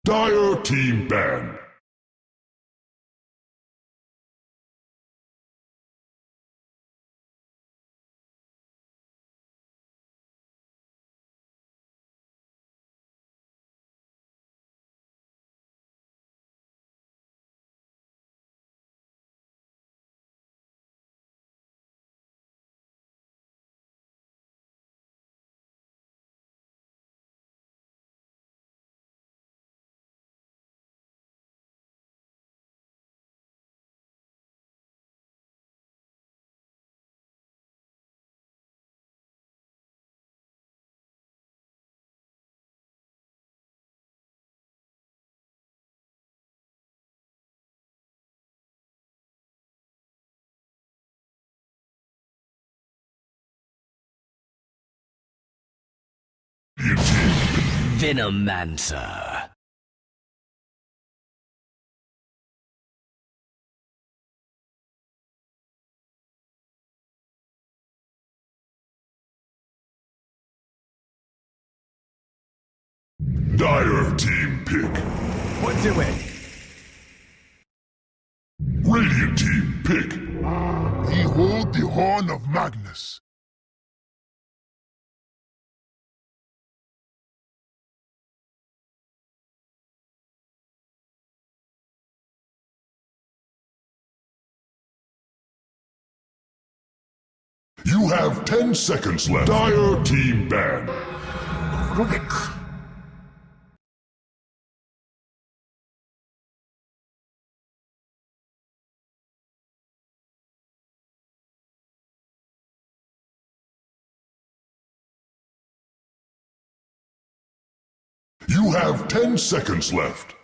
Dire team ban. Venomancer. Dire team pick. What's it way? Radiant team pick. Behold the horn of Magnus. You have 10 seconds left. Dire team ban. You have 10 seconds left.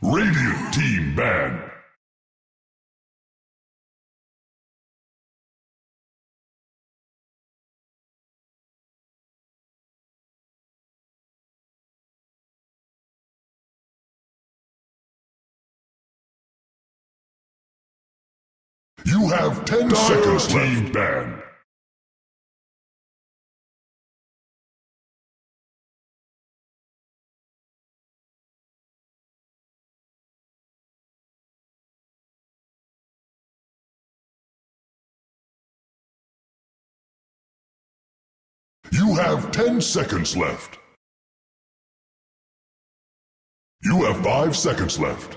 Radiant team ban. You have 10 seconds left. Team ban. You have 10 seconds left. You have 5 seconds left.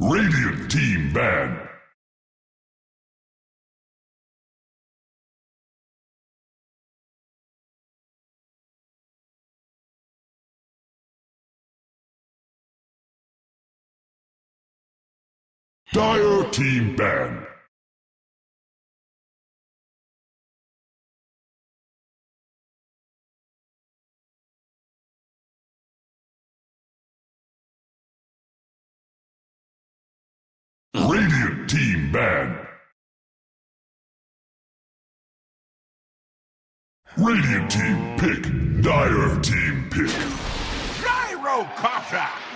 Radiant team ban. Dire team ban. Radiant team ban. Radiant team pick. Dire team pick. Gyrocopter!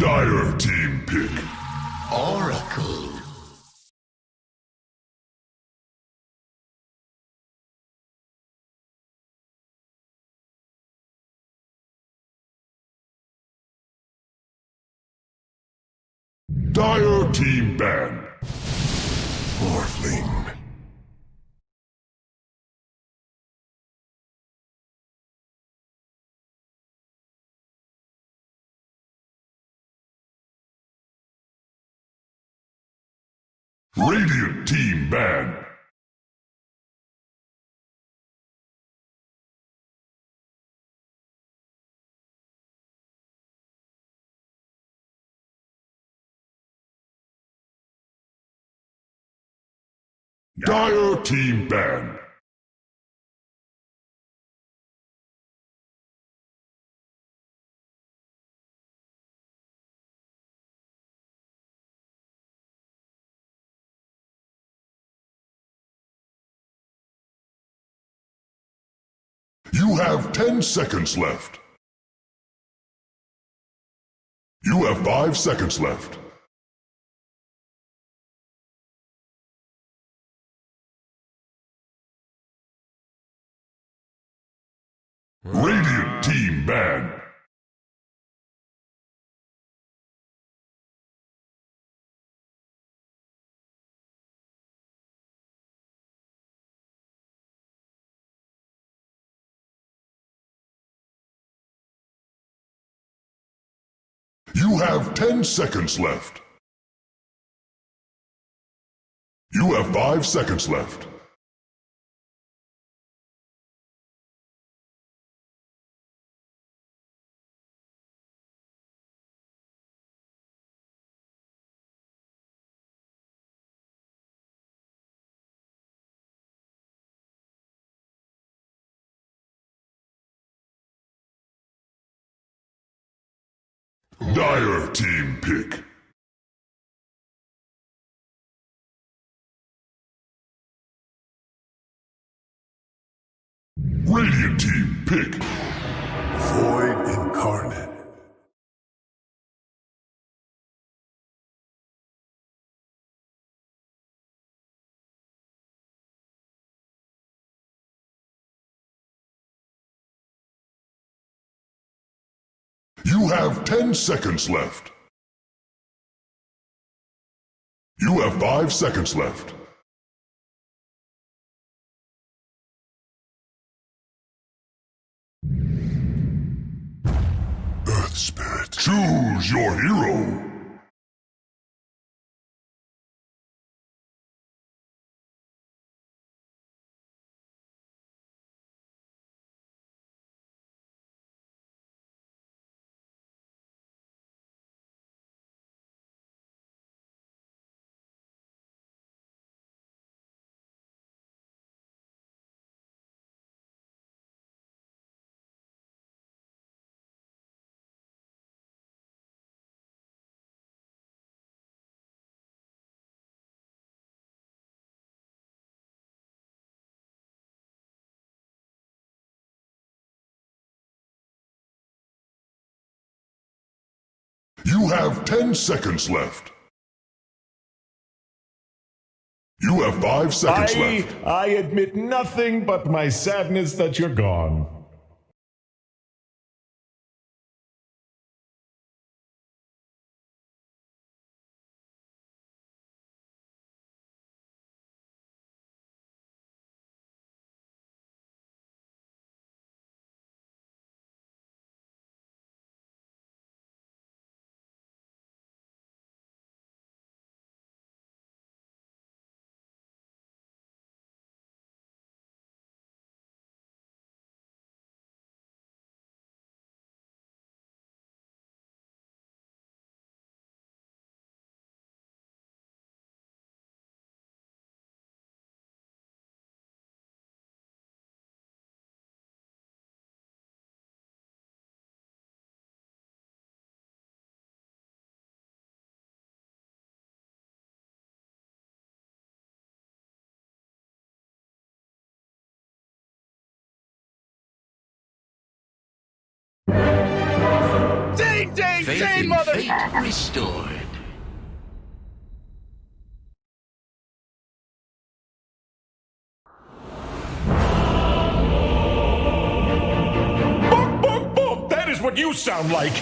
Dire team pick. Oracle. Dire team ban. Morphling. Radiant team ban. Dire team ban. You have 10 seconds left. You have 5 seconds left. Radiant team ban. You have 10 seconds left. You have 5 seconds left. Dire team pick. Radiant team pick. Void incarnate. You have 10 seconds left. You have 5 seconds left. Earth spirit. Choose your hero. You have 10 seconds left. You have 5 seconds left. I admit nothing but my sadness that you're gone. Faith in fate restored. Bonk, bonk, bonk! That is what you sound like!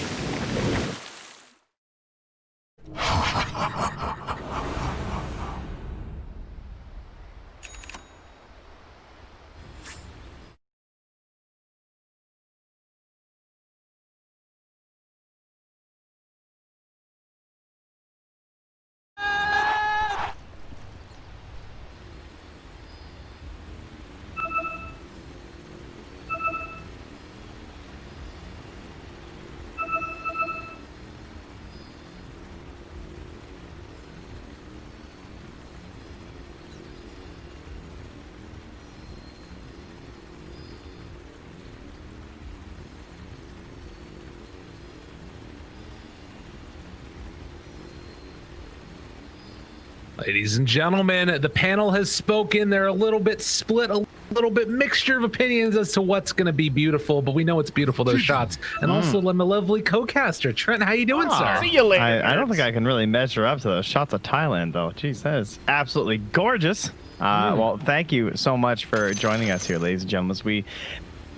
Ladies and gentlemen, the panel has spoken. They're a little bit split, a little bit mixture of opinions as to what's going to be beautiful, but we know it's beautiful, those shots. And also, my lovely co-caster, Trent, how you doing, sir? See you later. I don't think I can really measure up to those shots of Thailand, though. Jeez, that is absolutely gorgeous. Well, thank you so much for joining us here, ladies and gentlemen. As we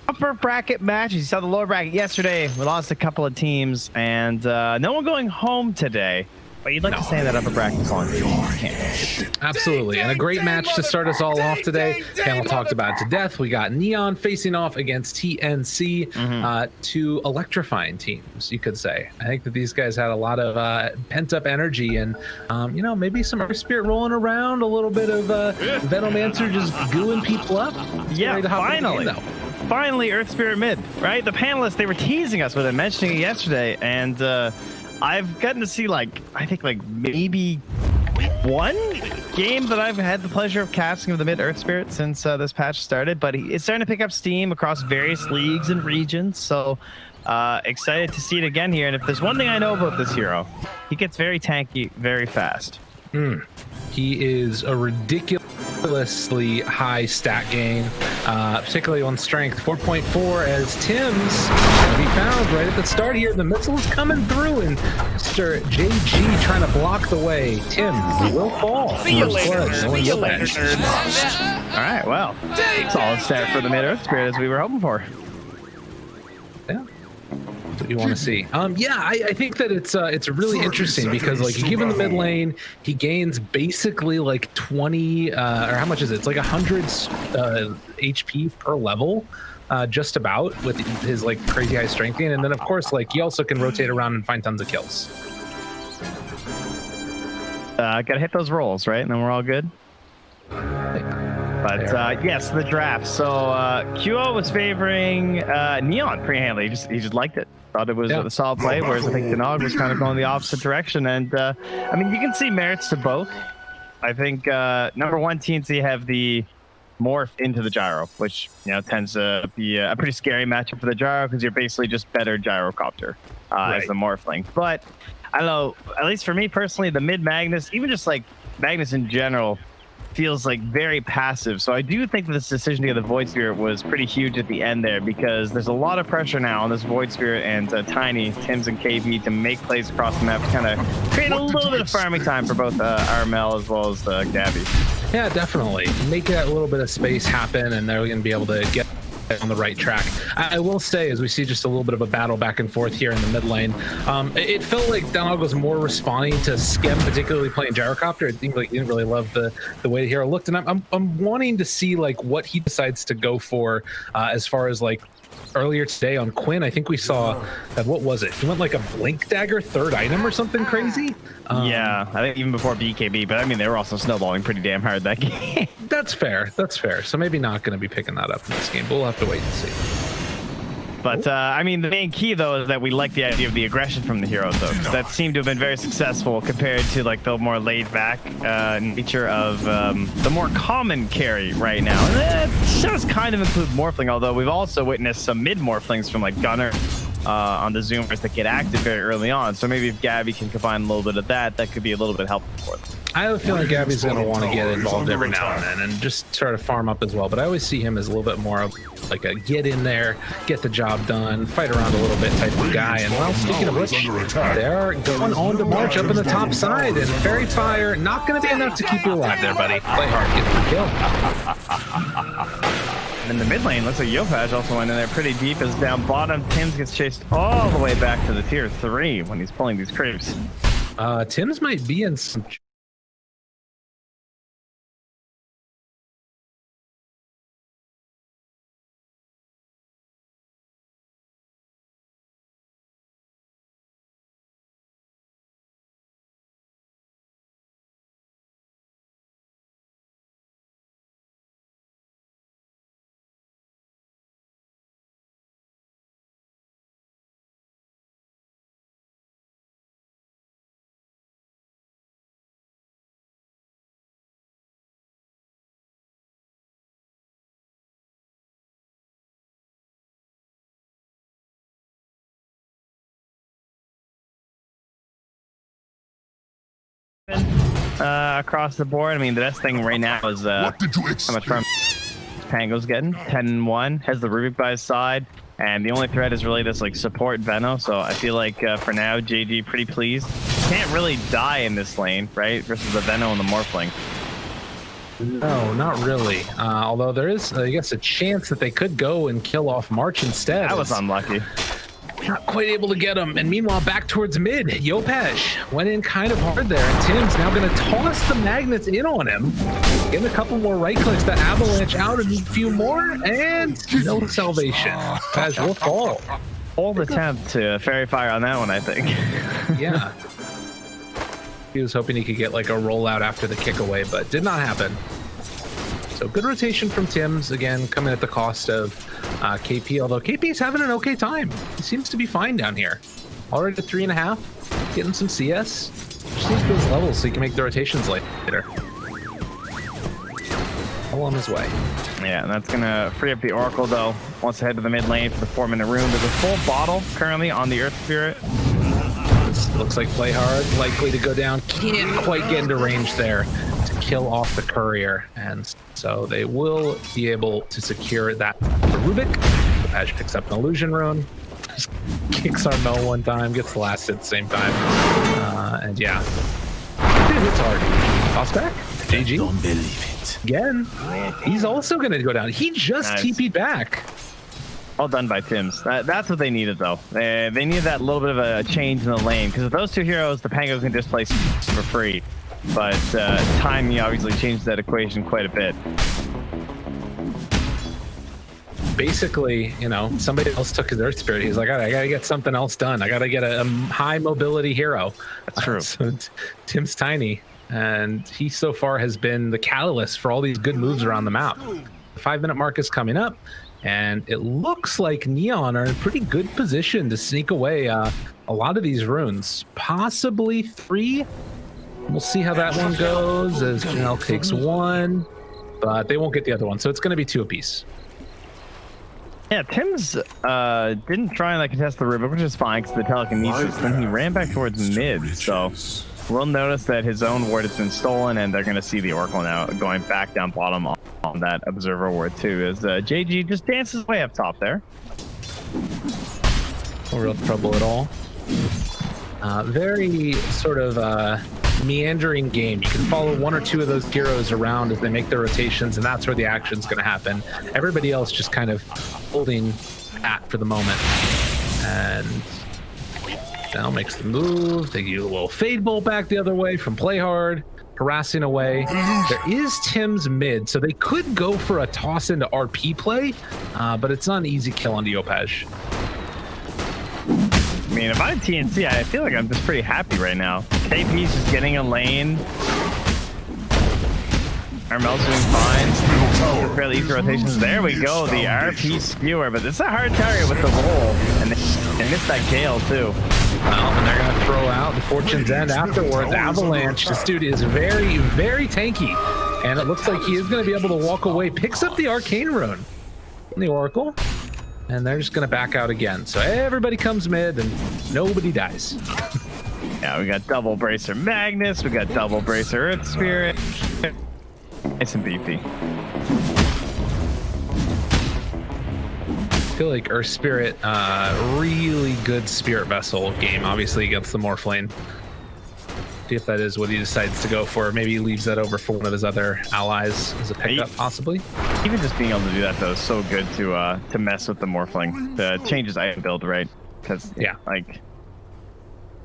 upper bracket match. You saw the lower bracket yesterday. We lost a couple of teams, and no one going home today. But you'd like to say that upper bracket as long as you can. Absolutely. And a great match to start us all off today. Panel talked about it to death. We got Neon facing off against TNC, two electrifying teams, you could say. I think that these guys had a lot of pent-up energy and, you know, maybe some Earth Spirit rolling around, a little bit of Venomancer just gooing people up. Yeah, finally. Finally, Earth Spirit mid, right? The panelists, they were teasing us with it, mentioning it yesterday, and I've gotten to see, like, I think, like, maybe one game that I've had the pleasure of casting of the mid Earth Spirit since this patch started, but it's starting to pick up steam across various leagues and regions, so excited to see it again here. And if there's one thing I know about this hero, he gets very tanky very fast. He is a ridiculously high stat gain, particularly on strength. 4.4 as Tim's can be found right at the start here. The missile is coming through, and Mr. JG trying to block the way. Tim will fall. See you later. See you later. All right, well, solid start for the mid Earth Spirit as we were hoping for. Yeah. What you want to see. Yeah, I think that it's really interesting because, like, you give him the mid lane, he gains basically like 20 or how much is it? It's like 100 HP per level, just about, with his like crazy high strength gain, and then of course, like, he also can rotate around and find tons of kills. Gotta hit those rolls, right? And then we're all good. But yes, the draft. So QO was favoring Neon pretty handily. He just liked it. Thought it was a solid play, whereas I think Denog was kind of going the opposite direction. And I mean, you can see merits to both. I think number one, TNC have the morph into the gyro, which, you know, tends to be a pretty scary matchup for the gyro because you're basically just better gyrocopter as the morphling. But I don't know, at least for me personally, the mid Magnus, even just like Magnus in general, feels like very passive. So I do think that this decision to get the Void Spirit was pretty huge at the end there, because there's a lot of pressure now on this Void Spirit and Tiny, Tims, and KB to make plays across the map to kind of create a little bit of farming time for both RML as well as Gabby. Yeah, definitely. Make that little bit of space happen, and they're going to be able to get on the right track. I will say, as we see just a little bit of a battle back and forth here in the mid lane, it felt like Denog was more responding to Skem, particularly playing gyrocopter. It seemed like he didn't really love the way the hero looked, and I'm wanting to see like what he decides to go for as far as like earlier today on Quinn. I think we saw that, what was it? He went like a Blink Dagger third item or something crazy. Yeah, I think even before BKB, but I mean, they were also snowballing pretty damn hard that game. That's fair. That's fair. So maybe not going to be picking that up in this game, but we'll have to wait and see. But I mean, the main key though is that we like the idea of the aggression from the heroes, though. That seemed to have been very successful compared to like the more laid-back nature of the more common carry right now. And that does kind of include Morphling, although we've also witnessed some mid Morphlings from like Gunner on the Zoomers that get active very early on. So maybe if Gabby can combine a little bit of that, that could be a little bit helpful for them. I have a feeling Gabby's going to want to get involved every now and then and just sort of farm up as well. But I always see him as a little bit more of like a get in there, get the job done, fight around a little bit type of guy. And well, speaking of which, they're going on to March up in the top side. And Fairy Fire, not going to be enough to keep you alive there, buddy. Play hard, get the kill. And in the mid lane, looks like Yopaj also went in there pretty deep as down bottom. Tims gets chased all the way back to the tier 3 when he's pulling these creeps. Tims might be in some... Across the board. I mean, the best thing right now is What did you how much farm Pango's getting. 10-1, has the Rubik by his side, and the only threat is really this like support Veno. So I feel like for now, JG pretty pleased. Can't really die in this lane, right? Versus the Veno and the Morphling. No, not really. Although there is, I guess, a chance that they could go and kill off March instead. That was unlucky. Not quite able to get him. And meanwhile, back towards mid, Yopaj went in kind of hard there. And Tim's now going to toss the magnets in on him. Get a couple more right clicks to avalanche out a few more. And no salvation. Paj will fall. Bold attempt to Fairy Fire on that one, I think. Yeah. He was hoping he could get like a rollout after the kick away, but did not happen. So good rotation from Tims, again, coming at the cost of KP, although KP is having an okay time. He seems to be fine down here. Already at 3.5, getting some CS. Just needs those levels so he can make the rotations later. All on his way. Yeah, and that's going to free up the Oracle, though. Wants to head to the mid lane for the 4-minute rune. There's a full bottle currently on the Earth Spirit. This looks like Play Hard, likely to go down. Can't quite get into range there to kill off the courier, and so they will be able to secure that for Rubik. Paj picks up an illusion rune, just kicks our Mel one time, gets the last hit at the same time, and yeah, it hits hard. Toss back, GG. Don't believe it. Again, he's also going to go down. He just TP'd back. Well done by Tims. That's what they needed, though. They needed that little bit of a change in the lane, because with those two heroes, the Pango can just play for free. But timing obviously changed that equation quite a bit. Basically, you know, somebody else took his Earth Spirit. He's like, I gotta get something else done. I gotta get a high mobility hero. That's true. So Tim's tiny, and he so far has been the catalyst for all these good moves around the map. The 5-minute mark is coming up, and it looks like Neon are in a pretty good position to sneak away a lot of these runes. Possibly 3. We'll see how that one goes as Janelle takes 1, but they won't get the other one, so it's going to be 2 apiece. Yeah, Tims didn't try and like contest the Rubik, which is fine because the telekinesis. Then he ran back towards mid, so we'll notice that his own ward has been stolen, and they're going to see the Oracle now going back down bottom on that Observer ward too, as JG just dances way up top there. No real trouble at all. Very sort of meandering game. You can follow 1 or 2 of those heroes around as they make their rotations, and that's where the action's going to happen. Everybody else just kind of holding at for the moment. And now makes the move. They do a little fade bolt back the other way from Play Hard, harassing away. There is Tim's mid, so they could go for a toss into RP play, but it's not an easy kill on Yopaj. I mean, if I'm TNC, I feel like I'm just pretty happy right now. KP's just getting a lane. Armel's doing fine. Fairly easy rotations. There we go, the RP skewer, but it's a hard target with the roll. And they missed that Gale too. Well, and they're going to throw out the Fortune's End afterwards. Avalanche, this dude is very, very tanky. And it looks like he is going to be able to walk away. Picks up the Arcane Rune in the Oracle. and they're just gonna back out again. So everybody comes mid and nobody dies. Yeah, we got double Bracer Magnus, we got double Bracer Earth Spirit. Nice and beefy. I feel like Earth Spirit, really good Spirit Vessel game, obviously against the Morphlane. See if that is what he decides to go for. Maybe he leaves that over for one of his other allies as a pickup, possibly. Even just being able to do that though is so good to mess with the Morphling. The changes item build, right? Because yeah, like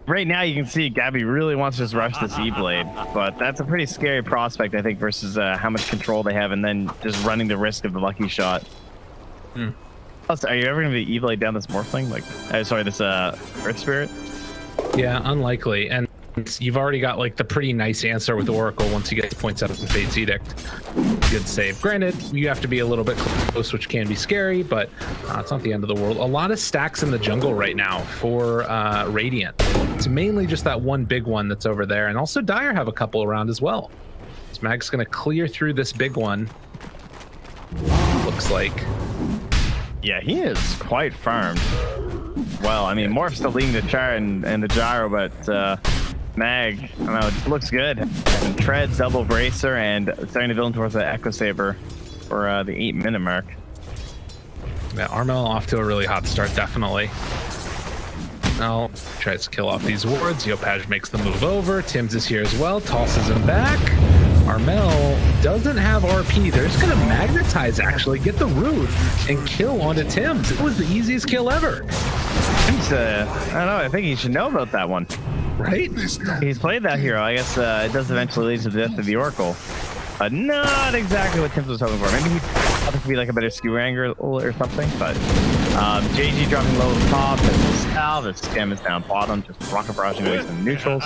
right now you can see Gabby really wants to just rush this E-Blade, but that's a pretty scary prospect, I think, versus how much control they have and then just running the risk of the lucky shot. Plus, are you ever going to be E-Blade down this Morphling? Like, sorry, this Earth Spirit? Yeah, unlikely. And you've already got like the pretty nice answer with Oracle once you get the points out of the Fate's Edict. Good save. Granted, you have to be a little bit close, which can be scary, but it's not the end of the world. A lot of stacks in the jungle right now for Radiant. It's mainly just that one big one that's over there, and also Dire have a couple around as well. So Mag's going to clear through this big one. Looks like. Yeah, he is quite farmed. Well, I mean, Morph's still leading the char and the gyro, but Mag, I don't know, it just looks good. And treads, double bracer, and starting to build towards the Echo Saber for the 8-minute mark. Yeah, Armel off to a really hot start, definitely. Now tries to kill off these wards. Yopaj makes the move over. Tim's is here as well, tosses him back. Armel doesn't have RP. They're just gonna magnetize, actually, get the root and kill onto Tim's. It was the easiest kill ever. Tim's, I don't know, I think he should know about that one. Right? He's played that hero. I guess it does eventually lead to the death of the Oracle. Not exactly what Tim's was hoping for. Maybe he thought it could be like a better skew angle or something, but JG dropping low at the top, and Sal, the scam is down bottom, just rocket barraging away some neutrals.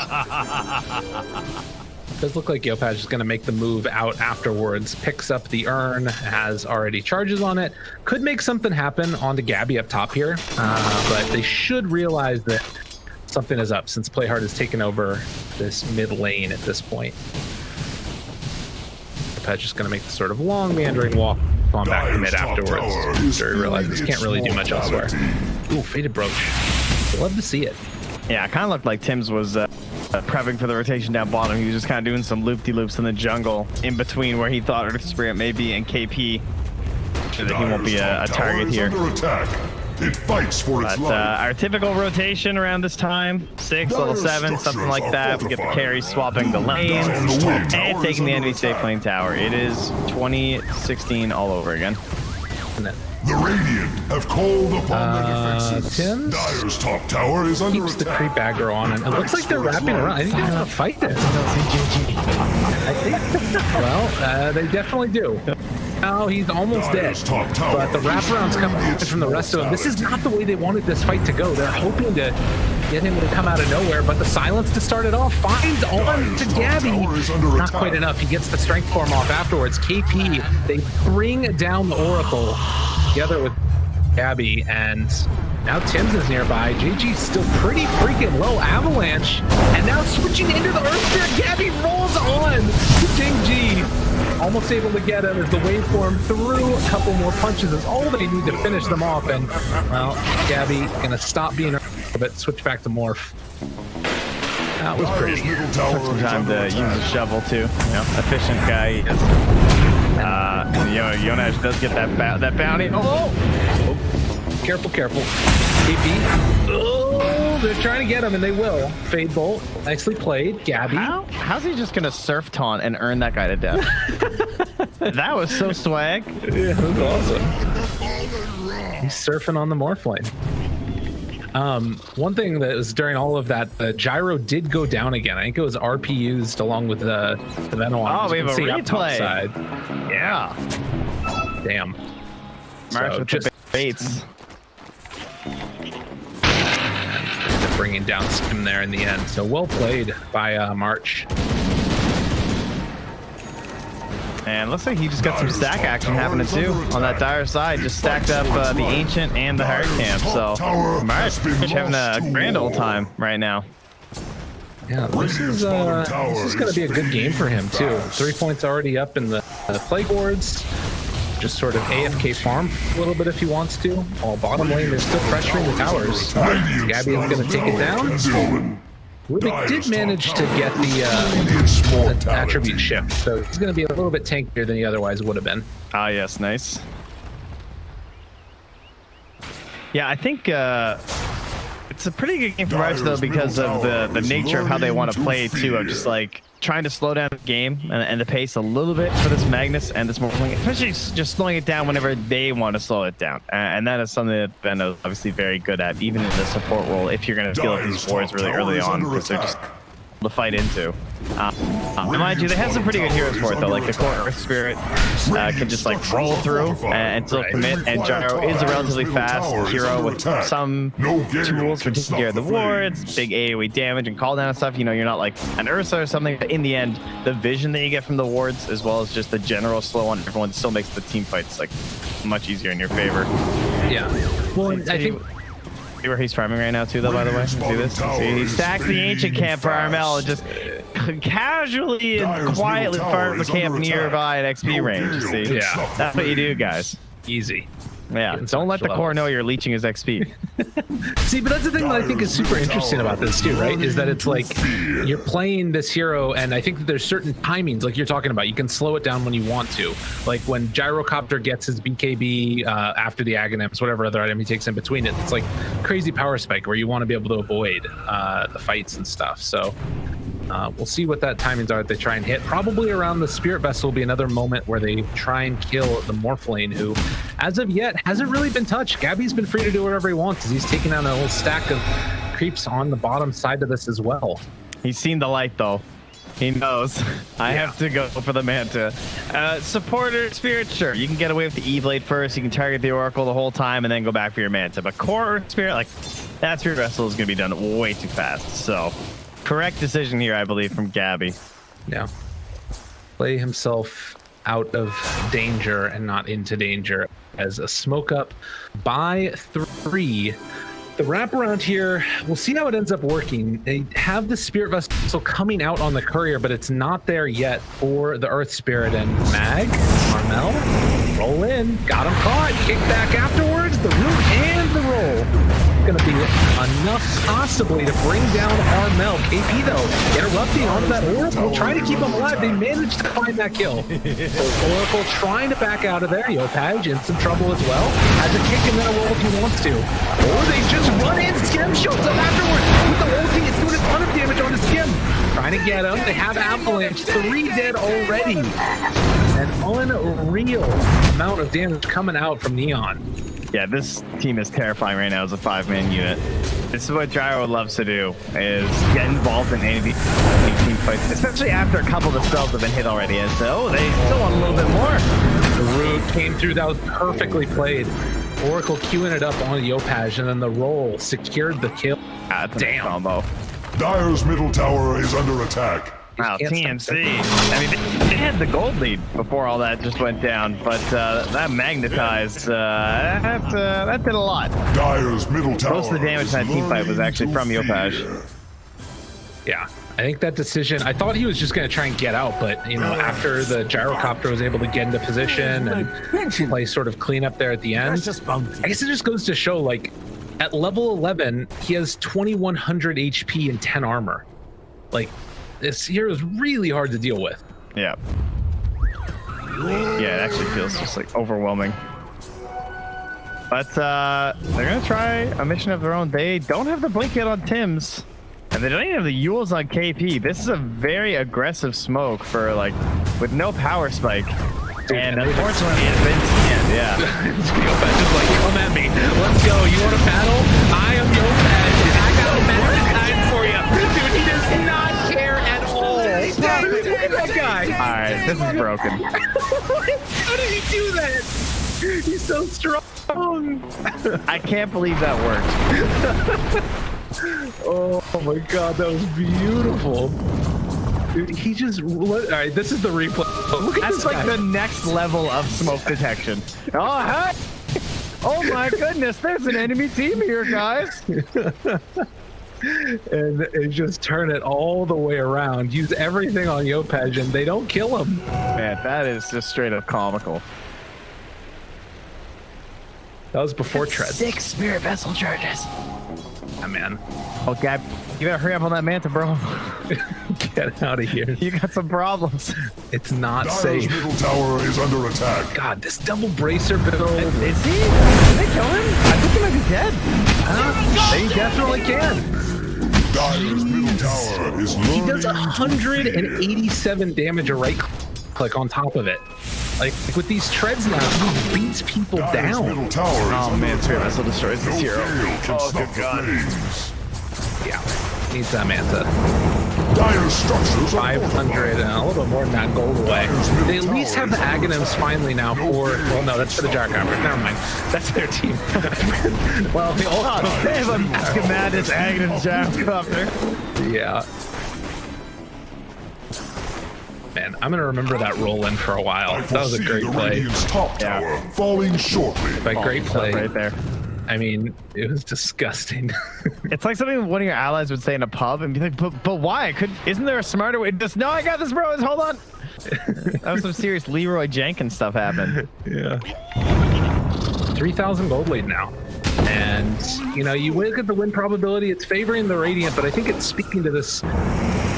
Does look like Yopaj is going to make the move out afterwards. Picks up the urn, has already charges on it. Could make something happen onto Gabby up top here, but they should realize that something is up since Playhard has taken over this mid lane at this point. Yopaj just going to make the sort of long meandering walk on back to mid afterwards. After he realizes he can't really do much elsewhere. Ooh, Fated Brooch. Love to see it. Yeah, it kind of looked like Tim's was prepping for the rotation down bottom. He was just kind of doing some loop-de-loops in the jungle in between where he thought Earth Spirit may be and KP. Sure that he won't be a target here. It fights for its life. Our typical rotation around this time, 6, level 7, something like that. We get the carries swapping the lanes and taking the enemy safe lane tower. It is 2016 all over again. The Radiant have called upon their defenses. Tim's Dire's top tower is under keeps the attack. creep aggro on, and it looks like they're wrapping around. I think they're gonna fight this. I think. Well, they definitely do. Now he's almost dead, but the wraparound's coming from the rest of them. This is not the way they wanted this fight to go. They're hoping to get him to come out of nowhere, but the silence to start it off finds on to Gabby. Not quite enough. He gets the strength form off afterwards. KP, they bring down the Oracle together with Gabby, and now Tim's is nearby. JG's still pretty freaking low. Avalanche, and now switching into the Earth Spirit. Gabby rolls on to JG. Almost able to get him as the waveform threw a couple more punches. Is all they need to finish them off. And, well, Gabby gonna stop being but switch back to Morph. That was pretty. Took some time to use the shovel, too. You know, efficient guy. He is. Yonash does get that bounty. Oh! Careful, careful. KP. Oh, they're trying to get him, and they will. Fade Bolt. Nicely played. Gabby. How's he just going to surf taunt and earn that guy to death? That was so swag. Yeah, that was awesome. He's surfing on the Morph lane. One thing that was during all of that, the gyro did go down again. I think it was RP used along with the Venom. Oh, we have a replay. Side. Yeah. Damn. March so with just the baits. Bringing down Skim there in the end. So well played by March. And looks like he just got some stack action happening too on that Dire side. Just stacked up the Ancient and the Hard Camp. So March having a grand old time right now. Yeah, this is going to be a good game for him too. 3 points already up in the Plague Wards. just sort of AFK farm a little bit if he wants to. While bottom lane, they're still pressuring the towers. Gabby is going to take it down. Ruby did manage to get the attribute shift, so he's going to be a little bit tankier than he otherwise would have been. Ah, yes, nice. Yeah, I think it's a pretty good game for March, though, because of the nature of how they want to play, too, of just, like, trying to slow down the game and the pace a little bit for this Magnus and this Morphling, especially just slowing it down whenever they want to slow it down. And that is something that Ben is obviously very good at, even in the support role, if you're going to deal with these wards really early on, because they're just to fight into. Mind you, they have some pretty good heroes for it though, like the core Earth Spirit can just like roll through and still commit, and Gyro is a relatively fast hero with some tools for taking care of the wards, big AoE damage and call down and stuff. You know, you're not like an Ursa or something, but in the end, the vision that you get from the wards as well as just the general slow on everyone still makes the team fights like much easier in your favor. Yeah. Well, I think See where he's farming right now too, though, by the way? See this? See, he stacks the ancient camp for Armel and just casually and quietly farms the camp nearby at XP range. See? Yeah. That's what you do, guys. Easy. Yeah, don't let the core know you're leeching his XP. See, but that's the thing that I think is super interesting about this too, right? Is that it's like you're playing this hero, and I think that there's certain timings, like you're talking about. You can slow it down when you want to. Like when Gyrocopter gets his BKB after the Aghanims, whatever other item he takes in between it. It's like crazy power spike where you want to be able to avoid the fights and stuff. So we'll see what that timings are that they try and hit. Probably around the Spirit Vessel will be another moment where they try and kill the Morphling, who, as of yet, hasn't really been touched. Gabby's been free to do whatever he wants, as he's taking down a whole stack of creeps on the bottom side of this as well. He's seen the light, though. He knows. I have to go for the Manta. Supporter Spirit, sure. You can get away with the E-Blade first. You can target the Oracle the whole time and then go back for your Manta. But Core Spirit, like, that Spirit Vessel is going to be done way too fast. So, correct decision here, I believe, from Gabby. Yeah. Play himself out of danger and not into danger as a smoke up by 3. The wraparound here, we'll see how it ends up working. They have the Spirit Vessel coming out on the courier, but it's not there yet for the Earth Spirit. And Mag, Armel, roll in, got him caught, kick back afterwards, the root and the roll. Going to be enough possibly to bring down Armel. KP though, interrupting onto that Oracle, trying to keep him alive. They managed to find that kill. So Oracle trying to back out of there. Yopaj in some trouble as well. Has a kick and then a roll if he wants to. Or they just run in. Skim shows up afterwards with the ulti. It's doing a ton of damage on the Skim. Trying to get him. They have Avalanche. 3 dead already. An unreal amount of damage coming out from Neon. Yeah, this team is terrifying right now as a 5-man unit. This is what Gyro loves to do, is get involved in any team fights, especially after a couple of the spells have been hit already. And so they still want a little bit more. The root came through. That was perfectly played. Oracle queuing it up on Yopaj, and then the roll secured the kill. Damn. Combo. Dire's middle tower is under attack. Wow, TNC. I mean, they had the gold lead before all that just went down, but that magnetized, that did a lot. Dire's middle tower. Most of the damage in that team fight was actually from Yopaj. Yeah, I think that decision, I thought he was just going to try and get out, but, you know, after the Gyrocopter was able to get into position and play sort of clean up there at the end, I guess it just goes to show, like, at level 11, he has 2100 HP and 10 armor. Like, this hero is really hard to deal with. Yeah. Yeah, it actually feels just like overwhelming. But they're gonna try a mission of their own. They don't have the blink yet on Tim's, and they don't even have the Yules on KP. This is a very aggressive smoke for like with no power spike. Dude, and unfortunately, it's been scanned. Yeah. Yopaj is like, come at me. Let's go. You want to battle? I am Yopaj, and I got a magnetized for you. Dude, he does not care at all. That guy. All right, this is broken. How did he do that? He's so strong. I can't believe that worked. Oh my god, that was beautiful. Dude, he just... All right, this is the replay. Look at That's this like guy. the next level of smoke detection. Oh, hey! Oh my goodness, there's an enemy team here, guys. And just turn it all the way around. Use everything on Yopaj, and they don't kill him. Man, that is just straight up comical. That was before treads. 6 spirit vessel charges. Yeah, man. Oh, Gab, you gotta hurry up on that manta, bro. Get out of here. You got some problems. It's not Dire's safe. middle tower is under attack. God, this double bracer build. Is he? Did they kill him? I think he might be dead. They definitely can. Dire's middle tower is He learning does to 187 damage a right click on top of it. Like with these treads now, he beats people Dire's down. middle tower is Oh under man, Spirit attack. Vessel destroys this No hero. gale can Oh, stop good the God. flames. Yeah, needs that manta. Dire's structures are 500 and a little bit more than that gold away. They at least have the Aghanims finally now for, well, no, that's for the Gyrogrammers. Never mind. That's their team. Well, the old They have a Mask of Madness Aghanim Gyrocopter. Yeah. Man, I'm gonna remember that roll in for a while. I That was a foresee great the play. Radiant's top tower falling shortly. By great play, Right there. I mean, it was disgusting. It's like something one of your allies would say in a pub and be like, but why? Isn't there a smarter way? Just, no, I got this, bro. Hold on. That was some serious Leroy Jenkins stuff happened. Yeah. 3,000 gold lead now. And, you know, you look at the win probability, it's favoring the Radiant, but I think it's speaking to this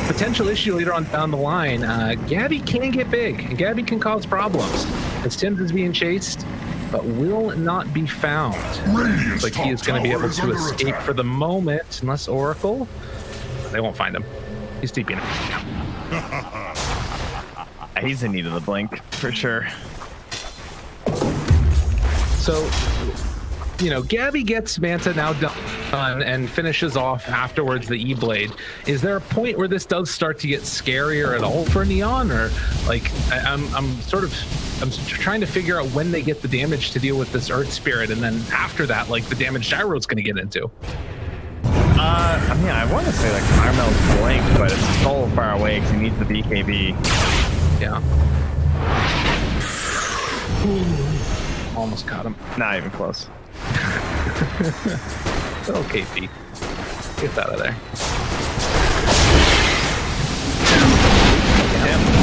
potential issue later on down the line. Gabby can get big, and Gabby can cause problems. As Tims is being chased, but will not be found. Radiant's Like he is going to be able to under escape attack. for the moment, unless Oracle. They won't find him. He's deeping it. He's in need of the blink, for sure. So, you know, Gabby gets Manta now done and finishes off afterwards the E-Blade. Is there a point where this does start to get scarier at all for Neon? Or, like, I'm trying to figure out when they get the damage to deal with this Earth Spirit, and then after that, like, the damage Gyro's going to get into. I mean, I want to say, like, Carmel's blink, but it's so far away because he needs the BKB. Yeah. Almost caught him. Not even close. Okay, Pete. Get out of there.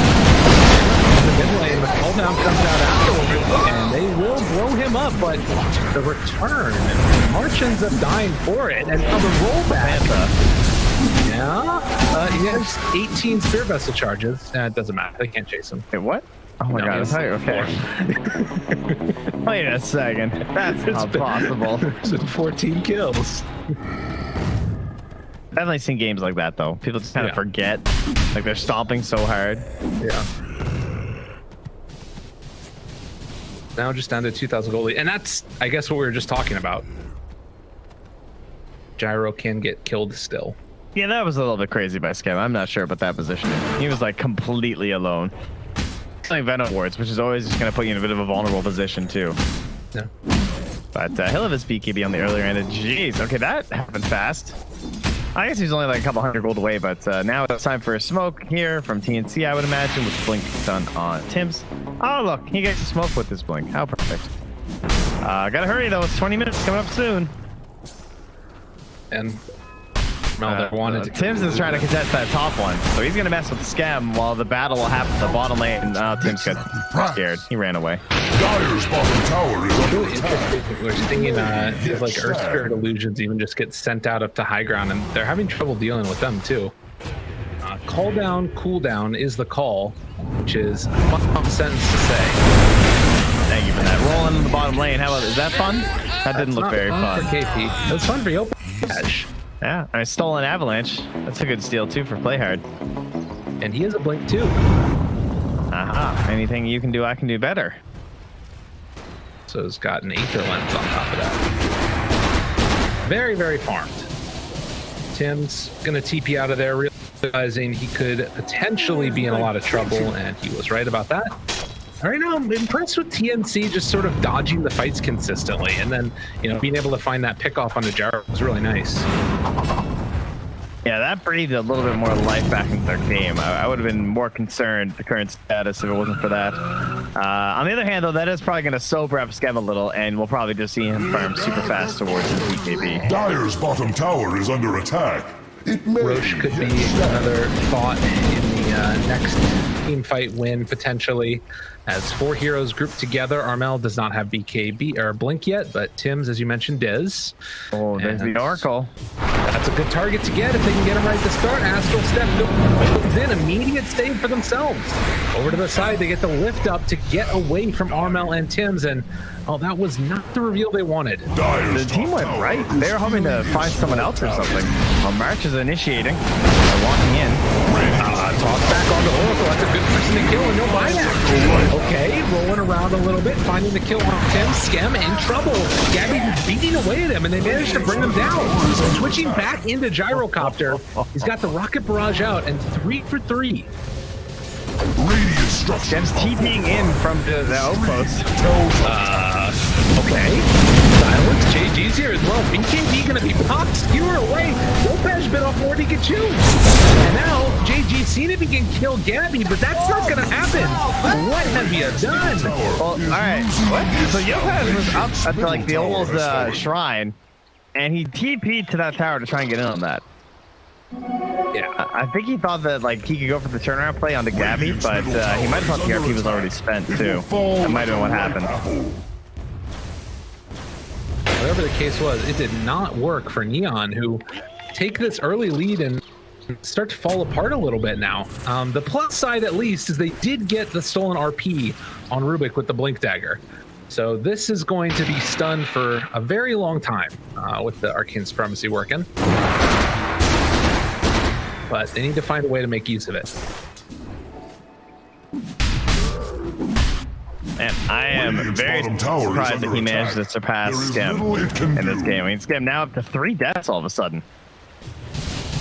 The mid lane, the cooldown comes out afterwards, and they will blow him up, but the return, March ends up dying for it, and now the rollback. Yeah, he has 18 Spirit Vessel charges. It doesn't matter, they can't chase him. Wait, what? Oh my No, god, he's okay. Wait a second. That's not possible. It's been 14 kills. Definitely seen games like that though. People just kind of Yeah. forget. Like they're stomping so hard. Yeah. Now just down to 2,000 gold lead. And that's, I guess, what we were just talking about. Gyro can get killed still. Yeah, that was a little bit crazy by Skev. I'm not sure about that positioning. He was like completely alone. Playing Venom Wards, which is always just going to put you in a bit of a vulnerable position too. Yeah. But he'll have his BKB on the earlier end. Jeez, okay, that happened fast. I guess he's only like a couple hundred gold away, but now it's time for a smoke here from TNC, I would imagine, with Blink done on Tim's. Oh, look, he gets to smoke with this Blink. How perfect. Gotta hurry, though. It's 20 minutes coming up soon. And Melder wanted to. Tim's is trying to contest that top one, so he's gonna mess with Scam while the battle will happen at the bottom lane. Tim's got scared. He ran away. Dire's bottom tower is under Really attack. interesting. We're seeing these like Earth Spirit illusions even just get sent out up to high ground, and they're having trouble dealing with them too. Call down, cool down is the call, which is a fun sentence to say. Thank you for that. Rolling in the bottom lane. How about, is that fun? That didn't look Not very fun fun. for KP. It was fun for you. Cash. Yeah, I stolen Avalanche. That's a good steal too for play hard. And he has a blink too. Aha. Anything you can do, I can do better. So it's got an Aether Lens on top of that. Very, very farmed. Tim's gonna TP out of there, realizing he could potentially be in a lot of trouble, and he was right about that. Right now, I'm impressed with TNC just sort of dodging the fights consistently, and then, you know, being able to find that pick off on the Gyro was really nice. Yeah, that breathed a little bit more life back into their game. I would have been more concerned with the current status if it wasn't for that. On the other hand, though, that is probably going to sober up Skev a little, and we'll probably just see him farm super fast towards his BKB. Dire's bottom tower is under attack. It may Roche could be yet stand. another thought in the next team fight win potentially. As 4 heroes grouped together, Armel does not have BKB or Blink yet, but Tim's, as you mentioned, does. Oh, there's the Oracle. That's a good target to get if they can get him right to start. Astral Step goes in, immediate save for themselves. Over to the side, they get the lift up to get away from Armel and Tim's, and oh, that was not the reveal they wanted. The team went right. They were hoping to find someone else or something. Well, March is initiating. They're walking in. Toss back on the Oracle. That's a good person to kill, and no buyback. Okay, rolling around a little bit, finding the kill on Tim. Skem in trouble. Gabby beating away at him, and they managed to bring him down. Switching back into Gyrocopter. He's got the Rocket Barrage out, and 3 for 3. Gem's TPing in from the outpost. Okay. Silence. JG's here as well. BKB gonna be popped. Skewer away. Lopez bit off more than he could chew. And now JG's seen if he can kill Gabby, but that's not gonna happen. What have you done? Well, all right. What? So Lopez was up at like the old shrine, and he TP'd to that tower to try and get in on that. Yeah, I think he thought that like he could go for the turnaround play onto Gabby, but he might have thought the RP was already spent too. That might have been what happened. Whatever the case was, it did not work for Neon, who take this early lead and start to fall apart a little bit now. The plus side, at least, is they did get the stolen RP on Rubik with the Blink Dagger. So this is going to be stunned for a very long time with the Arcane Supremacy working. But they need to find a way to make use of it. Man, I am very surprised that he managed to surpass Skem in this game. I mean, Skem now up to 3 deaths all of a sudden.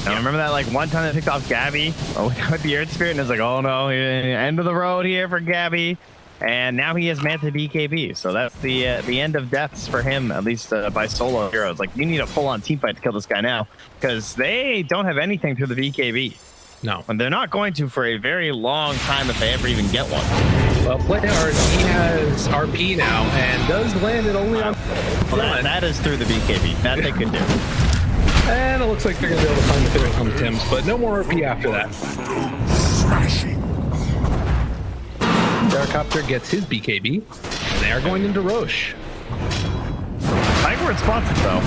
Now, remember that like one time they picked off Gabby with the Earth Spirit, and it's like, oh no, end of the road here for Gabby. And now he has Manta BKB, so that's the end of deaths for him, at least by solo heroes. Like, you need a full-on team fight to kill this guy now, because they don't have anything through the BKB. No. And they're not going to for a very long time if they ever even get one. Well, he has RP now, and does land it only on... Well, that is through the BKB. That they can do. And it looks like they're going to be able to find the finish on the Tims, but no more RP after that. Gyrocopter gets his BKB, and they are going into Roche. Tiger responsive though.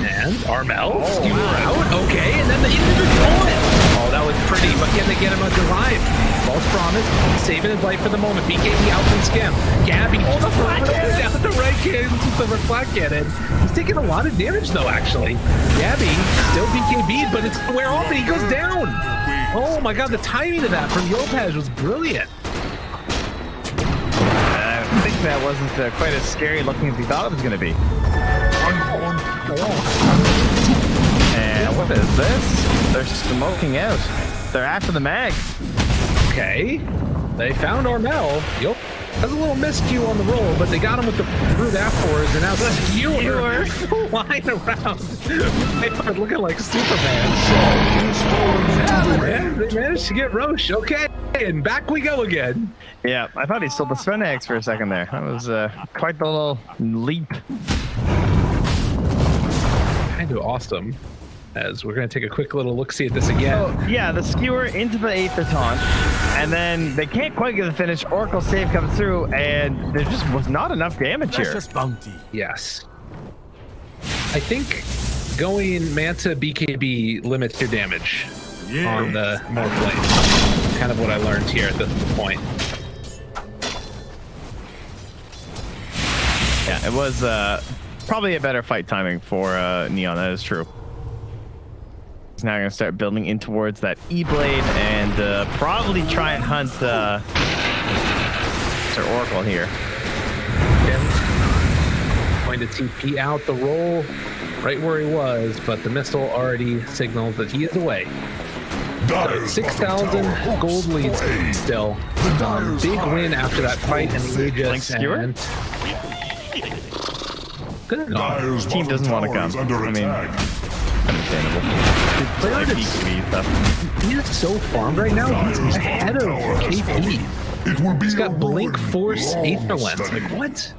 And Armel, skewer out, okay, and then the individual. Oh, that was pretty, but can they get him a drive? False promise, saving his life for the moment. BKB out from Skem. Gabby, oh, the flat cannon down the right cannon with the flat cannon. He's taking a lot of damage though, actually. Gabby still BKB'd, but it's gonna wear off and he goes down. Oh my god, the timing of that from Yopaj was brilliant. I think that wasn't quite as scary looking as he thought it was going to be. And what is this? They're smoking out. They're after the mag. Okay, they found Armel. Yup, has a little miscue on the roll, but they got him with the brute afterwards, and now Skewer flying around. Looking like Superman. Yeah, they managed to get Roche. Okay, and back we go again. Yeah, I thought he stole the Sphenax for a second there. That was quite the little leap. Kind of awesome. As we're going to take a quick little look-see at this again. So, yeah, the Skewer into the 8th taunt, and then they can't quite get the finish. Oracle save comes through, and there just was not enough damage here. Precious bounty. Yes. I think going Manta BKB limits your damage on the Morphling. Kind of what I learned here at this point. Yeah, it was probably a better fight timing for Neon, that is true. He's now going to start building in towards that E-Blade and probably try and hunt Sir Oracle here. Going to TP out the roll right where he was, but the missile already signals that he is away. 6,000 gold leads still. Big win after that fight in the Aegis. And good. Dyer's Team doesn't want to come. I mean, understandable. He is so farmed right now. He's ahead of KP. He's got Blink, Force, Aether Lens. Like, what?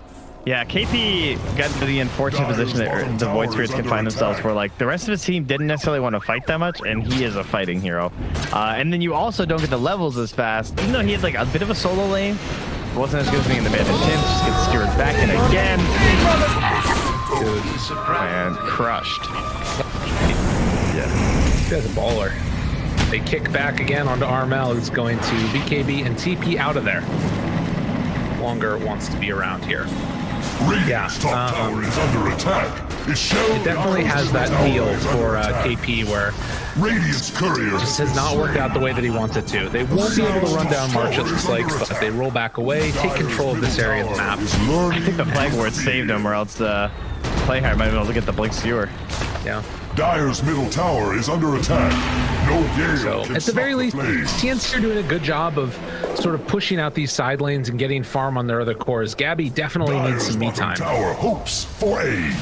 Yeah, KP got into the unfortunate position that the Void Spirits can find themselves where, like, the rest of his team didn't necessarily want to fight that much, and he is a fighting hero. And then you also don't get the levels as fast. Even though he had, like, a bit of a solo lane, it wasn't as good as being in the mid. And Tim just gets skewered back in again. Dude, man, crushed. Yeah, this guy's a baller. They kick back again onto Armel, who's going to BKB and TP out of there. Longer wants to be around here. Radiant's top tower is under attack. It definitely has that feel for KP where Radiant's courier just has not worked out the way that he wants it to. They won't be able to run down March, it looks like, but they roll back away, take control of this area of the map. I think the Plague Ward saved him, or else Playhard might be able to get the Blink Skewer. Yeah. Dire's middle tower is under attack. No Gale So can at the very least, stop the flames. TNC are doing a good job of sort of pushing out these side lanes and getting farm on their other cores. Gabby definitely needs some me Dire's bottom time. tower hopes for aid.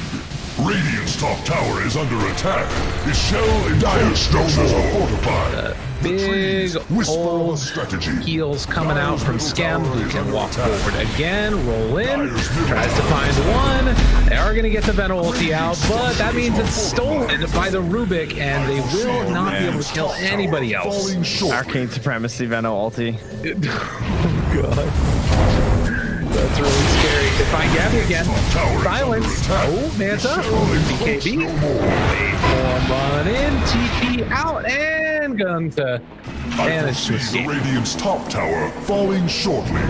Radiant's top tower is under attack. His shell and dire structures are fortified. Big Whisper of a old strategy. heels coming out from Scam. He can walk forward again, roll in, tries to find one. They are going to get the Venom ulti out, but that means it's stolen by the Rubik, and they will not be able to kill anybody else. Falling short. Arcane Supremacy Venom ulti. Oh, God. That's really scary. They find Gabby again. Silence. Oh, Manta. BKB. Wait for run in. TP out and going to manage to The escape. Radiant's top tower falling shortly.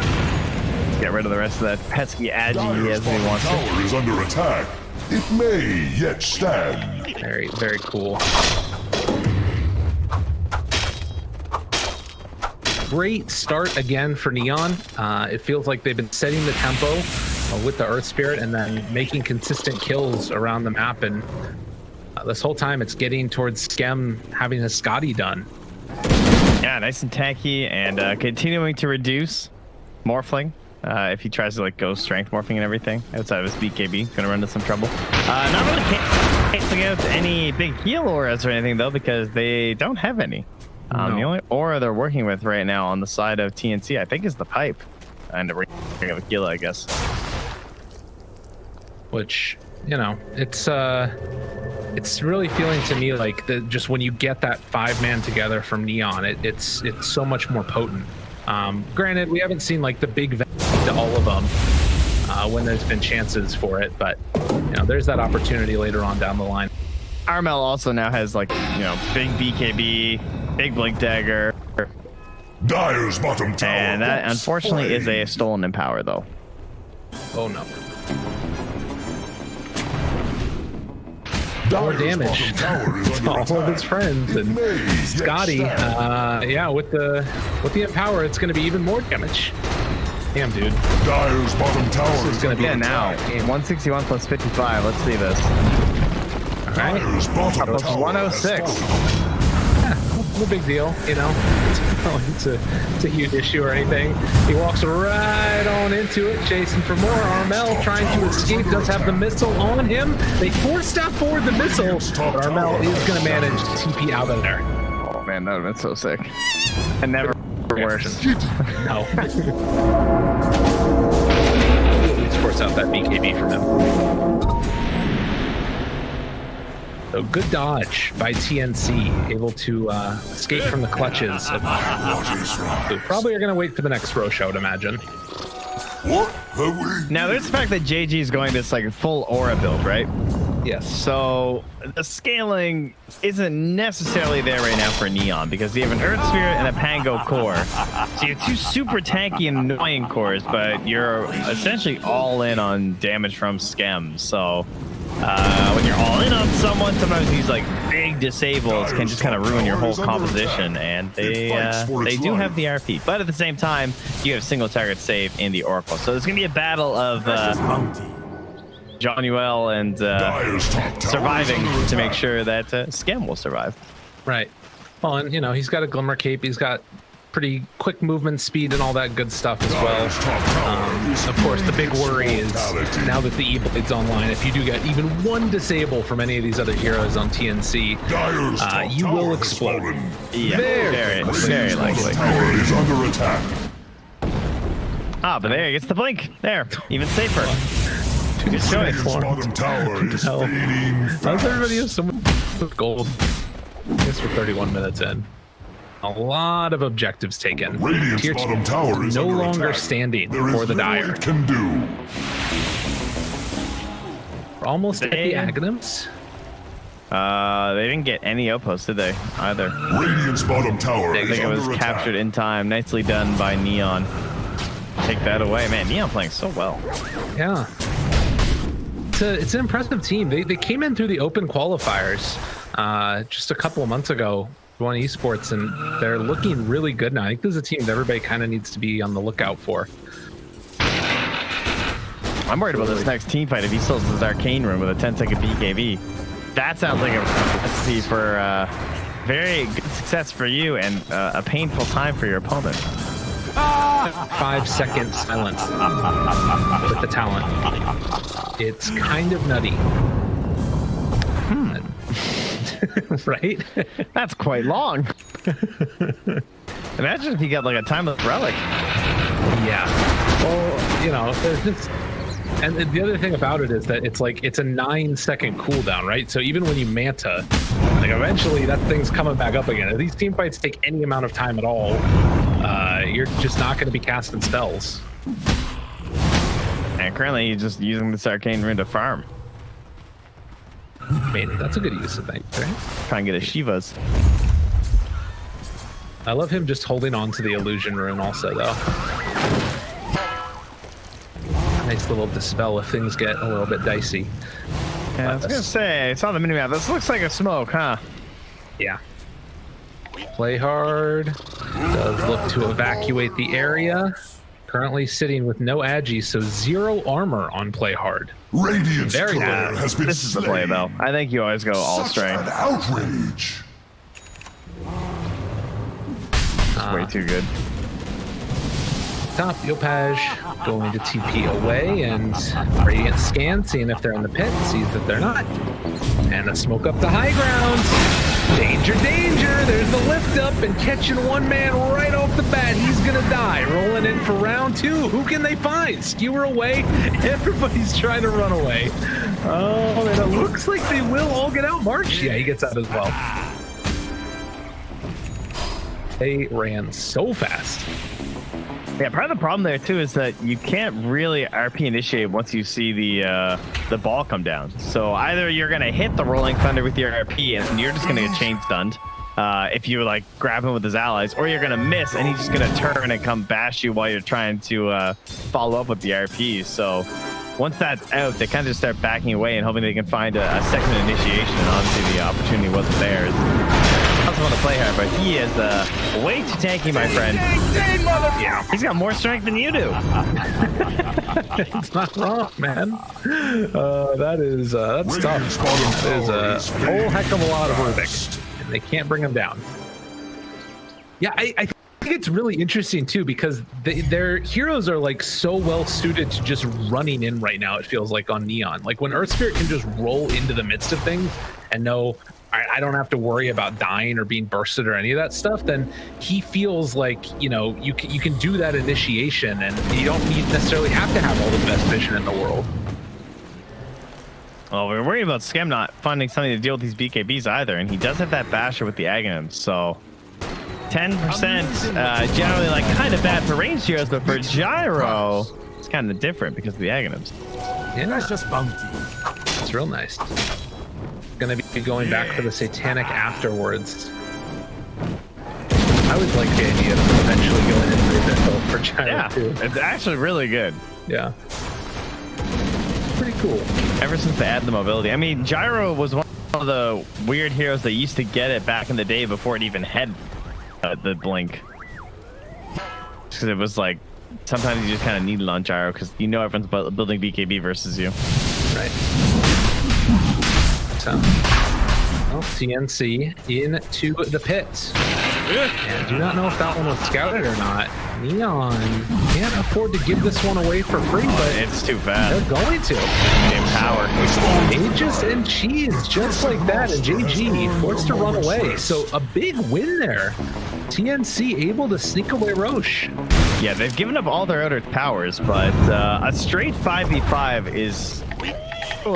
Get rid of the rest of that pesky agi Dire's as he bottom wants to. tower is under attack. It may yet stand. Very, very cool. Great start again for Neon. It feels like they've been setting the tempo with the Earth Spirit and then making consistent kills around the map. And this whole time it's getting towards Skem having his Scotty done. Yeah, nice and tanky, and continuing to reduce Morphling. If he tries to like go strength morphing and everything outside of his BKB, gonna run into some trouble. Not really canceling out any big heal auras or anything though, because they don't have any. No. The only aura they're working with right now on the side of TNC, I think, is the pipe, and the ring of Gila, I guess. Which, you know, it's really feeling to me like just when you get that 5-man together from Neon, it's so much more potent. Granted, we haven't seen like the big value to all of them when there's been chances for it, but you know, there's that opportunity later on down the line. Armel also now has like, you know, big BKB, big Blink Dagger, Dire's bottom tower. and that hopes unfortunately for is a aid. stolen Empower though. Oh no. More Dire's damage bottom tower is to under all of his attack. friends, and It may yet Scotty, stand. yeah, with the Empower, it's going to be even more damage. Damn, dude. Dire's bottom tower This is going to be Yeah, now attack. 161 plus 55. Let's see this. All right. Dire's bottom Plus tower 106. has fallen. No big deal, you know. It's a huge issue or anything. He walks right on into it, chasing for more. Armel trying to escape, does have the missile on him. They force-step forward the missile, but Armel is going to manage to TP out of there. Oh man, that would have been so sick. And never worse. No. At least force out that BKB from him. So good dodge by TNC, able to escape from the clutches of who probably are going to wait for the next row, I would imagine. What have we? Now there's the fact that JG is going this like full aura build, right? Yes. So the scaling isn't necessarily there right now for Neon because you have an Earth Spirit and a Pango core. So you have two super tanky and annoying cores, but you're essentially all in on damage from Skem. So when you're all in on someone, sometimes these like big disables can just kind of ruin your whole composition, and they do have the RP. But at the same time, you have single target save in the Oracle. So there's gonna be a battle of Johnuel and Dire's top tower surviving is under to make attack. sure that Skem will survive. Right. Well, and you know, he's got a Glimmer Cape. He's got pretty quick movement speed and all that good stuff as Dire's top well. tower is Of course, the big worry is mortality. now that the E-Blade's online, if you do get even one disable from any of these other heroes on TNC, Dire's top you tower will has explode. fallen. Yeah, Very very likely. Tower is under attack. Ah, but there he gets the blink. There, even safer. Good choice. Radiant's bottom tower is hell? fading How's everybody have fast. so much gold? I guess we're 31 minutes in. A lot of objectives taken. Radiant's Tier 2 bottom tower is no under longer attack. standing There is for the little Dire. it can do. We're almost at the They- Aghanims. They didn't get any outposts, did they? Either. Radiant's bottom tower I is think it was under attack. captured in time. Nicely done by Neon. Take that away, man. Neon playing so well. Yeah. It's an impressive team. They came in through the open qualifiers just a couple of months ago, won esports, and they're looking really good now. I think this is a team that everybody kind of needs to be on the lookout for. I'm worried about this next team fight if he still has his arcane room with a 10-second BKB. That sounds like a recipe for very good success for you and a painful time for your opponent. 5-second silence with the talent. It's kind of nutty. Right? That's quite long. Imagine if you got like a timeless relic. Yeah. Well, you know, there's just, and the other thing about it is that it's like it's a 9-second cooldown, right? So even when you manta, like eventually that thing's coming back up again. If these team fights take any amount of time at all, you're just not going to be casting spells. And currently he's just using this arcane rune to farm. I mean, that's a good use of things, right? Try and get his Shivas. I love him just holding on to the illusion rune also, though. Nice little dispel if things get a little bit dicey. Yeah, I was gonna say, I saw the minimap. This looks like a smoke, huh? Yeah. Play hard. Does look to evacuate the area. Currently sitting with no agi, so 0 armor on play hard. Radiant's Very turret nice. has been This is the slain. play, though. I think you always go all Such strength. an outrage. Way too good. Top Yopaj going to TP away, and Radiant scan, seeing if they're in the pit, sees that they're not. And a smoke up the high ground. Danger, danger! There's the lift up and catching one man right off the bat. He's gonna die. Rolling in for round 2. Who can they find? Skewer away. Everybody's trying to run away. Oh, and it looks like they will all get out. March, yeah, he gets out as well. They ran so fast. Yeah, part of the problem there too is that you can't really RP initiate once you see the ball come down. So either you're gonna hit the rolling thunder with your RP and you're just gonna get chain stunned if you like grab him with his allies, or you're gonna miss and he's just gonna turn and come bash you while you're trying to follow up with the RP. So once that's out, they kind of just start backing away and hoping they can find a second initiation. And obviously the opportunity wasn't theirs. I also want to play hard, but he is way too tanky, my friend. Yeah, he's got more strength than you do. It's not wrong, man. That's Radiant's tough. bottom That is tower a is whole fading heck of a lot of fast. Rubik, and they can't bring him down. Yeah, I think it's really interesting too, because their heroes are like so well suited to just running in right now. It feels like on Neon, like when Earth Spirit can just roll into the midst of things and know I don't have to worry about dying or being bursted or any of that stuff, then he feels like, you know, you can do that initiation and you don't necessarily have to have all the best vision in the world. Well, we're worried about Skem not finding something to deal with these BKBs either, and he does have that basher with the Aghanims, so 10% generally like kind of bad for ranged heroes, but for Gyro, it's kind of different because of the Aghanims. Yeah, that's just bounty. It's real nice. Gonna be going back for the Satanic afterwards. I would like the idea of eventually going into the Abyssal for Gyro Yeah, too. it's actually really good. Yeah. Pretty cool. Ever since they added the mobility. I mean, Gyro was one of the weird heroes that used to get it back in the day before it even had the blink. Because it was like, sometimes you just kind of need it on Gyro because you know everyone's building BKB versus you. Right. So, well, TNC into the pit. And do not know if that one was scouted or not. Neon can't afford to give this one away for free, but It's too fast. they're going to. Game power. Aegis and cheese, just like that, and JG forced to run away. So a big win there. TNC able to sneak away Roche. Yeah, they've given up all their other powers, but a straight 5v5 is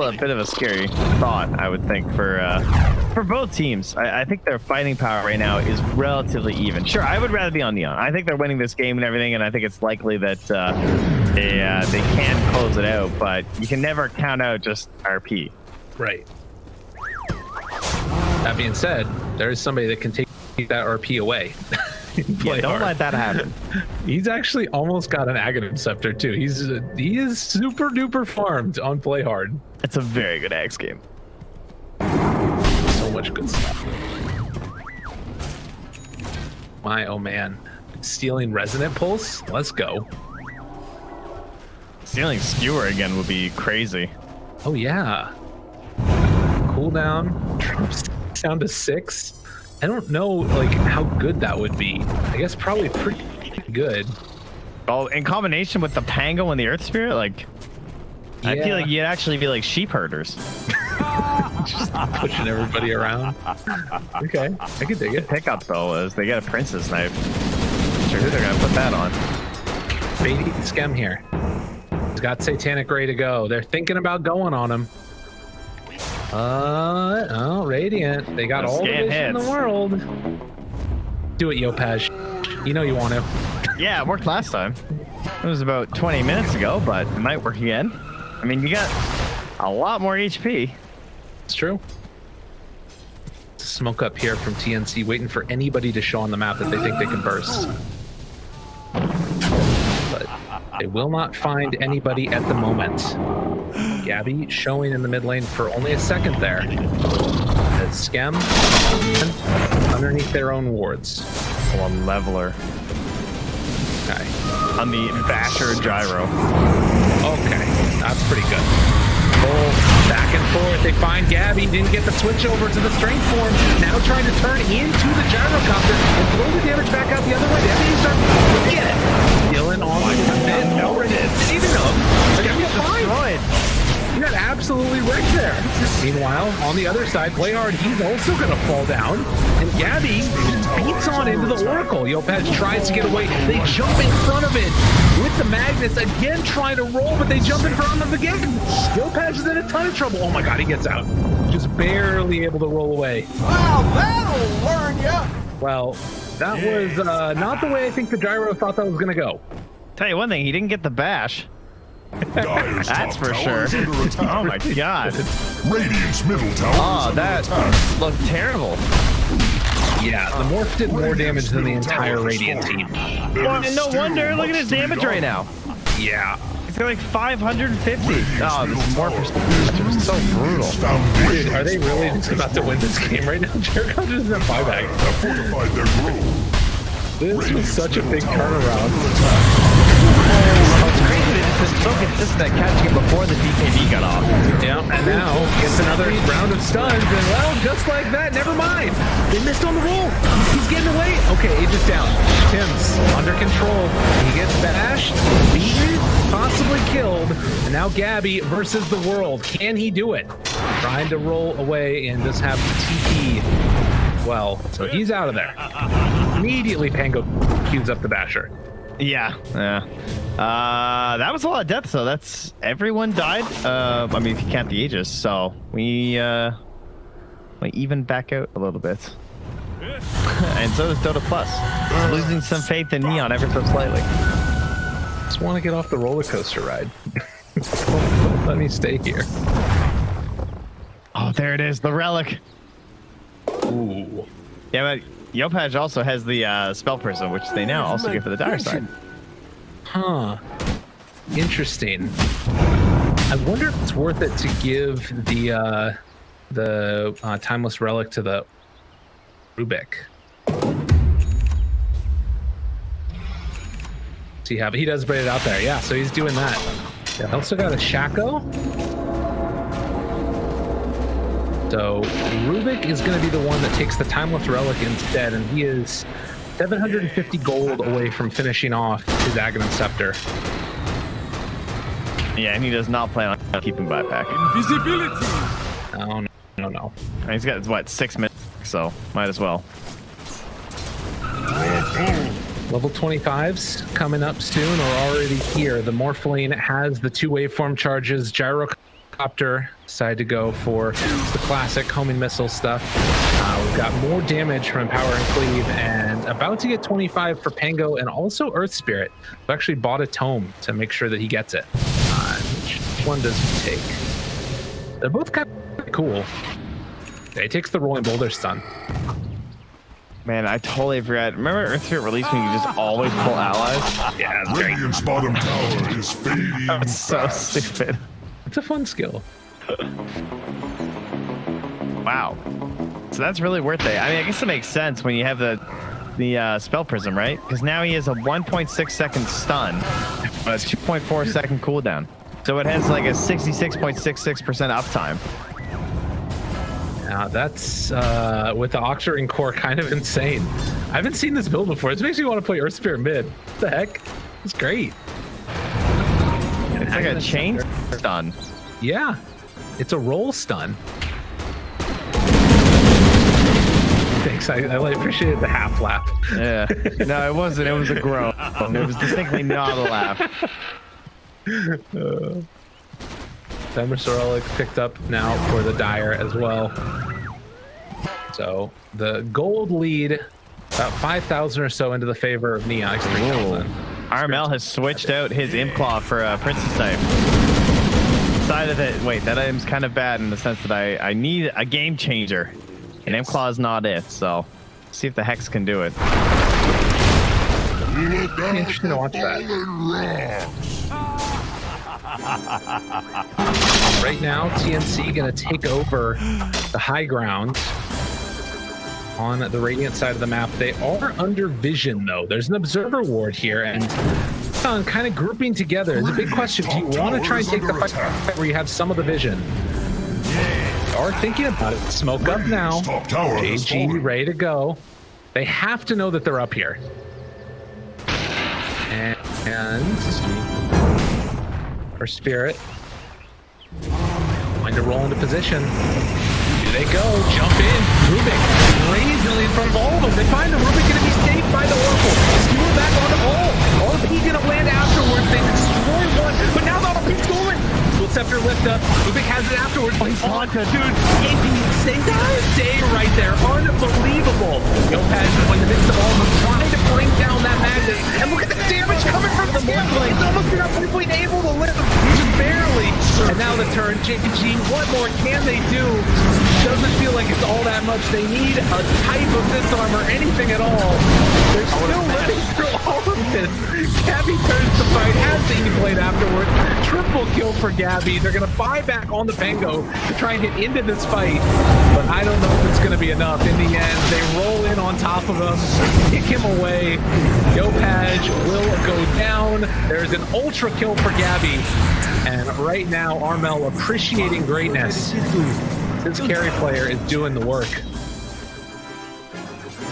a bit of a scary thought, I would think, for both teams. I think their fighting power right now is relatively even. Sure, I would rather be on Neon. I think they're winning this game and everything, and I think it's likely that they can close it out, but you can never count out just RP. Right. That being said, there is somebody that can take that RP away. Yeah, don't let that happen. He's actually almost got an Aghanim Scepter too. He is super duper farmed on Play Hard. It's a very good Axe game. So much good stuff. My oh man, stealing Resonant Pulse. Let's go. Stealing Skewer again would be crazy. Oh yeah. Cooldown drops down to 6. I don't know like how good that would be. I guess probably pretty good. Oh, in combination with the Pango and the Earth Spirit, like Yeah. I feel like you'd actually be like sheep herders. Just pushing everybody around. Okay, I could dig it. Pickup though is they get a Princess Knife. Not sure who they're gonna put that on. Baity Schem here. He's got Satanic ready to go. They're thinking about going on him. Oh, Radiant. They got all the vision in the world. Do it, Yopaj. You know you want to. Yeah, it worked last time. It was about 20 minutes ago, but it might work again. I mean, you got a lot more HP. It's true. Smoke up here from TNC, waiting for anybody to show on the map that they think they can burst. But they will not find anybody at the moment. Gabby showing in the mid lane for only a second there. As Schem underneath their own wards. One leveler. Okay. On the Basher Gyro. Okay, that's pretty good. Full back and forth. They find Gabby, didn't get the switch over to the strength form. Now trying to turn into the gyrocopter and throw the damage back out the other way. Gabby starts to get it. Dylan on the mid. No resist. Didn't even know. Gabby's destroyed. He got absolutely wrecked there. Meanwhile, on the other side, Play Hard, he's also going to fall down. And Gabby beats on into the Oracle. Yopaj tries to get away. They jump in front of it with the Magnus, again trying to roll, but they jump in front of it again. Yopaj is in a ton of trouble. Oh my god, he gets out. Just barely able to roll away. Wow, that'll learn ya! Well, that was not the way I think the Gyro thought that was going to go. Tell you one thing, he didn't get the bash. Dire's That's top for tower sure. is under attack. Oh my god. Radiant's middle tower Oh, is that under attack. looked terrible. Yeah, the Morph did more damage than the entire Radiant team. Well, and no wonder, look at his damage right now. Yeah. He's got like 550. Oh, this Morph is so brutal. Dude, are they really just about to win this game right now? Jericho just in a buyback. Have fortified their grove. This was such a big turnaround. It's crazy that it's been so consistent at catching him before the DKB got off. Yeah, and now gets another round of stuns, and well, just like that, never mind. They missed on the roll. He's getting away. Okay, Aegis down. Tim's under control. He gets bashed, beaten, possibly killed, and now Gabby versus the world. Can he do it? Trying to roll away and just have the TP. Well, so he's out of there. Immediately, Pango queues up the Basher. Yeah. That was a lot of deaths, though. That's everyone died. I mean, if you count the Aegis, so we even back out a little bit. And so does Dota Plus, losing some faith in Neon ever so slightly. Just want to get off the roller coaster ride. Let me stay here. Oh, there it is, the relic. Ooh. Yeah, but Yopaj also has the Spell Prism, which they now also get for the Dire side. Huh. Interesting. I wonder if it's worth it to give the Timeless Relic to the Rubik. See how he does braid it out there. Yeah, so he's doing that. Yeah, also got a Shaco. So Rubik is going to be the one that takes the Timeless Relic instead, and he is 750 gold away from finishing off his Aghanim Scepter. Yeah, and he does not plan on keeping buyback. Invisibility! No. And he's got, what, 6 minutes, so might as well. Level 25s coming up soon or already here. The Morphling has the 2 waveform charges, Gyrocopter Gyrocopter decided to go for the classic homing missile stuff. We've got more damage from Empower and Cleave, and about to get 25 for Pango and also Earth Spirit, who actually bought a tome to make sure that he gets it. Which one does he take? They're both kind of cool. Okay, he takes the Rolling Boulder stun. Man, I totally forgot. Remember Earth Spirit release when you just always pull allies? Yeah, that's great. Radiant's bottom tower is fading. That's so fast. stupid. It's a fun skill. Wow. So that's really worth it. I mean, I guess it makes sense when you have the spell prism, right? Because now he has a 1.6 second stun, but a 2.4 second cooldown. So it has like a 66.66% uptime. Now that's with the Octarine core kind of insane. I haven't seen this build before. This makes me want to play Earth Spirit mid. What the heck? It's great. It's like a chain stun. Yeah, it's a roll stun. Thanks. I appreciated the half laugh. Yeah. No, it wasn't. It was a groan. It was distinctly not a laugh. Sorelic picked up now for the Dire as well. So the gold lead, about 5,000 or so into the favor of Neon. 3,000. Armel has switched out his Imp Claw for Princess type. Decided that, wait, that item's kind of bad in the sense that I need a game changer. And Imp Claw is not it, so see if the Hex can do it. Interesting to watch that. Right now, TNC gonna take over the high ground on the Radiant side of the map. They are under vision though. There's an observer ward here, and kind of grouping together. It's a big question. Do you want to try and take the fight where you have some of the vision? They are thinking about it. Smoke up now. JG ready to go. They have to know that they're up here. And our Spirit going to roll into position. Here they go. Jump in. Rubik crazily in front of all of them. They find the Rubik going to be saved by the Oracle. Skewer back on the ball. RP going to land afterwards. They destroy one, but now the RP's going. Scepter lift up. Rubik has it afterwards. Oh, dude, stay right there. Unbelievable. Yopaj in the midst of all of them trying to bring down that Magnus. And look at the damage coming from the Morphling. Almost not able to live. Just barely. And now the turn. JPG, what more can they do? Doesn't feel like it's all that much. They need a type of disarm or anything at all. They're still living through all of this. Gabby turns the fight, has the E-blade afterwards. Triple kill for Gabby. They're going to buy back on the Pango to try and get into this fight. But I don't know if it's going to be enough. In the end, they roll in on top of him, kick him away. Yopaj will go down. There's an ultra kill for Gabby. And right now, Armel appreciating greatness. This carry player is doing the work.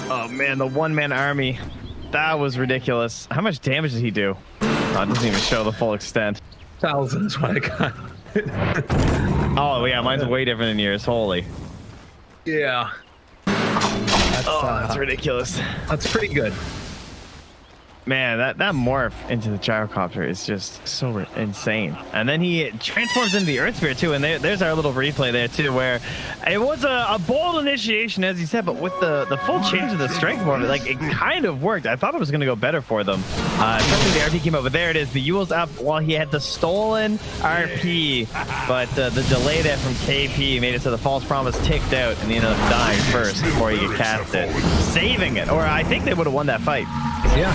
Oh man, the one-man army. That was ridiculous. How much damage did he do? Oh, it doesn't even show the full extent. Thousands what I got. Oh yeah, mine's way different than yours. Holy. Yeah. That's ridiculous. That's pretty good. Man, that morph into the gyrocopter is just so insane. And then he transforms into the Earth Spirit too, and there's our little replay there too, where it was a bold initiation, as you said, but with the full change of the strength morph, like it kind of worked. I thought it was going to go better for them. Especially the RP came out, but there it is. The Yule's up while he had the stolen RP, but the delay there from KP made it so the false promise ticked out, and he ended up dying first before he could cast it, saving it. Or I think they would have won that fight. Yeah.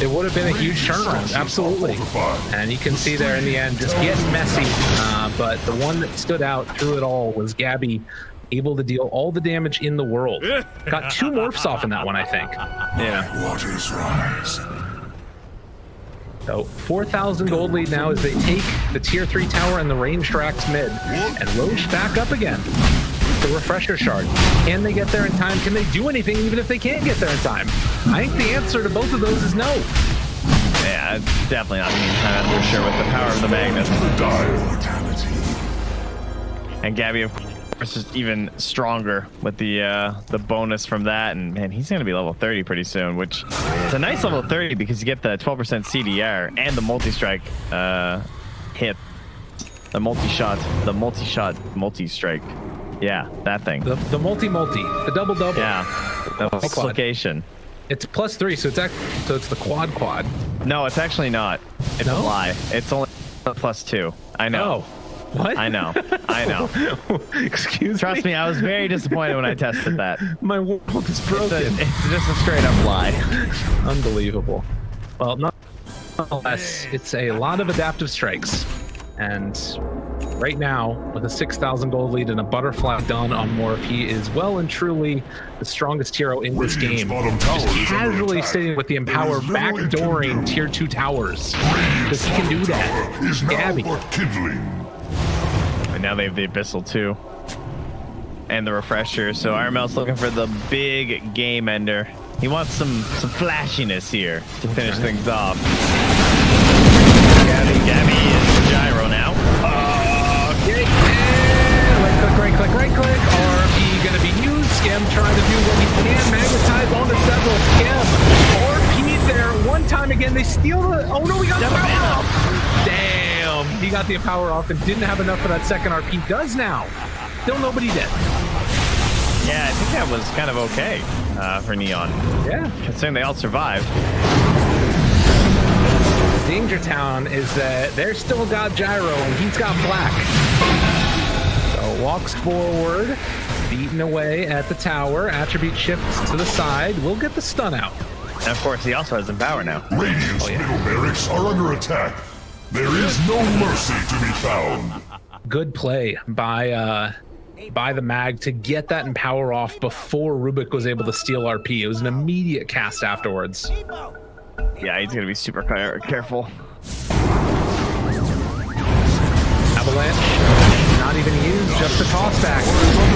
It would have been a huge turnaround, absolutely. And you can see there in the end, just getting messy. But the one that stood out through it all was Gabby, able to deal all the damage in the world. Got 2 morphs off in that one, I think. Yeah. Waters rise. So 4,000 gold lead now as they take the tier 3 tower and the range racks mid. And Roche back up again. The refresher shard. Can they get there in time? Can they do anything even if they can't get there in time? I think the answer to both of those is no. Yeah, it's definitely not in time for sure with the power of the Magnus. And Gabby, of course, is even stronger with the bonus from that. And man, he's going to be level 30 pretty soon, which is a nice level 30 because you get the 12% CDR and the multi-strike hit. The multi-shot, multi-strike. Yeah, that thing. The multi, the double. Yeah, the location. It's +3, so it's the quad. No, it's actually not. It's a lie. It's only +2. I know. Oh, what? I know. Excuse me. Trust me, I was very disappointed when I tested that. My world is broken. It's just a straight up lie. Unbelievable. Well, nonetheless, it's a lot of adaptive strikes, and right now, with a 6,000 gold lead and a butterfly done on Morph, he is well and truly the strongest hero in this game. Just casually sitting with the Empower backdooring tier 2 towers. Because he can do that. Is now Gabby. but kindling. And now they have the Abyssal too. And the Refresher. So RML's looking for the big game ender. He wants some flashiness here to finish things off. Gabby is gyro now. Right click. RP gonna be used. Skim trying to do what he can. Magnetize onto several. Skim. RP there one time again. They steal the. Oh no, we got the power off. Damn. He got the power off and didn't have enough for that second RP. Does now. Still nobody dead. Yeah, I think that was kind of okay for Neon. Yeah. Considering they all survived. Danger Town is that they're still got gyro and he's got black. So walks forward, beating away at the tower. Attribute shifts to the side. We'll get the stun out. And of course, he also has Empower now. Radiant's middle barracks are under attack. There is no mercy to be found. Good play by the mag to get that Empower off before Rubik was able to steal RP. It was an immediate cast afterwards. Yeah, he's gonna be super careful. Avalanche, not even used, just a toss back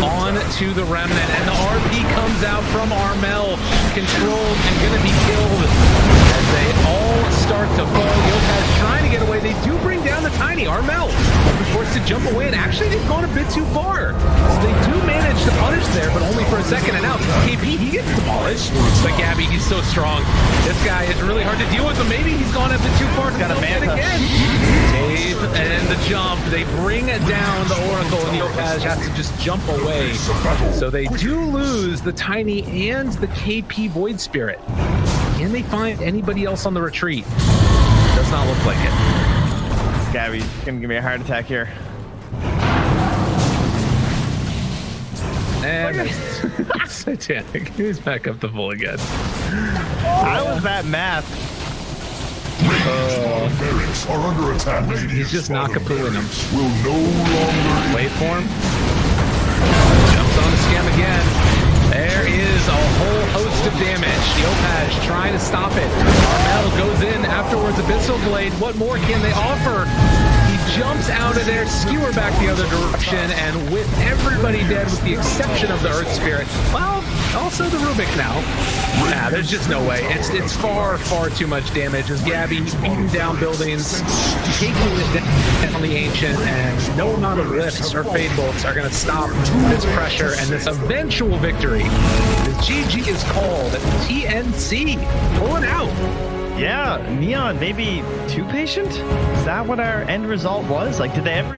on to the Remnant, and the RP comes out from Armel, controlled and gonna be killed as they all start to fall. Yopaz trying to get away. They do bring down the Tiny. Armel forced to jump away, and actually they've gone a bit too far. So they do manage to punish there, but only for a second. And now KP, he gets demolished. But Gabby, he's so strong. This guy is really hard to deal with, but maybe he's gone a bit too far. Got a man again. Dave and the jump. They bring down the Oracle, and Yopaz has to just jump away. So they do lose the Tiny and the KP Void Spirit. Can they find anybody else on the retreat? Does not look like it. Gabby's gonna give me a heart attack here. And Satanic. He's back up to full again. How was that math? Radiant's barracks are under attack. He's just knockapooing him. Will no longer Waveform. Jumps on the Scam again. There is a whole host of damage. Yopaj trying to stop it. Armel goes in afterwards. Abyssal Blade. What more can they offer? He jumps out of there, skewer back the other direction, and with everybody dead with the exception of the Earth Spirit. Well, also the Rubik now. Nah, there's just no way. It's far too much damage as Gabby beating down buildings, taking it down the Ancient, and no amount of lifts or Fade Bolts are going to stop this pressure and this eventual victory. The GG is called. TNC pulling out. Yeah, Neon maybe too patient? Is that what our end result was? Like, did they ever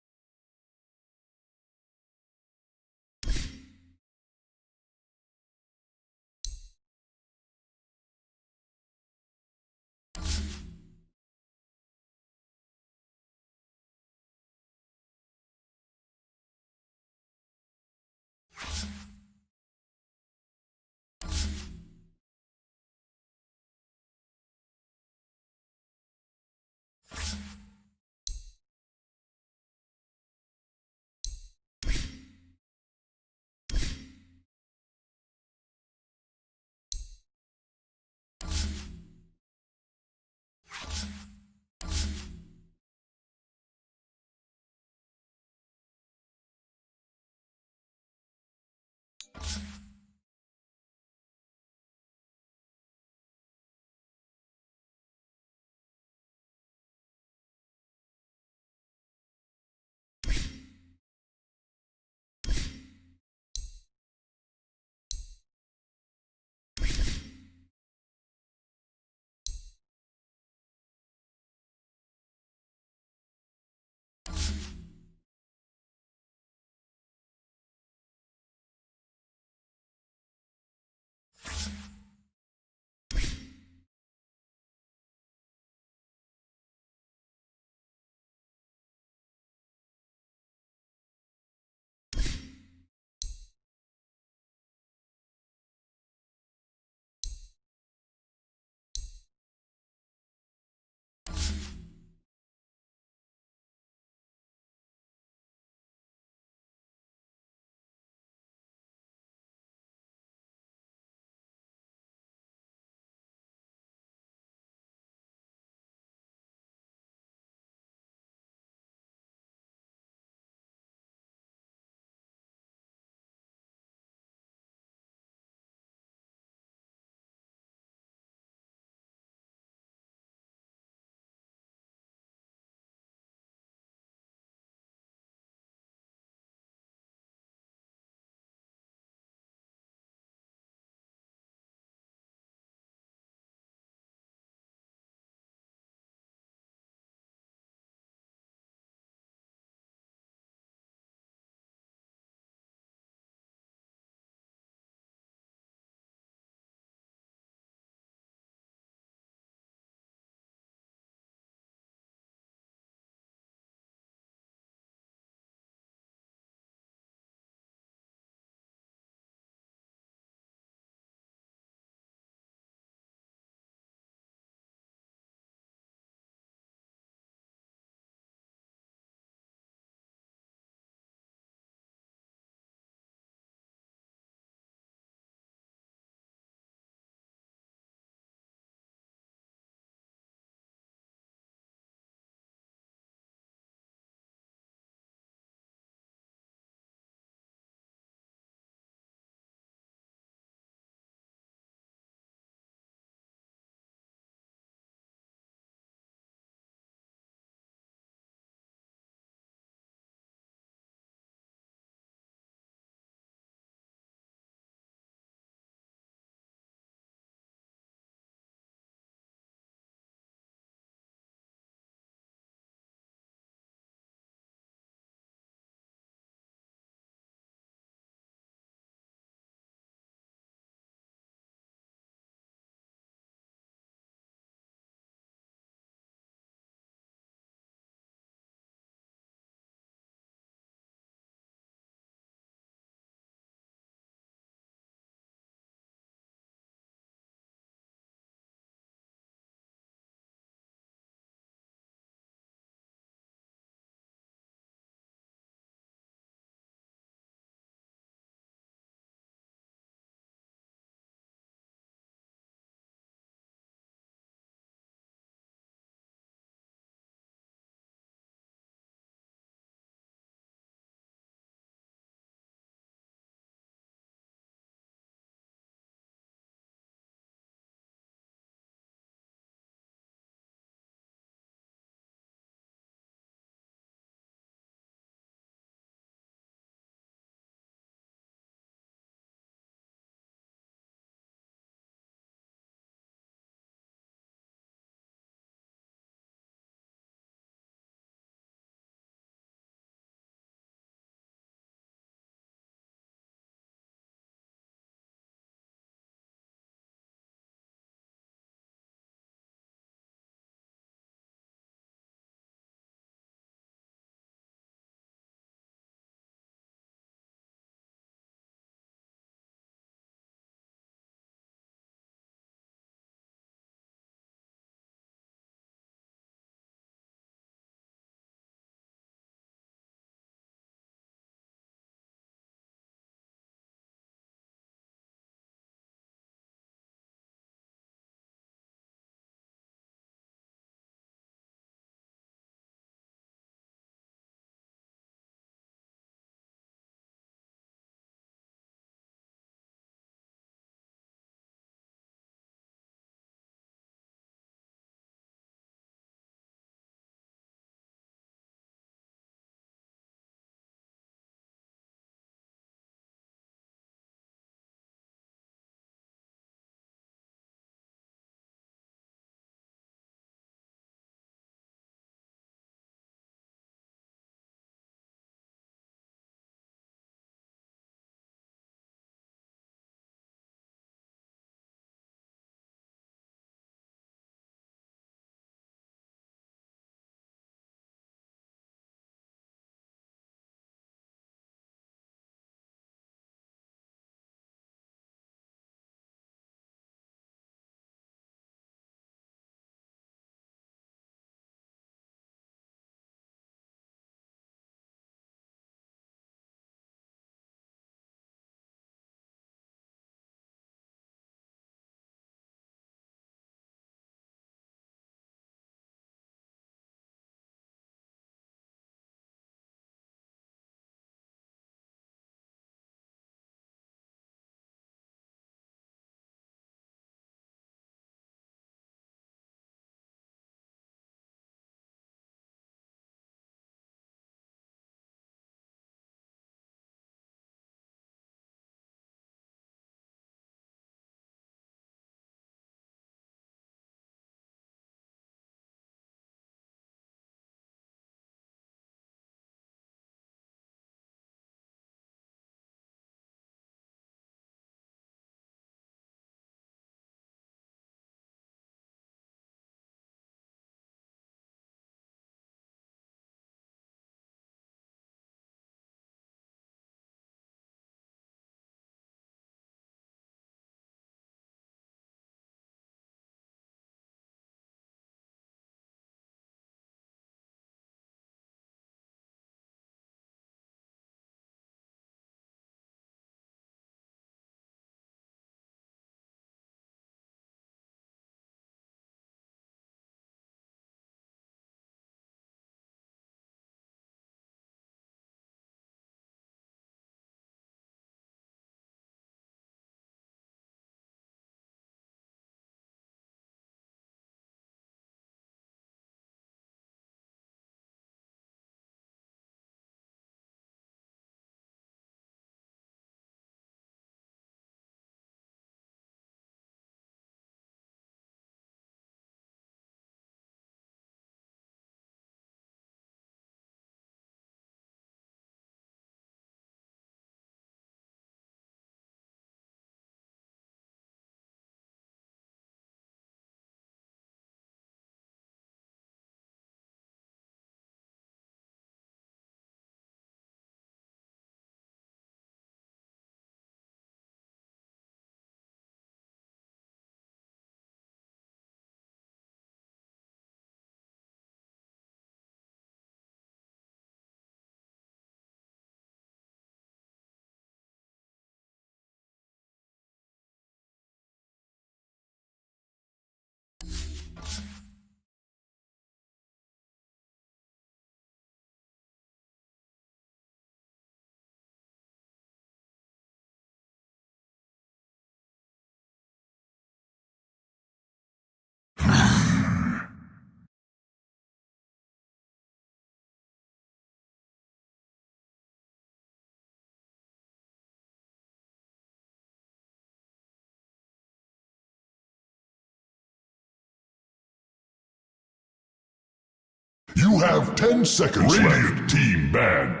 You have 10 seconds left. Radiant team ban.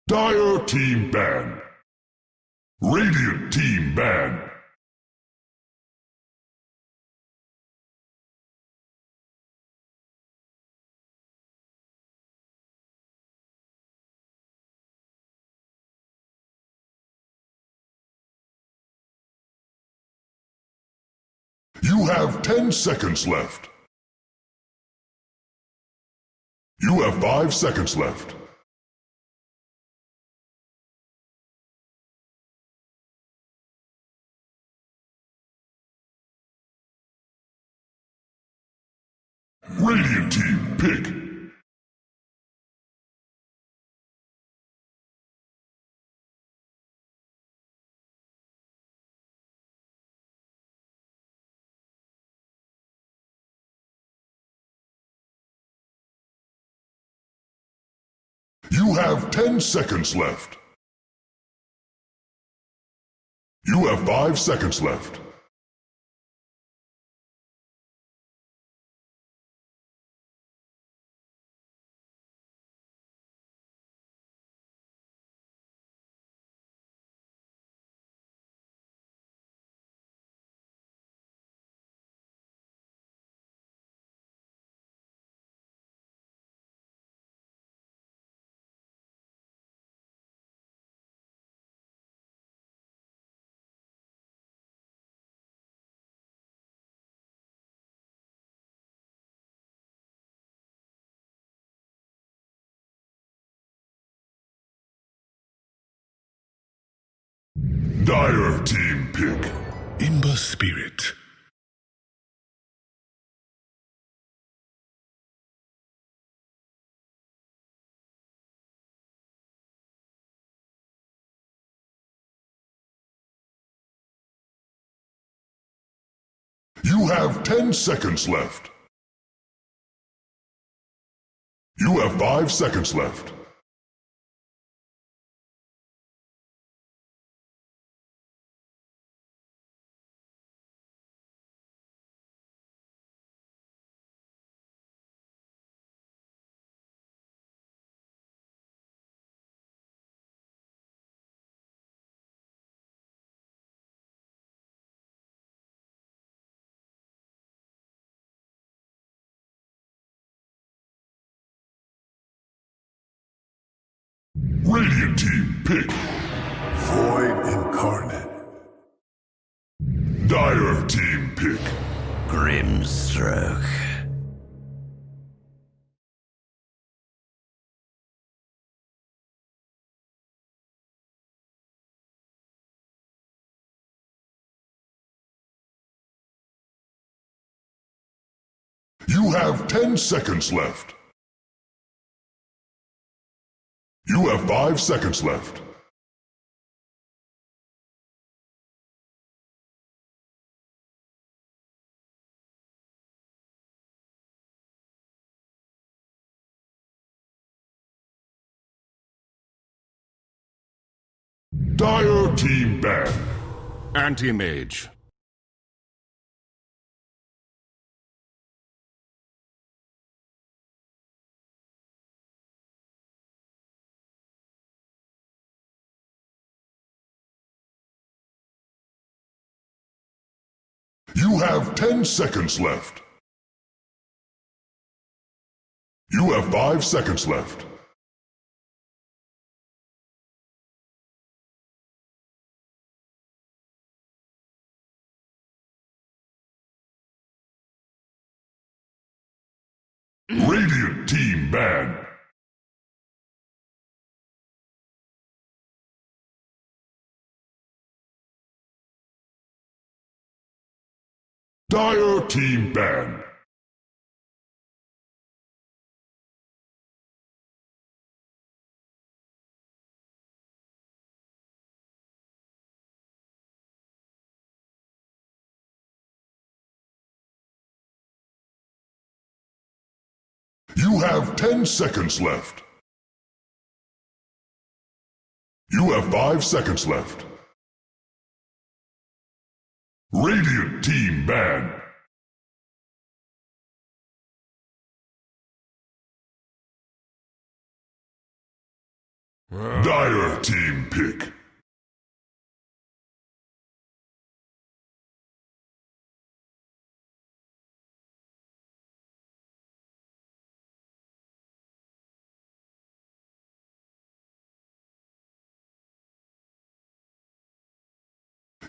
Dire team ban. Radiant team ban. You have 10 seconds left. You have 5 seconds left. Radiant team, pick. You have 10 seconds left. You have 5 seconds left. Dire team pick. Imba Spirit. You have 10 seconds left. You have 5 seconds left. Radiant team pick. Void Incarnate. Dire team pick. Grimstroke. You have 10 seconds left. You have 5 seconds left. Dire team ban. Anti-mage. You have 10 seconds left. You have 5 seconds left. Radiant team ban. Dire team ban. You have 10 seconds left. You have 5 seconds left. Radiant team ban. Dire team pick.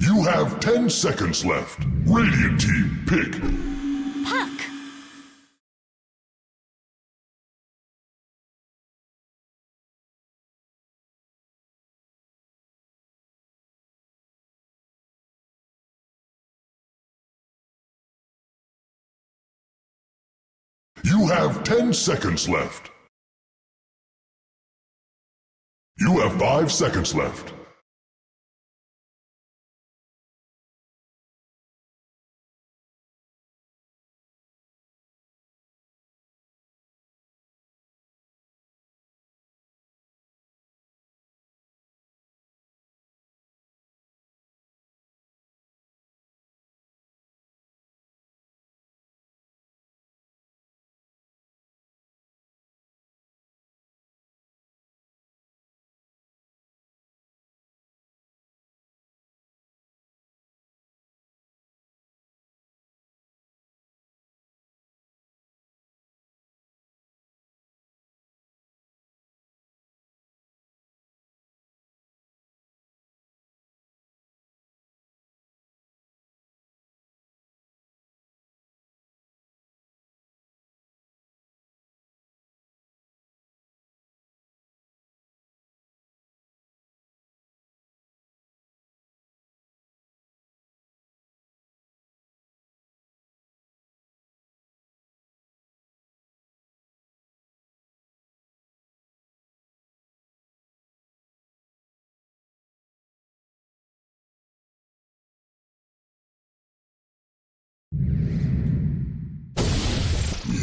You have 10 seconds left. Radiant team pick. Puck. You have 10 seconds left. You have 5 seconds left.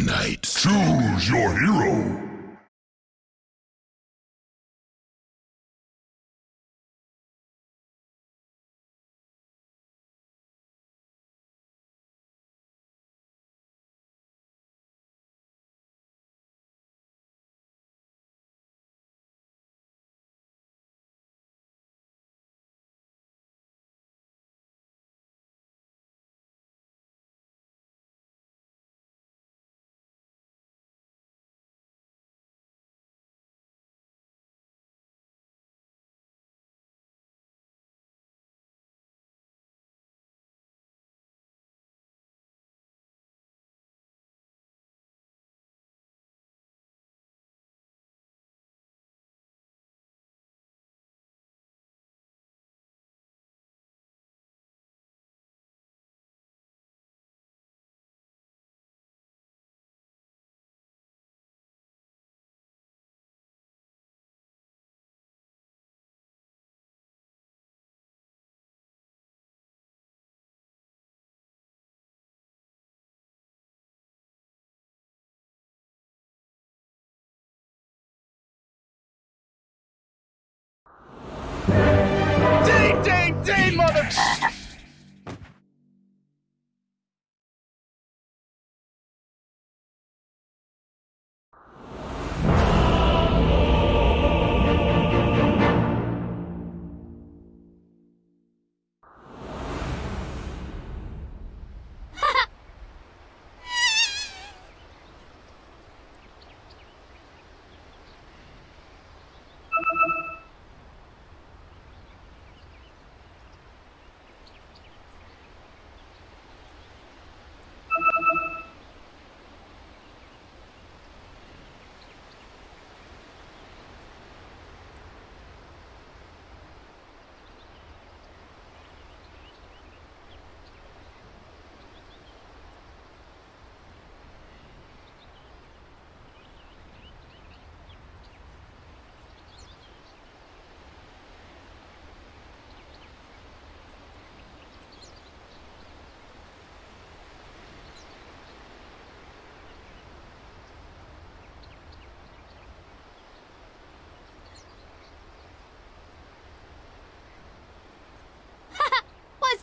Night. Choose your hero. Ding, ding, ding, mother...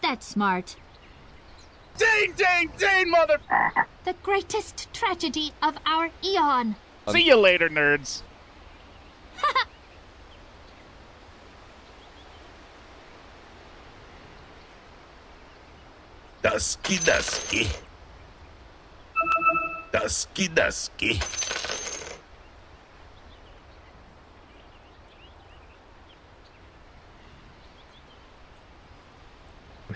that smart. Ding, ding, ding, mother... The greatest tragedy of our eon. See you later, nerds. Dusky, dusky. Dusky, dusky.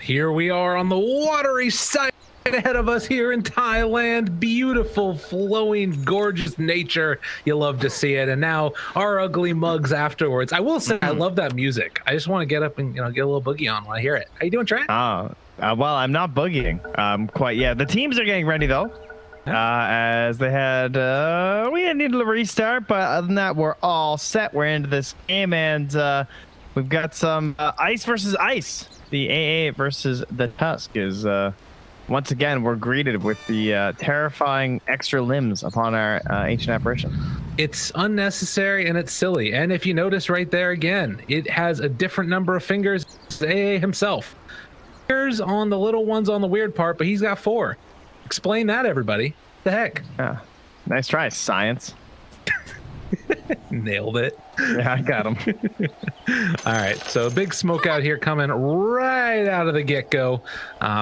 Here we are on the watery side ahead of us here in Thailand. Beautiful, flowing, gorgeous nature. You love to see it. And now our ugly mugs afterwards. I will say I love that music. I just want to get up and get a little boogie on when I hear it. How you doing, Trent? Well, I'm not boogieing. Quite yet. The teams are getting ready though. As they had we needed a restart, but other than that, we're all set. We're into this game, and we've got some ice versus ice. The AA versus the Tusk is once again we're greeted with the terrifying extra limbs upon our ancient apparition. It's unnecessary and it's silly. And if you notice right there again, it has a different number of fingers than AA himself. Fingers on the little ones on the weird part, but he's got 4. Explain that, everybody. The heck? Yeah. Nice try, science. Nailed it. Yeah, I got him. All right, so big smoke out here coming right out of the get-go,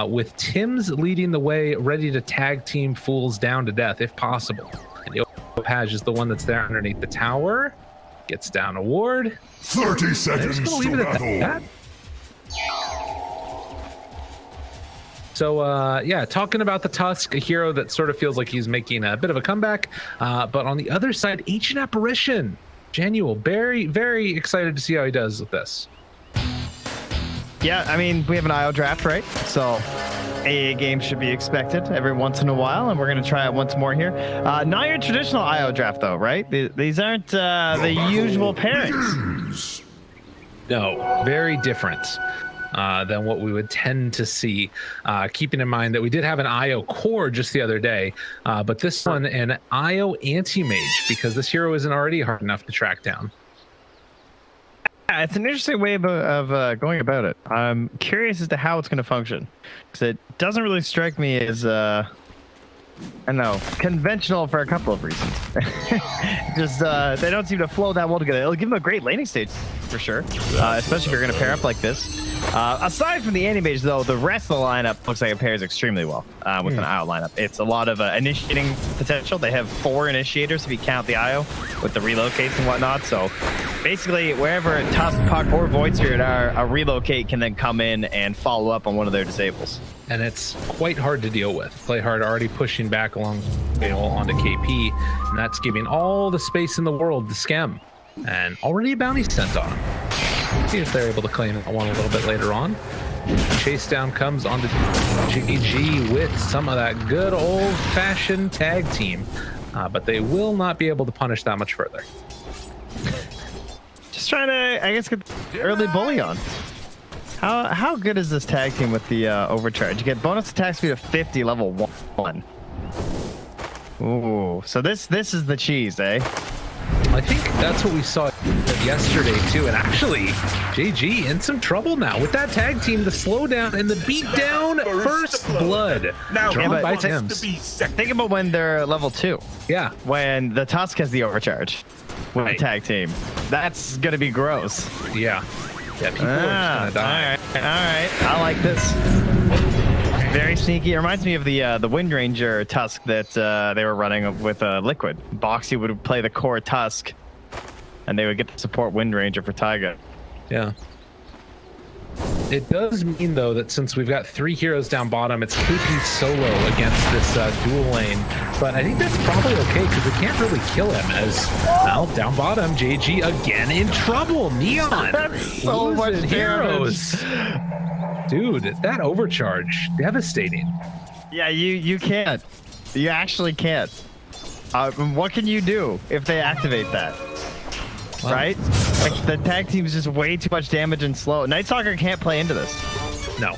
with Tim's leading the way, ready to tag team fools down to death if possible. And the Opage is the one that's there underneath the tower. Gets down a ward. 30 seconds to battle. So, yeah, talking about the Tusk, a hero that sort of feels like he's making a bit of a comeback. But on the other side, Ancient Apparition. Genuel, very, very excited to see how he does with this. Yeah, I mean, we have an IO draft, right? So AA games should be expected every once in a while, and we're going to try it once more here. Not your traditional IO draft, though, right? These aren't the usual pairings. No, very different than what we would tend to see. Keeping in mind that we did have an IO core just the other day, but this one an IO anti-mage, because this hero isn't already hard enough to track down. Yeah, it's an interesting way of going about it. I'm curious as to how it's going to function, because it doesn't really strike me as I don't know, conventional for a couple of reasons. Just they don't seem to flow that well together. It'll give them a great laning stage for sure, especially if you're going to pair up like this. Aside from the anti-mage, though, the rest of the lineup looks like it pairs extremely well with an IO lineup. It's a lot of initiating potential. They have 4 initiators if you count the IO with the relocates and whatnot. So basically, wherever Tusk, Puck, or Void Spirit are, a relocate can then come in and follow up on one of their disables. And it's quite hard to deal with. Playhard already pushing back along, onto KP, and that's giving all the space in the world to Skem. And already a bounty sent on him. See if they're able to claim that one a little bit later on. Chase down comes onto GG with some of that good old-fashioned tag team, but they will not be able to punish that much further. Just trying to, I guess, get the early bully on. How good is this tag team with the overcharge? You get bonus attack speed of 50, level 1. Ooh, so this is the cheese, eh? I think that's what we saw yesterday too, and actually JG in some trouble now with that tag team, the slowdown and the beatdown. First blood drawn by Tims. Think about when they're level 2. Yeah, when the Tusk has the overcharge with the tag team. That's gonna be gross. Yeah, people are just gonna die. All right, I like this. Very sneaky. It reminds me of the Wind Ranger Tusk that they were running with Liquid. Boxy would play the core Tusk, and they would get to support Wind Ranger for Taiga. Yeah. It does mean, though, that since we've got 3 heroes down bottom, it's KP solo against this dual lane. But I think that's probably okay, because we can't really kill him as, well, down bottom, JG again in trouble. Neon. That's so much heroes. Dude, that overcharge, devastating. Yeah, you can't. You actually can't. What can you do if they activate that? Well, right? Like, the tag team is just way too much damage and slow. Night Stalker can't play into this. No,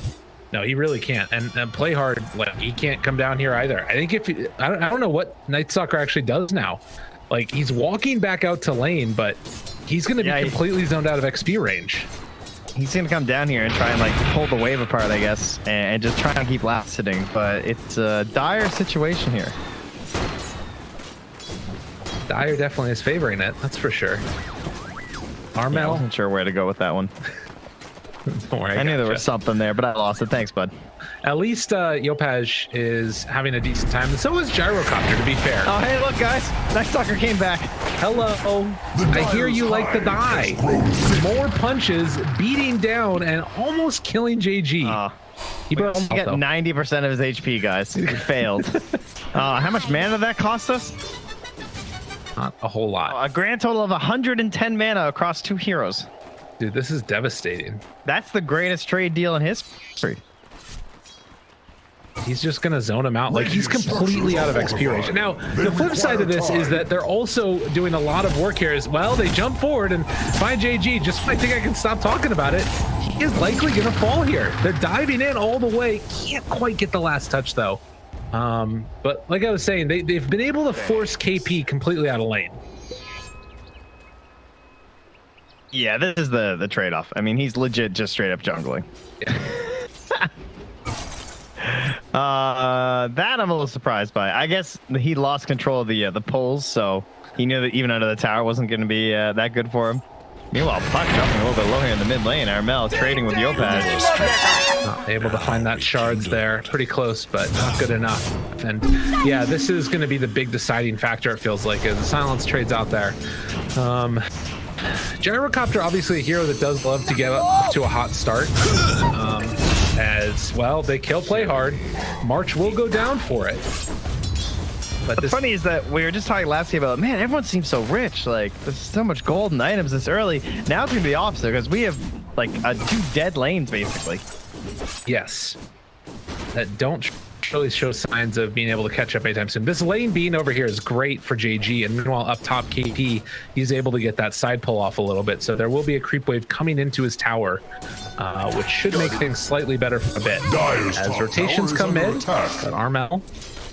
he really can't. And play hard, like, he can't come down here either. I think if I don't know what Night Stalker actually does now. Like, he's walking back out to lane, but he's going to be completely zoned out of XP range. He's gonna come down here and try and like pull the wave apart, I guess, and just try and keep last sitting. But it's a dire situation here. Dire definitely is favoring it. That's for sure. Armel. Yeah, I wasn't sure where to go with that one. Don't worry, I knew there was something there, but I lost it. Thanks, bud. At least Yopaj is having a decent time, and so is Gyrocopter, to be fair. Oh, hey, look, guys. Nice Stalker came back. Hello. I hear you like the die. More punches, beating down, and almost killing JG. He only got 90% of his HP, guys. He failed. How much mana did that cost us? Not a whole lot. A grand total of 110 mana across 2 heroes. Dude, this is devastating. That's the greatest trade deal in history. He's just going to zone him out. Like, he's completely out of XP range. Now, the flip side of this is that they're also doing a lot of work here as well. They jump forward and find JG. Just when I think I can stop talking about it, he is likely going to fall here. They're diving in all the way. Can't quite get the last touch, though. But like I was saying, they've been able to force KP completely out of lane. Yeah, this is the trade-off. I mean, he's legit just straight up jungling. Yeah. That I'm a little surprised by. I guess he lost control of the pulls, so he knew that even under the tower wasn't going to be that good for him. Meanwhile, Puck jumping a little bit low here in the mid lane. Armel trading with Yopaj. Not able to find that shards there. Pretty close, but not good enough. And yeah, this is going to be the big deciding factor, it feels like, as the silence trades out there. Gyrocopter, obviously a hero that does love to get up to a hot start. As well, they kill play hard. March will go down for it. But What's funny is that we were just talking last year about, man, everyone seems so rich. Like, there's so much gold and items this early. Now it's going to be the opposite because we have, like, 2 dead lanes, basically. Yes. That don't really show signs of being able to catch up anytime soon. This lane being over here is great for JG, and meanwhile up top KP, he's able to get that side pull off a little bit. So there will be a creep wave coming into his tower, which should make things slightly better for a bit. As rotations come in, but Armel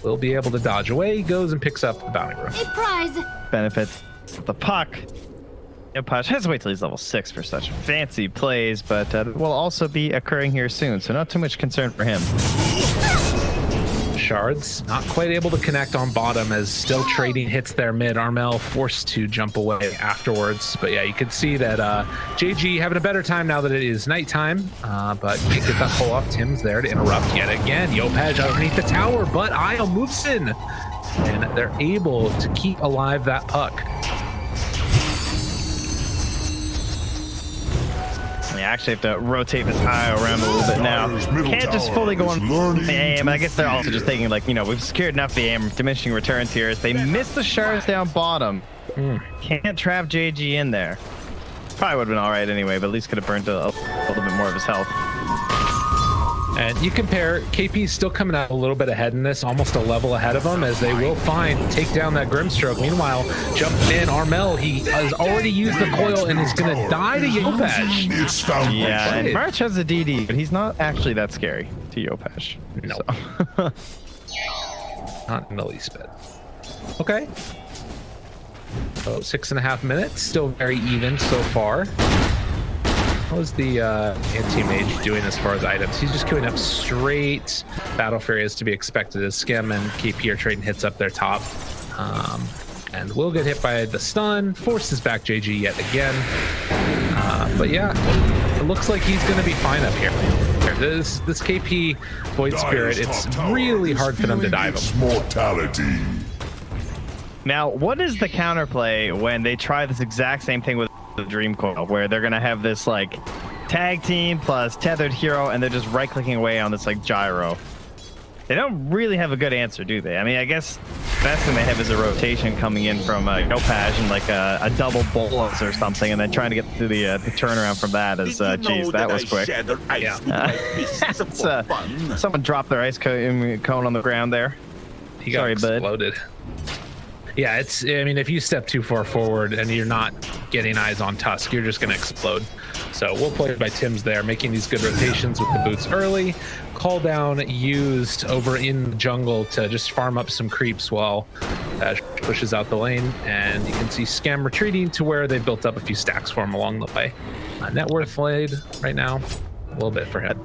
will be able to dodge away. He goes and picks up the bounty room. A prize. Benefits the Puck. Yopaj has to wait till he's level 6 for such fancy plays, but will also be occurring here soon, so not too much concern for him. Shards not quite able to connect on bottom as still trading hits there mid. Armel forced to jump away afterwards, but yeah, you can see that JG having a better time now that it is nighttime, but can't get that pull off. Tim's there to interrupt yet again. Yopaj underneath the tower, but Isle moves in and they're able to keep alive that Puck. Yeah, actually have to rotate this high around a little bit now. Can't just fully go on the aim. I guess they're also just thinking, like, you know, we've secured enough the aim, diminishing returns here. As they miss the shards down bottom. Can't trap JG in there. Probably would have been all right anyway, but at least could have burned a little bit more of his health. And you compare, KP's still coming out a little bit ahead in this, almost a level ahead of them, as they will take down that Grimstroke. Meanwhile, jumping in, Armel, he has already used the coil and is going to die to Yopaj. Yeah, and March has a DD, but he's not actually that scary to Yopaj. No. So. Not in the least bit. Okay. So 6.5 minutes, still very even so far. How is the anti-mage doing as far as items? He's just queuing up straight Battle Fury as to be expected, as Skim and KP are trading hits up their top. And will get hit by the stun, forces back JG yet again. But yeah, it looks like he's going to be fine up here. This KP Void Spirit, it's really hard for them to dive him. Mortality. Now, what is the counterplay when they try this exact same thing with the Dream Coil, where they're gonna have this like tag team plus tethered hero, and they're just right-clicking away on this like gyro? They don't really have a good answer, do they? I mean, I guess the best thing they have is a rotation coming in from Yopaj and like a double bolus or something, and then trying to get through the turnaround from that. As geez, that was quick. Yeah. Someone dropped their ice cone on the ground there. He got exploded. Yeah, it's, I mean, if you step too far forward and you're not getting eyes on Tusk, you're just going to explode. So we'll play by Tim's there, making these good rotations with the boots early. Call down used over in the jungle to just farm up some creeps while Ash pushes out the lane. And you can see Scam retreating to where they built up a few stacks for him along the way. Net worth laid right now, a little bit for him.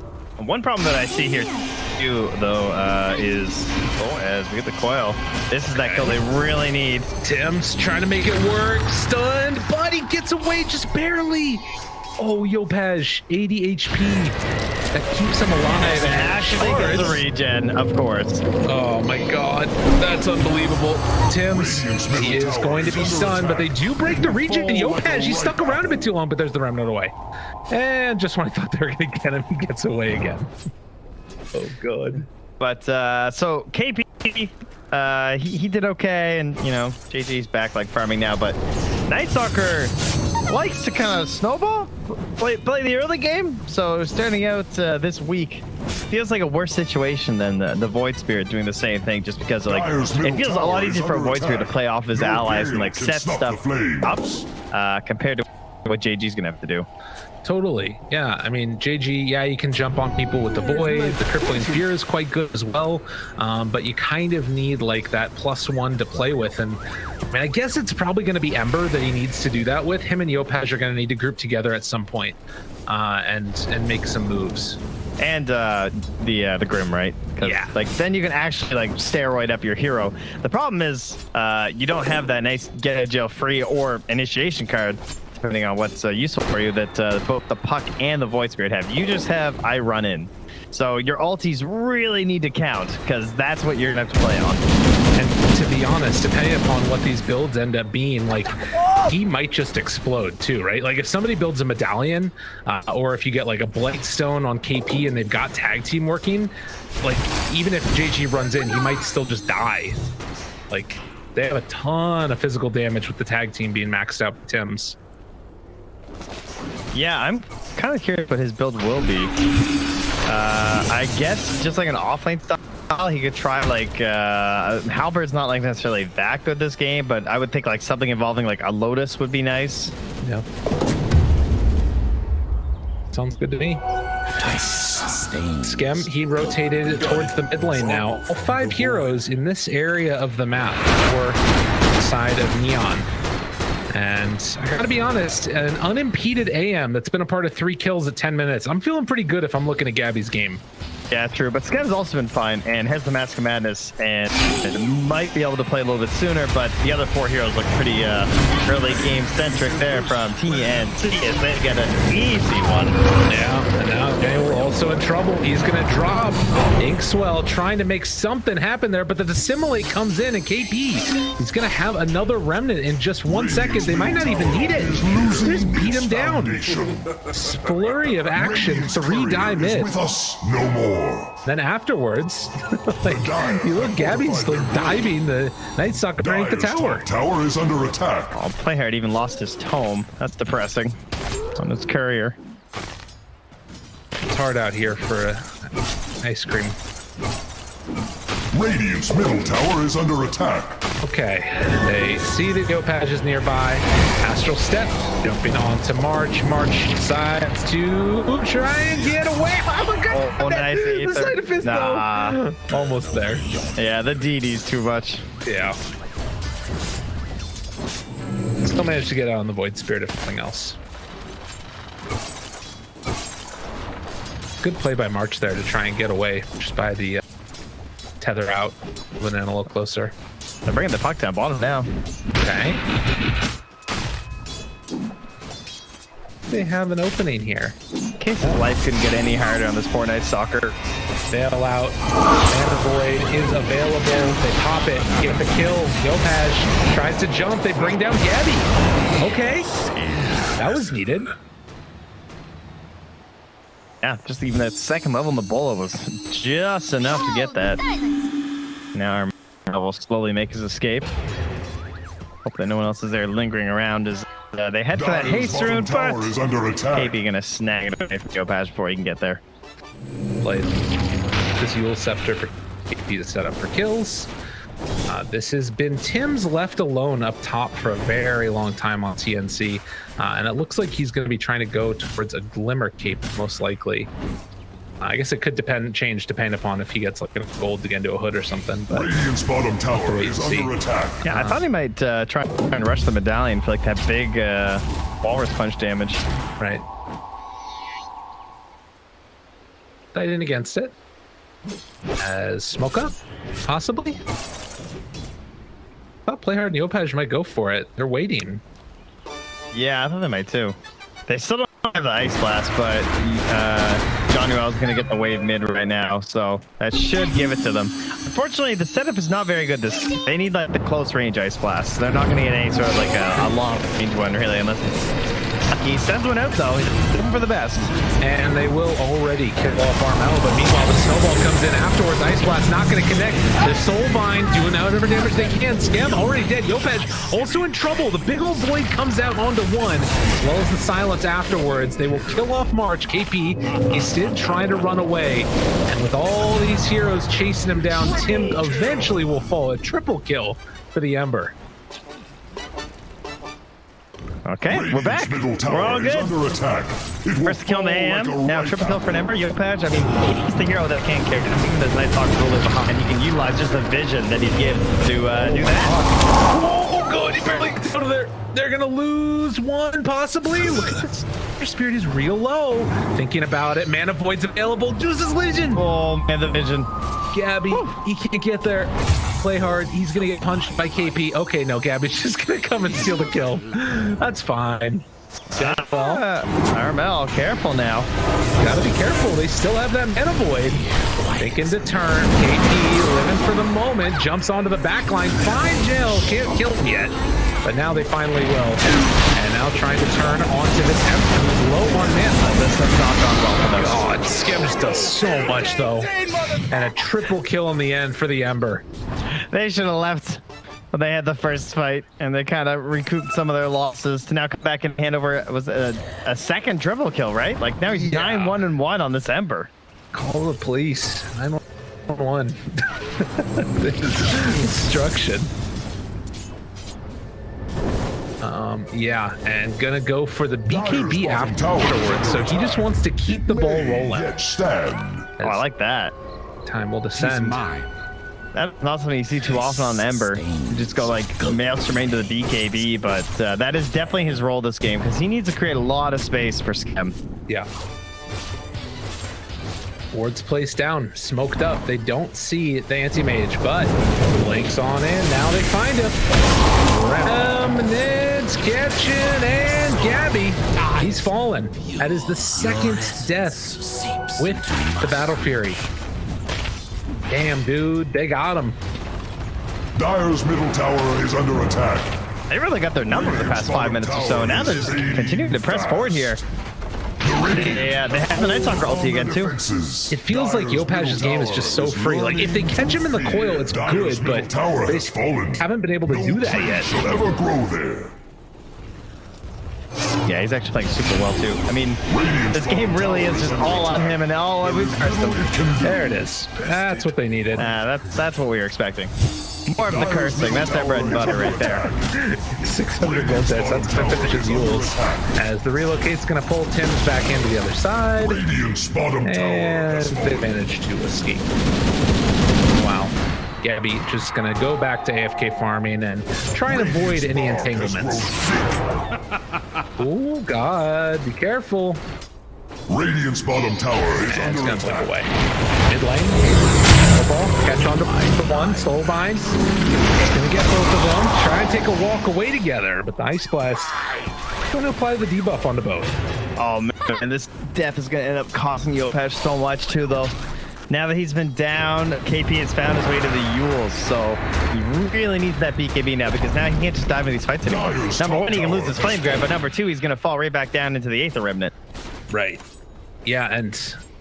One problem that I see here too, though, is as we get the coil, this is that kill they really need. Tim's trying to make it work. Stunned, but he gets away just barely. Oh, Yopaj, 80 HP. That keeps him alive. And actually gets the regen, of course. Oh my god, that's unbelievable. Tim's, he is going to be stunned, but they do break the regen. And Yopaj, he stuck around a bit too long, but there's the remnant away. And just when I thought they were going to get him, he gets away again. Oh, good. But so KP, he did okay, and you know JJ's back like farming now. But Night Stalker likes to kind of snowball, play the early game. So starting out this week feels like a worse situation than the Void Spirit doing the same thing, just because like it feels a lot easier for a Void Spirit to play off his allies and like set stuff up compared to what JG's gonna have to do. Totally. Yeah. I mean, JG, yeah, you can jump on people with the Void. The Crippling Fear is quite good as well. But you kind of need like that +1 to play with. And I mean, I guess it's probably going to be Ember that he needs to do that with. Him and Yopaj are going to need to group together at some point and make some moves. And the Grim, right? Yeah. Like then you can actually like steroid up your hero. The problem is you don't have that nice get out of jail free or initiation card, depending on what's useful for you, that both the Puck and the Void Spirit have. You just have I run in. So your ultis really need to count, because that's what you're going to have to play on. And to be honest, depending upon what these builds end up being, like, he might just explode too, right? Like if somebody builds a medallion, or if you get like a Blightstone on KP and they've got tag team working, like even if JG runs in, he might still just die. Like they have a ton of physical damage with the tag team being maxed out with Tim's. Yeah, I'm kind of curious what his build will be. I guess just like an offlane style, he could try like Halberd's not like necessarily that good this game, but I would think like something involving like a Lotus would be nice. Yeah. Sounds good to me. Skem, he rotated towards the mid lane now. All 5 heroes in this area of the map were side of Neon. And I gotta be honest, an unimpeded AM that's been a part of 3 kills at 10 minutes. I'm feeling pretty good if I'm looking at Gabby's game. Yeah, true. But Skem's also been fine and has the Mask of Madness and might be able to play a little bit sooner, but the other 4 heroes look pretty early game centric there from Tnc as they get an easy one. Yeah, and now Daniel also in trouble. He's gonna drop Inkswell trying to make something happen there, but the Dissimilate comes in and KP, he's gonna have another remnant in just 1 second. They might not even need it. Just beat him down. Flurry of action, 3 die mid. With us no more. Then afterwards, like, you look, Gabby's like diving the Night Stalker underneath the tower. Tower is under attack. Oh, Playhard even lost his tome. That's depressing. On his courier. It's hard out here for ice cream. Radiant's middle tower is under attack. Okay, they see that Yopaj is nearby. Astral Step, jumping on to March. March decides to try and get away. Oh my god! Oh, nice. The side of fist, though. Almost there. Yeah, the DD's too much. Yeah. Still managed to get out on the Void Spirit, if nothing else. Good play by March there to try and get away just by the tether out, moving in a little closer. They're bringing the puck down, bottom now. Okay. They have an opening here. Case of life couldn't get any harder on this poor Night Stalker. Bail out. And the Void is available. They pop it, get the kill. Yopaj tries to jump. They bring down Gabby. Okay. That was needed. Yeah, just even that second level in the bola was just enough to get that. Now our will slowly make his escape. Hope that no one else is there lingering around as they head for that haste rune, but KP gonna snag it away from Yopaj before he can get there. Played this Yule Scepter for KP to set up for kills. This has been Tim's left alone up top for a very long time on TNC, and it looks like he's going to be trying to go towards a Glimmer Cape, most likely. I guess it could change depending upon if he gets like enough gold to get into a hood or something. But Radiant's bottom tower wait is and see. under attack. Yeah, I thought he might try and rush the medallion for like that big walrus punch damage. right. Fighting against it. As smoke up, possibly. I thought Playhard and Yopaj might go for it. They're waiting. Yeah, I thought they might too. They still don't have the Ice Blast, but John Noel's going to get the wave mid right now, so that should give it to them. Unfortunately, the setup is not very good. They need like the close range Ice Blast. They're not going to get any sort of like a long range one really, unless he sends one out though. He's looking for the best. And they will already kill off Armel, but meanwhile the snowball comes in afterwards. Ice Blast not going to connect. The Soulbind doing whatever damage they can. Scam already dead. Yopaj also in trouble. The big old void comes out onto one, as well as the silence afterwards. They will kill off March. KP is still trying to run away, and with all these heroes chasing him down, Tim eventually will fall. A triple kill for the Ember. Okay, we're back. We're all good. First kill in the AM, now triple kill for an Ember. Yopaj, I mean, he's the hero that can't carry. Even the Night Stalker ruler behind, he can utilize just the vision that he gives to do that. Oh, God, he barely gets out of there. They're going to lose one, possibly. Look at this. Their spirit is real low. Thinking about it, Mana Void's available. Juice's Legion. Oh, man, the vision. Gabby, he can't get there. Play hard. He's going to get punched by KP. Okay, no, Gabby's just going to come and steal the kill. That's fine. Armel, careful now. Gotta be careful. They still have that Mana Void. Thinking to turn. KP living for the moment. Jumps onto the back line. Fine Jill. Can't kill him yet. But now they finally will. And now trying to turn onto this Ember who's low on mana. This has not gone well for them. God, Skim just does so much though. And a triple kill in the end for the Ember. They should have left when they had the first fight, and they kind of recouped some of their losses to now come back and hand over. It was a second triple kill, right? Like now he's 9-1-1 on this Ember. Call the police. 911. This is destruction. Yeah, and gonna go for the BKB afterwards. So he just wants to keep the ball rolling. Oh, I like that. Time will descend. That's not something you see too often on Ember. You just go like Maelstrom into the BKB, but that is definitely his role this game because he needs to create a lot of space for Skem. Yeah. Ward's placed down, smoked up. They don't see the anti-mage, but Blake's on in. Now they find him. Remnants catching, and Gabby, he's fallen. That is the second death with the Battle Fury. Damn, dude, they got him. Dire's middle tower is under attack. They really got their number for the past 5 minutes or so. Now they're just continuing to press forward here. Yeah, they have the Night Stalker ulti again too. It feels like Yopaj's game is just so free. Like if they catch him in the coil, it's good, but they haven't been able to do that yet. Shall ever grow there. Yeah, he's actually playing super well too. I mean, this game really is just all on him and all we've cursed him. There it is. That's what they needed. That's what we were expecting. More of the cursing. That's their bread and butter right there. 600 gold deaths. That's going to finish his Yules. As the relocate's going to pull Tim's back into the other side. And they managed to escape. Wow. Gabby just going to go back to AFK farming and try and avoid any entanglements. Oh, God. Be careful. Radiant's bottom tower is And it's under going to blink attack. away. Mid lane. Snowball. Catch on to one. Soulbind. Going to get both of them. Try and take a walk away together. But the Ice Blast going to apply the debuff onto both. Oh, man. And this death is going to end up costing Yopaj so much too, though. Now that he's been down, KP has found his way to the Yules, so he really needs that BKB now because now he can't just dive into these fights anymore. Number one, he can lose his flame grab, but number two, he's going to fall right back down into the Aether Remnant. Right. Yeah, and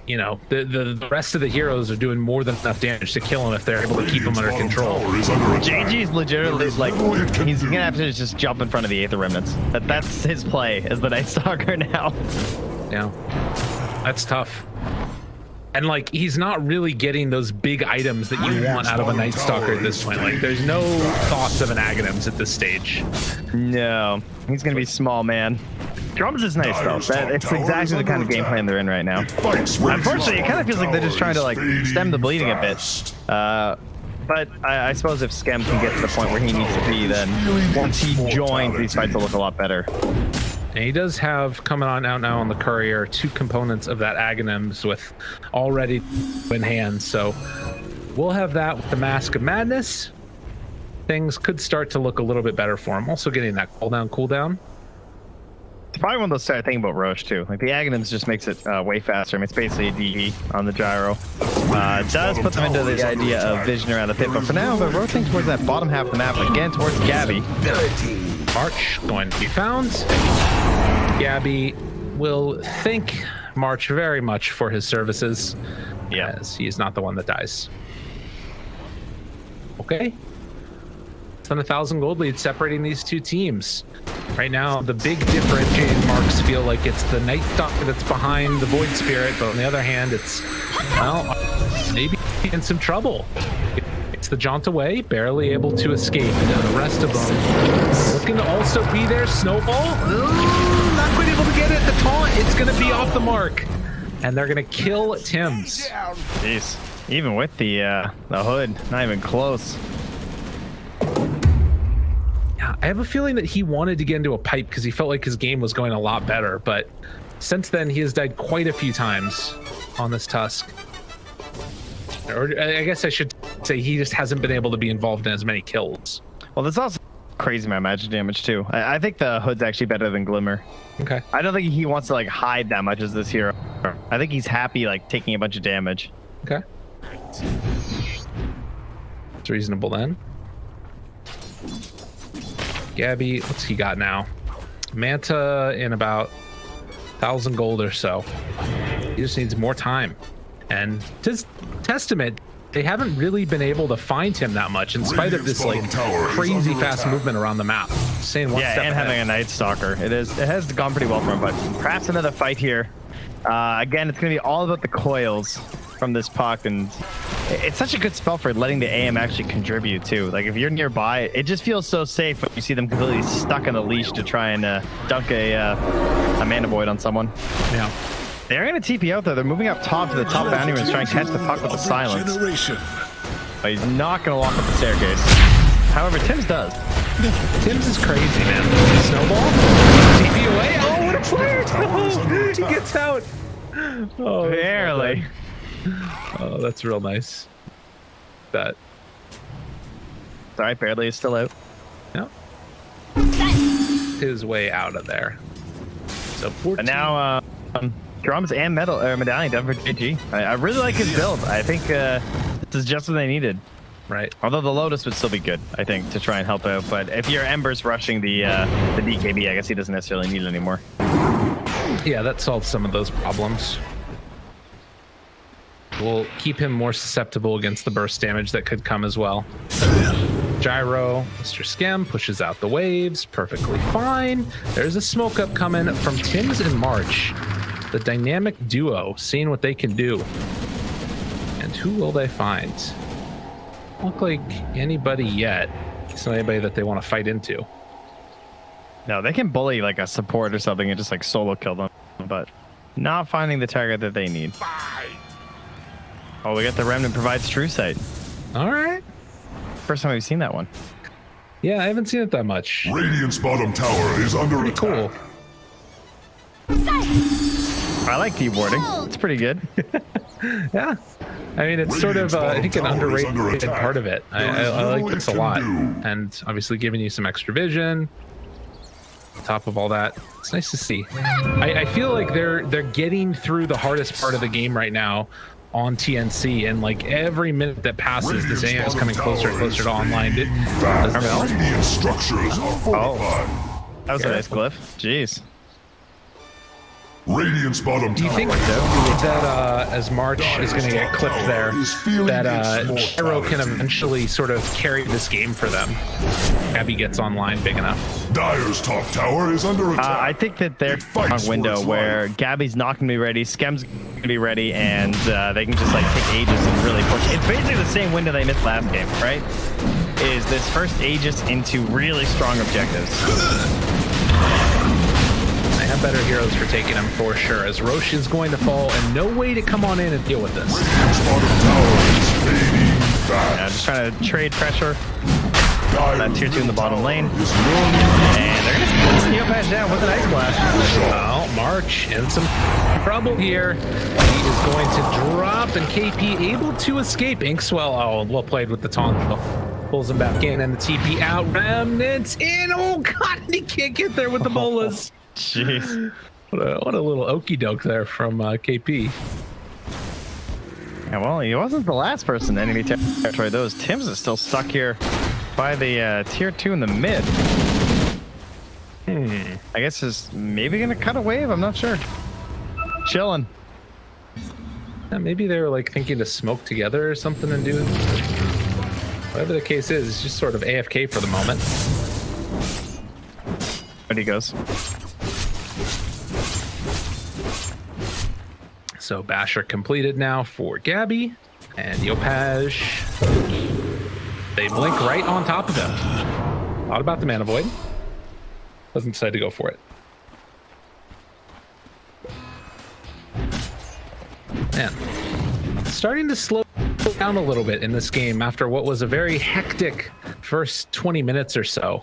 you know the rest of the heroes are doing more than enough damage to kill him if they're able to keep him under control. JG is legitimately like he's going to have to just jump in front of the Aether Remnants. That's his play as the Night Stalker now. Yeah, that's tough. And like he's not really getting those big items that you want out of a Night Stalker at this point. Like there's no thoughts of an Aghanims at this stage. No, he's gonna be small, man. Drums is nice though. It's exactly the kind of game plan they're in right now. Unfortunately, it kind of feels like they're just trying to like stem the bleeding a bit. But I suppose if Skem can get to the point where he needs to be, then once he joins, these fights will look a lot better. And he does have coming on out now on the courier 2 components of that Aghanims with already in hand. So we'll have that with the Mask of Madness. Things could start to look a little bit better for him. Also getting that cooldown. It's probably one of those start thinking about Roche too. Like the Aghanims just makes it way faster. I mean, it's basically a DG on the gyro. It does put them into the idea of vision around the pit, but for now they're rotating towards that bottom half of the map again towards Gabby. March going to be found. Gabby will thank March very much for his services. Yeah, as he is not the one that dies. Okay. It's on 1,000 gold lead separating these 2 teams. Right now, the big differentiating marks feel like it's the Night Stalker that's behind the Void Spirit, but on the other hand, it's, well, maybe in some trouble. It's the jaunt away, barely able to escape, and the rest of them looking to also be there. Snowball, not quite able to get it. The taunt, it's going to be off the mark, and they're going to kill Tims. Jeez, even with the hood, not even close. I have a feeling that he wanted to get into a pipe because he felt like his game was going a lot better, but since then he has died quite a few times on this Tusk. Or I guess I should say he just hasn't been able to be involved in as many kills. Well, there's also crazy amount of magic damage too. I think the hood's actually better than Glimmer. Okay. I don't think he wants to like hide that much as this hero. I think he's happy like taking a bunch of damage. Okay. It's reasonable then. Gabby, what's he got now? Manta in about 1,000 gold or so. He just needs more time. And to testament, they haven't really been able to find him that much in spite of this like crazy fast movement around the map. Staying one step and ahead. Having a Night Stalker. It has gone pretty well for him, but perhaps another fight here. Again, it's going to be all about the coils from this puck, and it's such a good spell for letting the AM actually contribute too. Like if you're nearby, it just feels so safe when you see them completely stuck on a leash to try and dunk a mana void on someone. Yeah. They're going to TP out there. They're moving up top to the top boundary and trying to catch the puck with the silence. But he's not going to walk up the staircase. However, Tims does. Tims is crazy, man. Snowball? TP away? Oh, what a player! No! He gets out! Oh, barely. Oh, that's real nice. That. Sorry, barely is still out. Yeah. His way out of there. So 14. And now, drums and medallion done for JG. I really like his build. I think this is just what they needed. Right. Although the Lotus would still be good, I think, to try and help out. But if your Ember's rushing the BKB, I guess he doesn't necessarily need it anymore. Yeah, that solves some of those problems. We'll keep him more susceptible against the burst damage that could come as well. Gyro, Mr. Skem pushes out the waves, perfectly fine. There's a smoke up coming from Tims and March. The dynamic duo, seeing what they can do. And who will they find? Look like anybody yet. It's not anybody that they want to fight into. No, they can bully like a support or something and just like solo kill them, but not finding the target that they need. Oh, we got the Remnant provides True Sight. All right. First time we've seen that one. Yeah, I haven't seen it that much. Radiant's bottom tower is under Pretty attack. cool. I like keyboarding. It's pretty good. Yeah. I mean, it's sort of, I think, an underrated part of it. I like this a lot. And obviously giving you some extra vision. On top of all that, it's nice to see. I feel like they're getting through the hardest part of the game right now on TNC, and like every minute that passes, this AM is coming closer and closer to online. Radiant structures are fortified. That was a nice glyph. Jeez. Radiant's bottom Do you tower. think that as March is going to get clipped there, that Gyro can eventually sort of carry this game for them? Gabby gets online big enough. Dire's top tower is under attack. I think that they're on a window where Gabby's not going to be ready, Skem's going to be ready, and they can just like take Aegis and really push. It's basically the same window they missed last game, right? Is this first Aegis into really strong objectives. They have better heroes for taking him for sure, as Roche is going to fall and no way to come on in and deal with this. Yeah, just trying to trade pressure. That tier 2 in the bottom lane. And they're going to Neopatch down with an Ice Blast. Well, March in some trouble here. He is going to drop, and KP able to escape. Inkswell, oh, well played with the taunt though. Pulls him back in, and the TP out. Remnants in. Oh god, he can't get there with the bolas. Jeez. What a little okie doke there from KP. Yeah, well, he wasn't the last person in enemy territory. Those Tims is still stuck here by the tier 2 in the mid. I guess is maybe gonna cut a wave. I'm not sure. Chilling. Yeah, maybe they were like thinking to smoke together or something and do. Whatever the case is, it's just sort of AFK for the moment. There he goes. So Basher completed now for Gabby and Yopaj. They blink right on top of him. Thought about the Mana Void. Doesn't decide to go for it. Man, starting to slow down a little bit in this game after what was a very hectic first 20 minutes or so.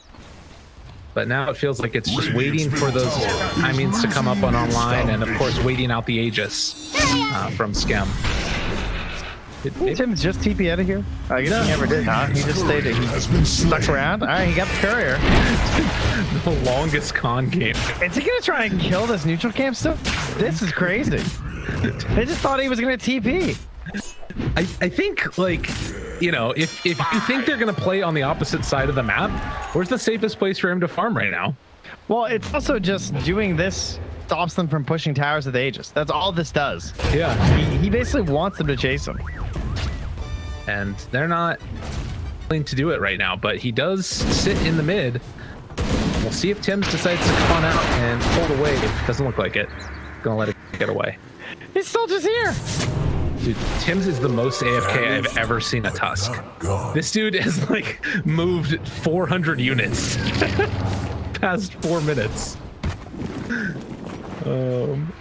But now it feels like it's just waiting for those timings to come up on online, and of course waiting out the Aegis from Schem. Tim's just TP out of here? I guess he never did, huh? He just stayed there. He stuck around. All right, he got the courier. The longest con game. Is he going to try and kill this neutral camp stuff? This is crazy. They just thought he was going to TP. I think, like, you know, if you think they're going to play on the opposite side of the map, where's the safest place for him to farm right now? Well, it's also just doing this stops them from pushing towers of the Aegis. That's all this does. Yeah. He basically wants them to chase him. And they're not willing to do it right now, but he does sit in the mid. We'll see if Tims decides to come on out and pull the wave. Doesn't look like it. Gonna let it get away. He's still just here. Dude, Tims is the most AFK I've ever seen a Tusk. This dude has like moved 400 units past 4 minutes.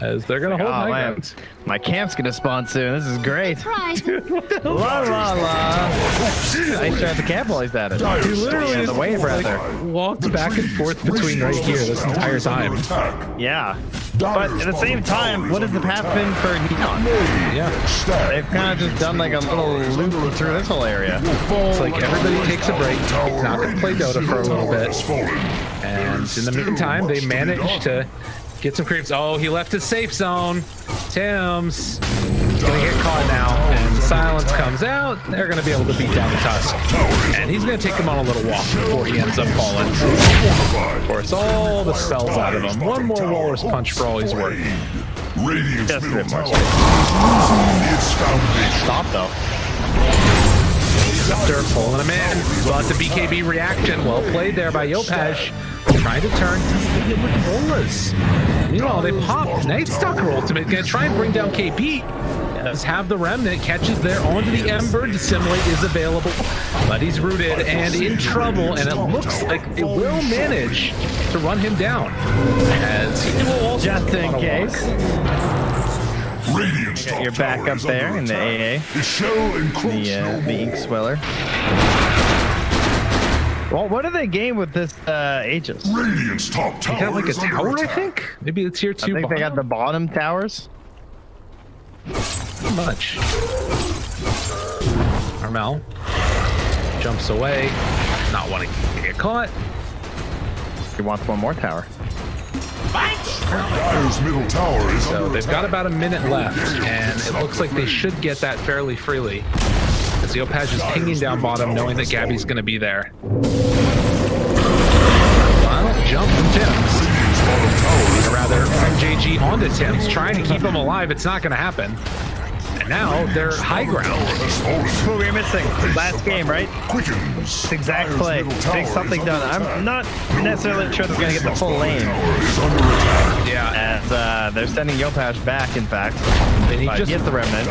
As they're gonna hold high ground. My camp's gonna spawn soon. This is great. Dude, La la la. Nice try at the camp while he's at it. He literally the just, wave rather. walked back and forth between right here this entire time. Yeah. But at the same time, what has the path been for Neon? Yeah. They've kind of just done like a little loop through this whole area. It's like everybody takes a break. He's not gonna play Dota for a little bit. And in the meantime, they managed to get some creeps. Oh, he left his safe zone. Tims gonna get caught now, and silence comes out. They're gonna be able to beat down the Tusk, and he's gonna take him on a little walk before he ends up falling. Of course, all the spells out of him. One more Walrus Punch for all he's worth. Just a bit more. Stop though. They're pulling him in. But the BKB reaction, well played there by Yopaj. Trying to turn, doesn't hit with bolas. Meanwhile, they pop Nightstalker ultimate, gonna try and bring down KP. Does have the remnant, catches there onto the Ember. Dissimulate is available, but he's rooted and in trouble, and it looks like they will manage to run him down. As he will also Just in case. Got You're back up there in the AA. The Ink Sweller. Well, what do they gain with this Aegis? Radiant's top They tower got like a is under tower, I attack. think? Maybe it's tier 2 I think they got the bottom towers. Not much. Armel jumps away, not wanting to get caught. He wants one more tower. Dire's middle tower is So under they've got attack. about a minute left, and it looks like they should get that fairly freely. As Yopaj is pinging down bottom, knowing that Gabby's going to be there. Final jump from Tims. Or rather, from JG onto Tims, trying to keep him alive. It's not going to happen. And Now they're high ground. That's what we were missing last game, right? Quickens. Exact play. Getting something done. I'm not necessarily sure they're going to get the full lane. Yeah. As they're sending Yopash back, in fact. And he just gets the remnant.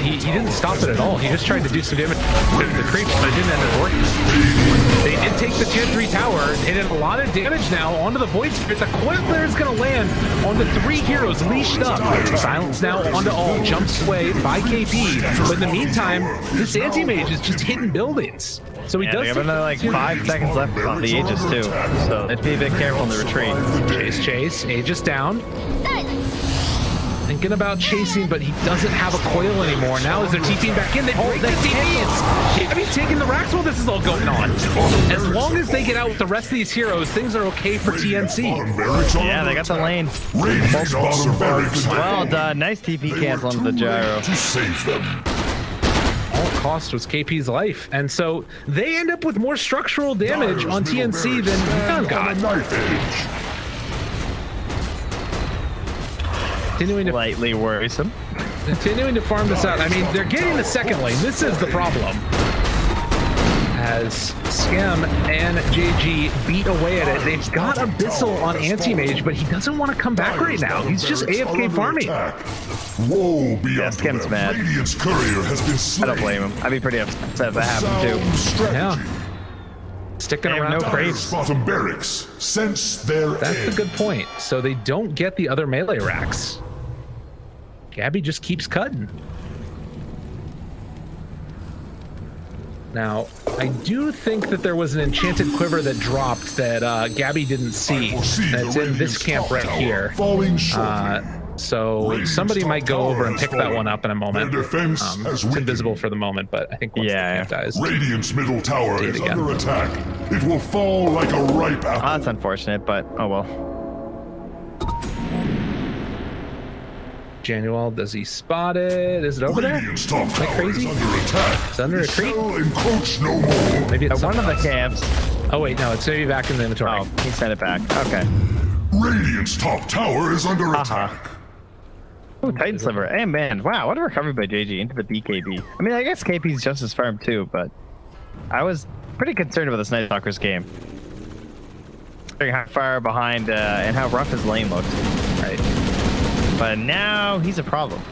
he didn't stop it at all. He just tried to do some damage to the creeps, but it didn't end up working. They did take the tier 3 tower. It did a lot of damage now onto the Void Spirit. The coil flare is going to land on the 3 heroes leashed up. Silence now onto all. Jumps away by KP. But in the meantime, this anti-mage is just hitting buildings. So he does. They have another like 5 seconds left on the Aegis too. So let's be a bit careful in the retreat. Chase. Aegis down. Thinking about chasing, but he doesn't have a coil anymore. Now as they're TPing back in, they break the TPs. Gabi's taking the racks while this is all going on. As long as they get out with the rest of these heroes, things are okay for TNC. Yeah, they got the lane. Well done. Nice TP cancel on the gyro. To save them. All it cost was KP's life. And so they end up with more structural damage on TNC than Neon got. Slightly worrisome. Continuing to farm this out. I mean, they're getting the second lane. This is the problem. As Scam and JG beat away at it, they've got Abyssal on Anti-Mage, but he doesn't want to come back right now. He's just AFK farming. Whoa, beyond Yeah, Scam's mad. Radiant's courier has been slain. I don't blame him. I'd be pretty upset if that happened too. Yeah. Sticking around. No praise. Bottom barracks sense their That's a good point. So they don't get the other melee racks. Gabi just keeps cutting. Now, I do think that there was an enchanted quiver that dropped that Gabi didn't see. That's in this camp right here. So somebody might go over and pick that one up in a moment. It's invisible for the moment, but I think once the camp dies. Radiant's middle tower is under attack. It will fall like a ripe apple. That's unfortunate, but oh well. Januel, does he spot it? Is it over there? Radiant's top Am I tower crazy? is under attack. It's under a creep? Encroach no more. Maybe it's One of the else. camps. Oh wait, no, it's maybe back in the inventory. Oh, he sent it back. Okay. Radiant's top tower is under attack. Oh, Titan Sliver. Hey, man. Wow, what a recovery by JG into the BKB. I mean, I guess KP's just as farm too, but I was pretty concerned about this Night Stalker's game. Considering how far behind and how rough his lane looked. Right. But now he's a problem.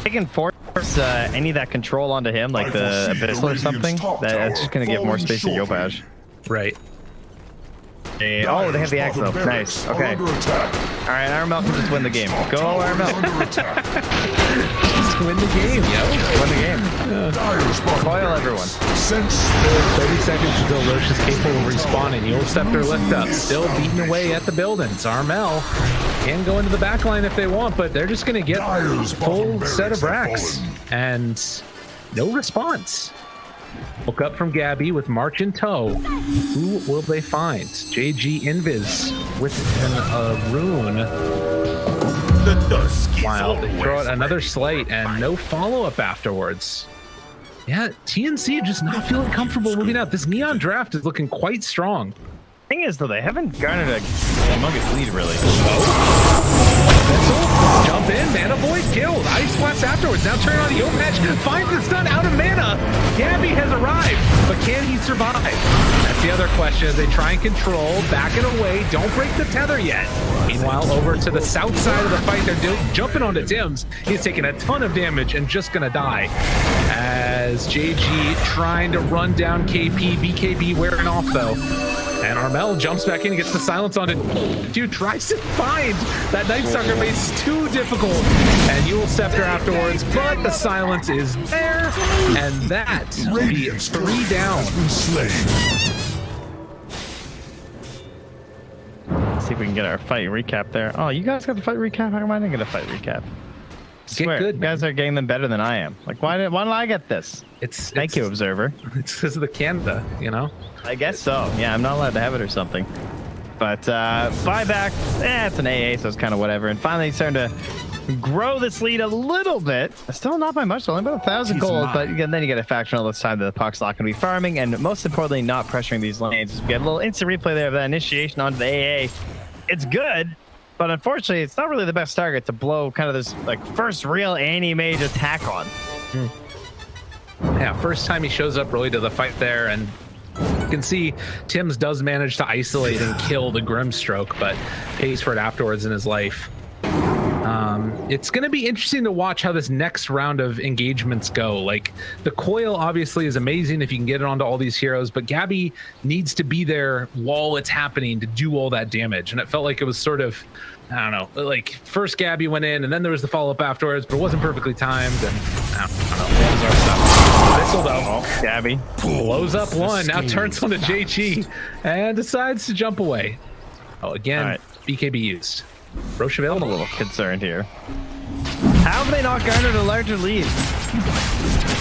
They can force any of that control onto him, like the Abyssal or something. That's just going to give more space to Yopash. Right. Oh, they have the axe though. Nice. Okay. All right, Armel can just win the game. Go, Armel. Just win the game, yo. Win the game. Coil everyone. 30 seconds until Roche is capable of respawning. You'll Scepter lift up. Still beating away at the buildings. Armel can go into the back line if they want, but they're just going to get full set of racks. And no response. Woke up from Gabi with March in tow. Who will they find? JG Invis with a rune. Wow, they throw out another slate and no follow-up afterwards. Yeah, TNC just not feeling comfortable moving out. This Neon draft is looking quite strong. Thing is, though, they haven't garnered a humongous lead, really. Missile, jump in, Mana Void killed. Ice Blast afterwards. Now turn on Yopash, finds the stun out of mana. Gabi has arrived, but can he survive? That's the other question as they try and control, back it away, don't break the tether yet. Meanwhile, over to the south side of the fight, they're jumping onto Dims. He's taking a ton of damage and just gonna die. As JG trying to run down KP, BKB wearing off though. And Armel jumps back in and gets the silence on it. Dude tries to find that Night Stalker base too difficult. And Yule Scepter afterwards, but the silence is there. And that will be 3 down. Let's see if we can get our fight recap there. Oh, you guys got the fight recap? How come I didn't get a fight recap? Swear, good, you guys are getting them better than I am. Like, why don't I get this? Thank you, Observer. It's because of the Canada, you know? I guess so. Yeah, I'm not allowed to have it or something. But buyback, it's an AA, so it's kind of whatever. And finally, starting to grow this lead a little bit. Still not by much, though. Only about 1,000 gold. But again, then you get a faction all this time that the puck's not going to be farming. And most importantly, not pressuring these lanes. We get a little instant replay there of that initiation onto the AA. It's good. But unfortunately, it's not really the best target to blow kind of this like first real anti-mage attack on. Yeah, first time he shows up really to the fight there, and you can see Tim's does manage to isolate and kill the Grimstroke, but pays for it afterwards in his life. It's going to be interesting to watch how this next round of engagements go. Like, the coil obviously is amazing if you can get it onto all these heroes, but Gabby needs to be there while it's happening to do all that damage. And it felt like it was sort of, I don't know, like first Gabby went in and then there was the follow-up afterwards, but it wasn't perfectly timed. And I don't know, that was our stuff. This'll though. Gabby Blows up one, now turns on to JG and decides to jump away. Oh, again, right. BKB used. Roche available. I'm a little concerned here. How have they not garnered a larger lead?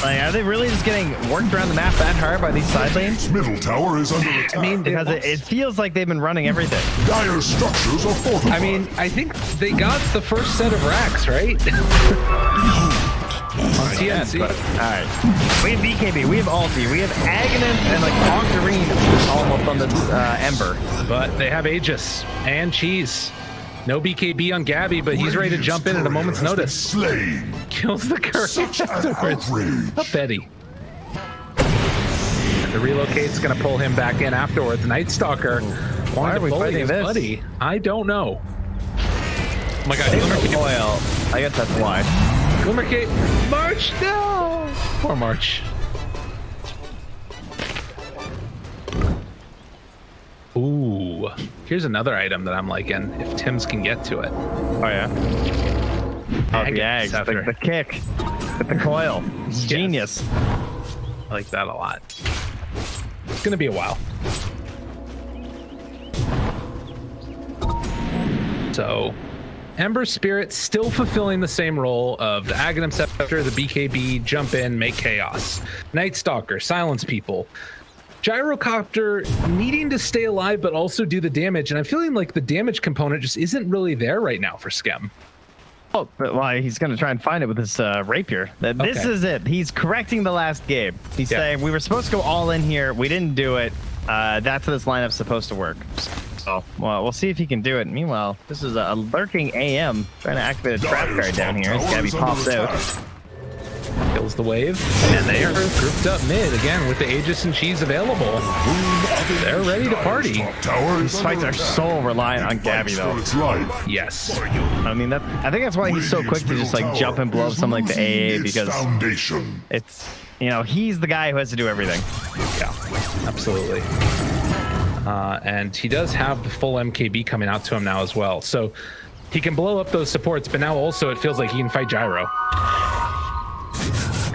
Like, are they really just getting worked around the map that hard by these side lanes? Middle tower is under attack. I mean, Because it feels like they've been running everything. Dire structures are fortified. I mean, I think they got the first set of racks, right? On TNC. All right. We have BKB, we have Alti, we have Aghanim, and like Octarine almost on the Ember. But they have Aegis and Cheese. No BKB on Gabby, but he's ready to jump in at a moment's notice. Slain. Kills the curse Such an afterwards. outrage. A Betty. The relocate's going to pull him back in afterwards. Night Stalker. Why are we bully fighting his this? buddy. I don't know. Oh my god, Oil. I guess that's why. Glimmercate. March, no! Poor March. Ooh, here's another item that I'm liking. If Tim's can get to it. Oh yeah. Oh, the Ags, the kick with the coil. It's genius. I like that a lot. It's gonna be a while. So, Ember Spirit still fulfilling the same role of the Aghanim Scepter, the BKB, jump in, make chaos. Night Stalker, silence people. Gyrocopter needing to stay alive but also do the damage, and I'm feeling like the damage component just isn't really there right now for Skem. Oh, but why he's going to try and find it with his rapier. This is it. He's correcting the last game. He's saying we were supposed to go all in here. We didn't do it. That's how this lineup's supposed to work. So, well, we'll see if he can do it. Meanwhile, this is a lurking AM trying to activate a trap card down here. As Gabby pops out. Kills the wave, and they are grouped up mid again with the Aegis and Cheese available. They're ready to party. These fights are so reliant on Gabby, though. Yes. I mean, I think that's why he's so quick to just like jump and blow up something like the AA, because it's, you know, he's the guy who has to do everything. Yeah, absolutely. And he does have the full MKB coming out to him now as well, so he can blow up those supports, but now also it feels like he can fight Gyro.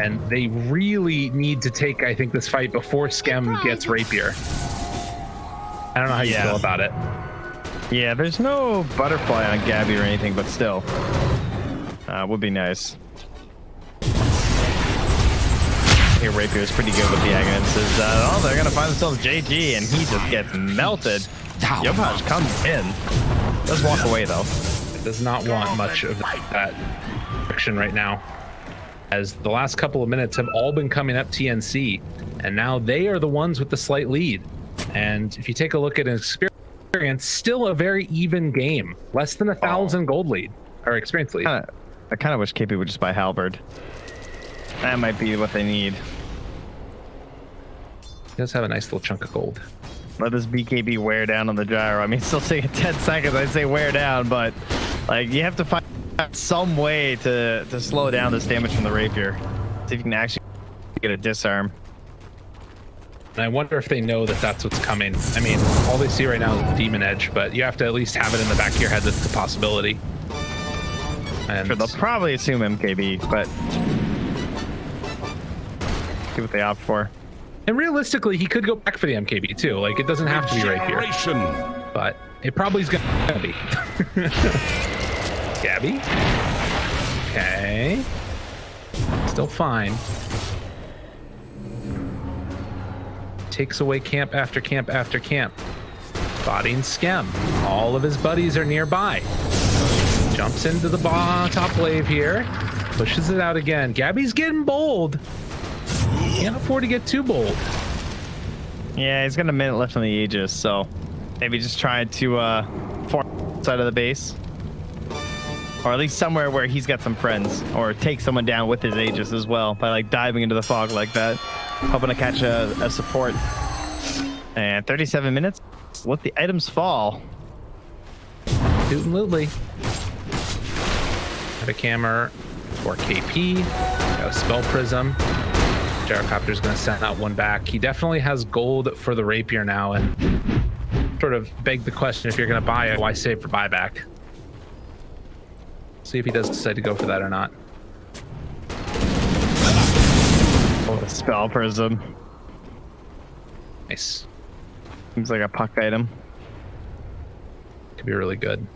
And they really need to take, I think, this fight before Skem gets Rapier. I don't know how you feel about it. Yeah, there's no butterfly on Gabby or anything, but still. Would be nice. Here, Rapier is pretty good with the Aghanim. Says, oh, they're going to find themselves JG, and he just gets melted. Yopaj comes in. Does walk away, though. It does not want much of that action right now, as the last couple of minutes have all been coming up TNC, and now they are the ones with the slight lead. And if you take a look at an experience, still a very even game. Less than 1,000 gold lead, or experience lead. I kind of wish KP would just buy Halberd. That might be what they need. He does have a nice little chunk of gold. Let this BKB wear down on the gyro. I mean, it's still taking 10 seconds. I'd say wear down, but like you have to find some way to slow down this damage from the rapier. See if you can actually get a disarm. And I wonder if they know that that's what's coming. I mean, all they see right now is the Demon Edge, but you have to at least have it in the back of your head that's a possibility. And sure, they'll probably assume MKB, but see what they opt for. And realistically, he could go back for the MKB too. Like, it doesn't have to be right here. But it probably is gonna be. Gabby. Okay. Still fine. Takes away camp after camp after camp. Spotting Skem. All of his buddies are nearby. Jumps into the top wave here. Pushes it out again. Gabby's getting bold. Can't afford to get too bold. Yeah, he's got a minute left on the Aegis, so maybe just try to form side of the base. or at least somewhere where he's got some friends, or take someone down with his Aegis as well by like diving into the fog like that, hoping to catch a support. And 37 minutes, let the items fall. Toot and Lutely. Got a camera for KP. Got a Spell Prism. Gyrocopter's going to send out one back. He definitely has gold for the Rapier now, and sort of beg the question, if you're going to buy it, why save for buyback? See if he does decide to go for that or not. Oh, the Spell Prism. Nice. Seems like a puck item. Could be really good.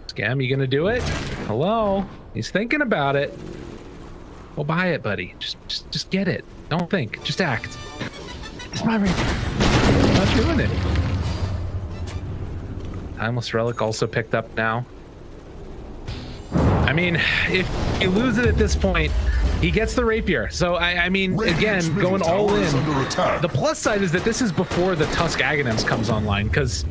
Scam, you gonna do it? Hello? He's thinking about it. Well, buy it, buddy. Just get it. Don't think. Just act. It's my Rapier. I'm not doing it. Timeless Relic also picked up now. I mean, if you lose it at this point, he gets the Rapier. So, I mean, again, going all in. The plus side is that this is before the Tusk Aghanim's comes online, because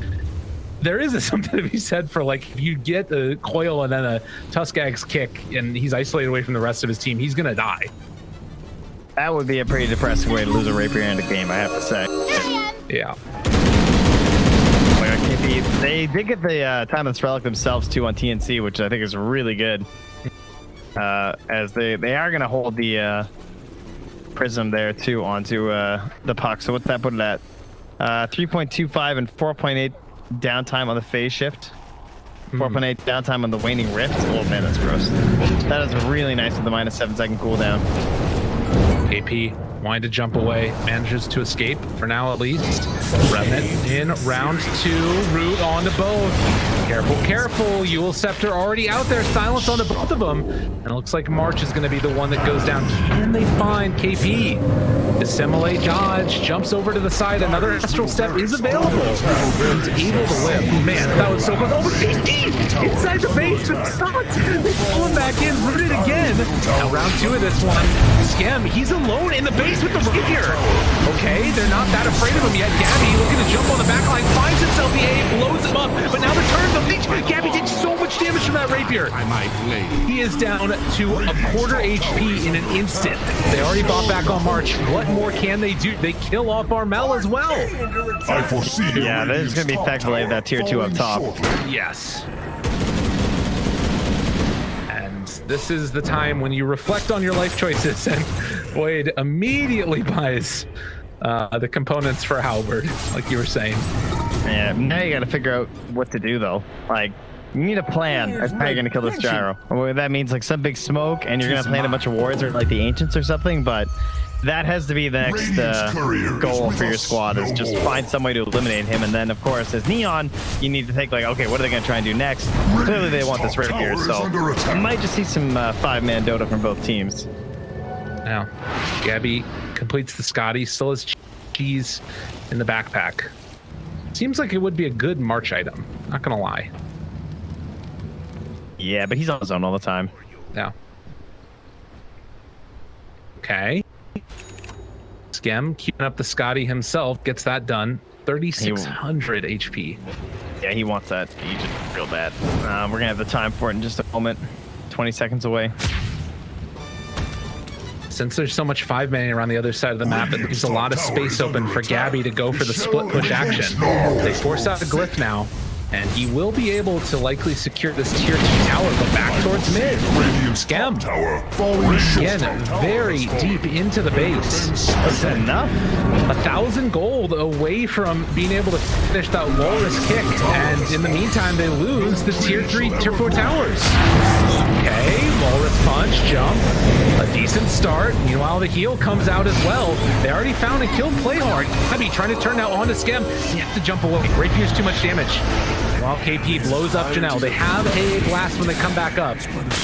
there is something to be said for, like, if you get a coil and then a Tusk Ag's kick and he's isolated away from the rest of his team, he's going to die. That would be a pretty depressing way to lose a Rapier in a game, I have to say. Yeah. They did get the Timeless Relic themselves too on TNC, which I think is really good. As they are going to hold the Prism there too onto the puck. So what's that put it at? 3.25 and 4.8 downtime on the phase shift. 4.8 downtime on the waning rift. Oh man, that's gross. That is really nice with the -7 second cooldown. AP wanting to jump away, manages to escape for now at least. Remnant in round 2, root onto both. Careful, careful. Yule Scepter already out there. Silence onto both of them. And it looks like March is going to be the one that goes down. Can they find KP? Dissimulate, dodge, jumps over to the side. Another Astral Step is available. He's able to live. Man, that was so close. Over 15 inside the base, but it's not. They pull him back in, rooted again. Now round 2 of this one. Skem, he's alone in the base with the Rapier. Okay, they're not that afraid of him yet. Gabby looking to jump on the back line, finds himself the A, blows him up, but now the turn, the leech. Gabby takes so much damage from that Rapier. He is down to a quarter HP in an instant. They already bought back on March. What more can they do? They kill off Armel as well. I foresee. Yeah, there's going to be effectively that tier 2 up top. Yes. This is the time when you reflect on your life choices, and Boyd immediately buys the components for Halberd, like you were saying. Yeah, now you got to figure out what to do, though. Like, you need a plan as to how you're going to kill this gyro. Well, that means like some big smoke, and you're going to plant a bunch of wards or like the Ancients or something, but that has to be the next goal for your squad, is just find some way to eliminate him. And then, of course, as Neon, you need to think like, okay, what are they going to try and do next? Clearly, they want this Rapier, so you might just see some 5-man Dota from both teams. Now, Gabby completes the Scotty, still has cheese in the backpack. Seems like it would be a good March item, not going to lie. Yeah, but he's on his own all the time. Yeah. Okay. Skem keeping up the Scotty himself, gets that done. 3,600 HP. Yeah, he wants that Egypt real bad. We're gonna have the time for it in just a moment. 20 seconds away. Since there's so much 5-manning around the other side of the map, it leaves a lot of space open for Gabby to go for the split push action. They force out a glyph now, and he will be able to likely secure this tier 2 tower, but back towards mid. Skem, again, very deep into the base. That's enough. 1,000 gold away from being able to finish that Walrus kick, and in the meantime, they lose the tier 3, tier 4 towers. Okay, Walrus punch, jump, a decent start. Meanwhile, the heal comes out as well. They already found and killed Playhard. Abby trying to turn now onto Skem. He has to jump away. Rapier's too much damage. While KP blows up Janelle, they have a blast when they come back up.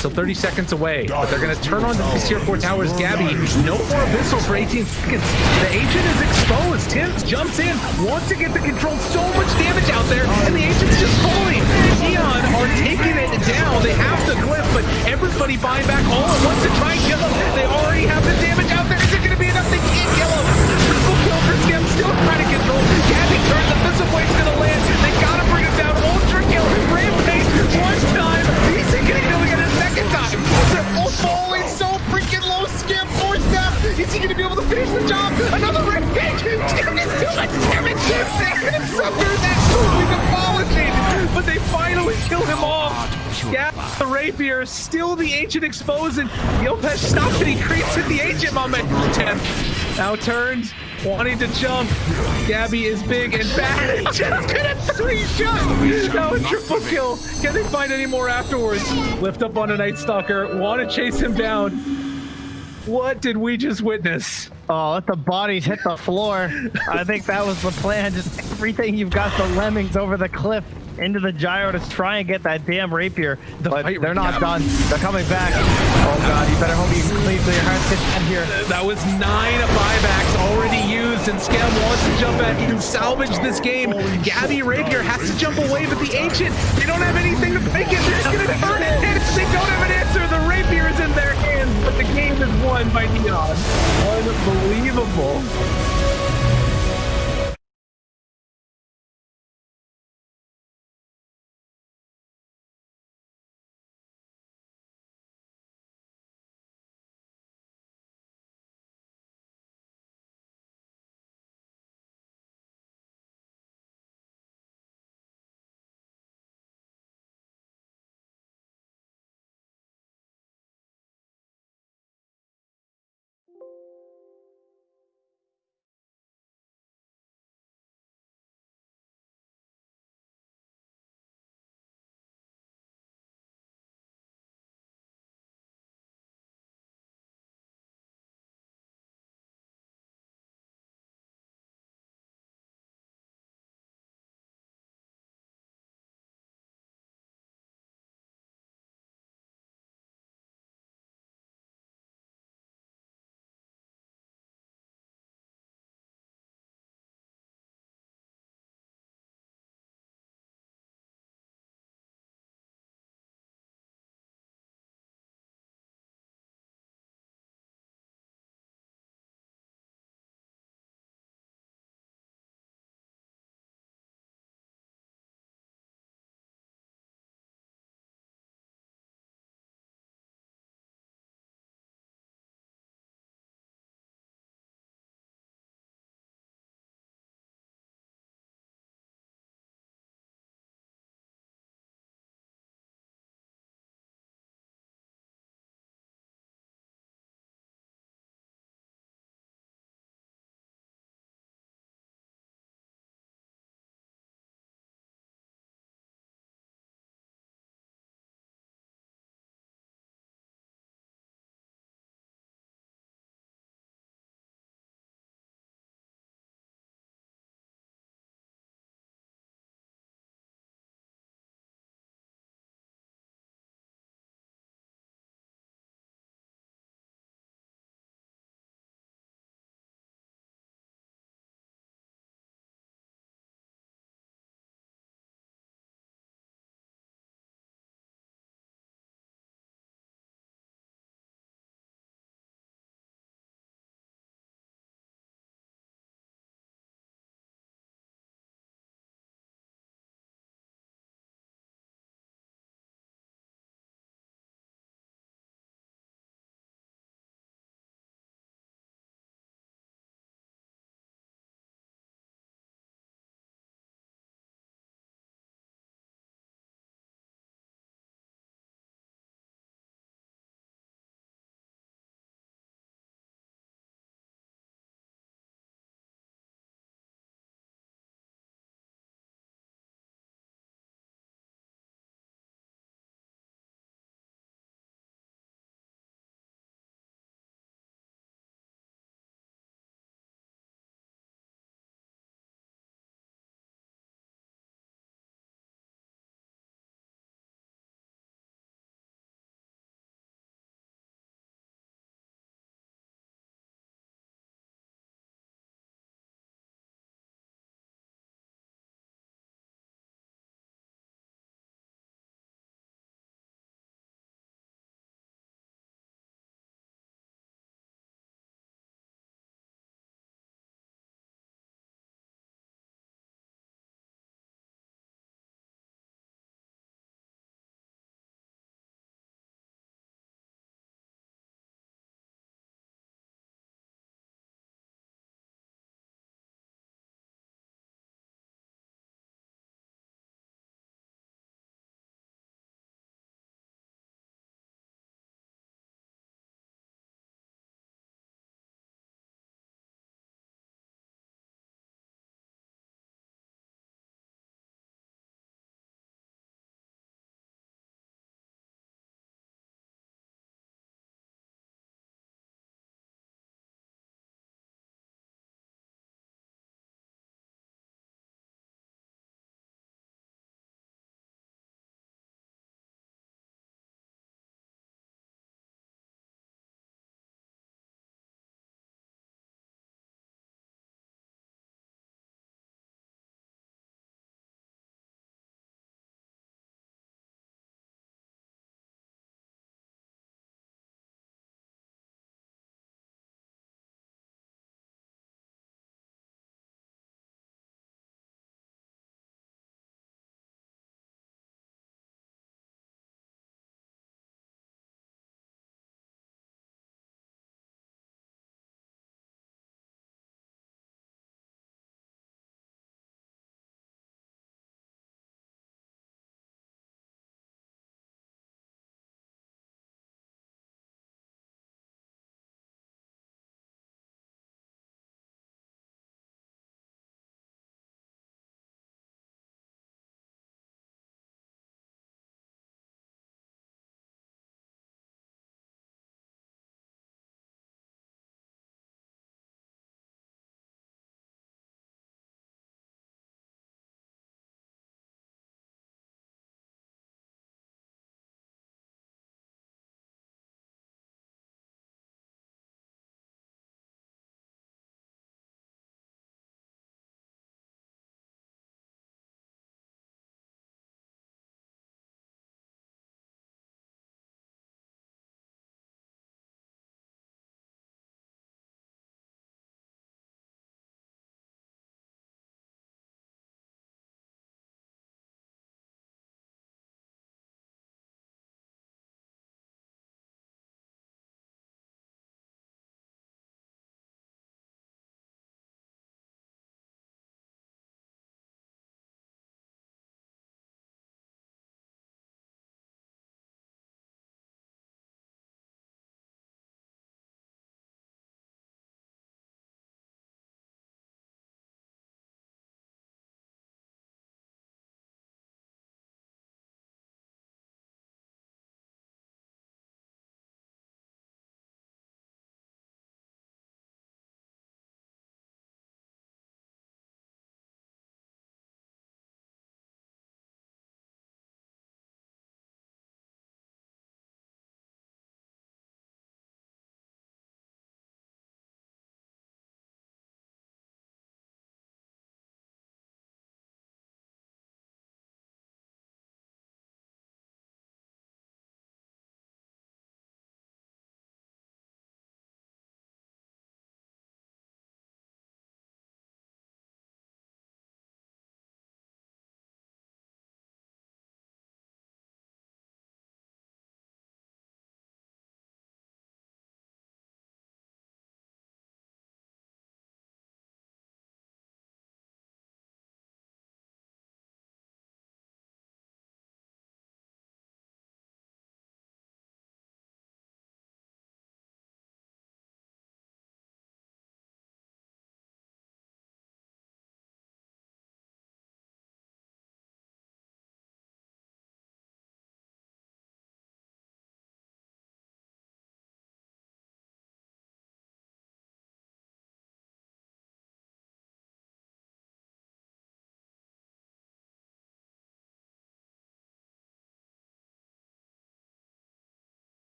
So 30 seconds away, but they're going to turn on these tier 4 towers. Gabby, no more Abyssal for 18 seconds. The Ancient is exposed. Tim jumps in, wants to get the control. So much damage out there, and the Ancient's just falling. Neon are taking it down. They have the glyph, but everybody buying back all at once to try and kill him. They already have the damage out there. Is it going to be enough? They can't kill him. Triple kill for Skem, still trying to control. Gabby turns, the missile blade's going to land. They got to bring him down. Ultra kill, Rampage, the rapier, still the ancient exposed, and Yopez stops and he creeps at the ancient moment. Now turns, wanting to jump. Gabby is big and bad. Just gonna 3-shot. Now a triple kill. Can they find any more afterwards? Lift up on a Night Stalker. Want to chase him down. What did we just witness? Oh, let the bodies hit the floor. I think that was the plan. Just everything you've got the lemmings over the cliff into the gyro to try and get that damn rapier. But they're not done. They're coming back. Oh god, you better hope you can clean so your heart's getting here. That was 9 buybacks already used, and Scam wants to jump back and salvage this game. Gabby Rapier has to jump away, but the ancient, they don't have anything to break it. They're just gonna turn it, and if they don't have an answer, the rapier is in their hands, but the game is won by Neon. Unbelievable.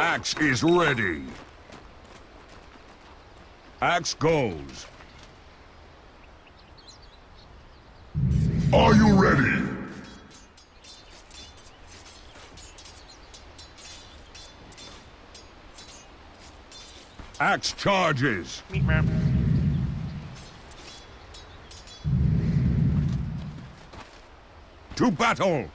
Axe is ready. Axe goes. Are you ready? Axe charges. To battle.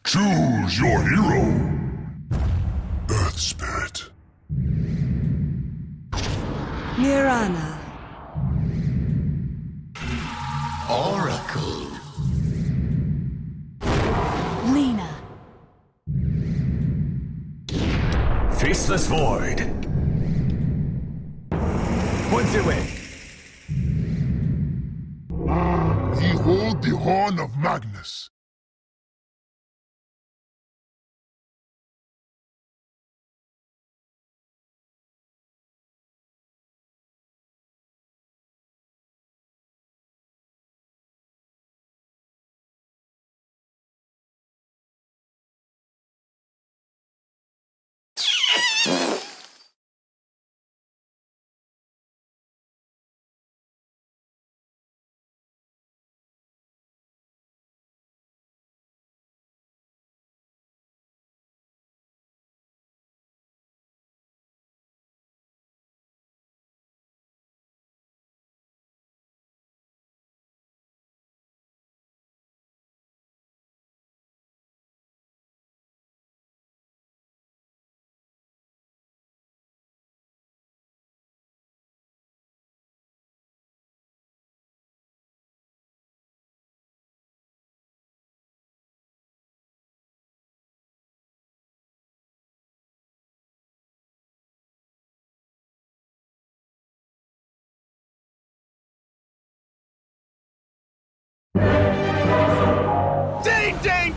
Choose your hero. Earth Spirit. Mirana. Oracle. Lena. Faceless Void. What's it with? Behold the horn of Magnus.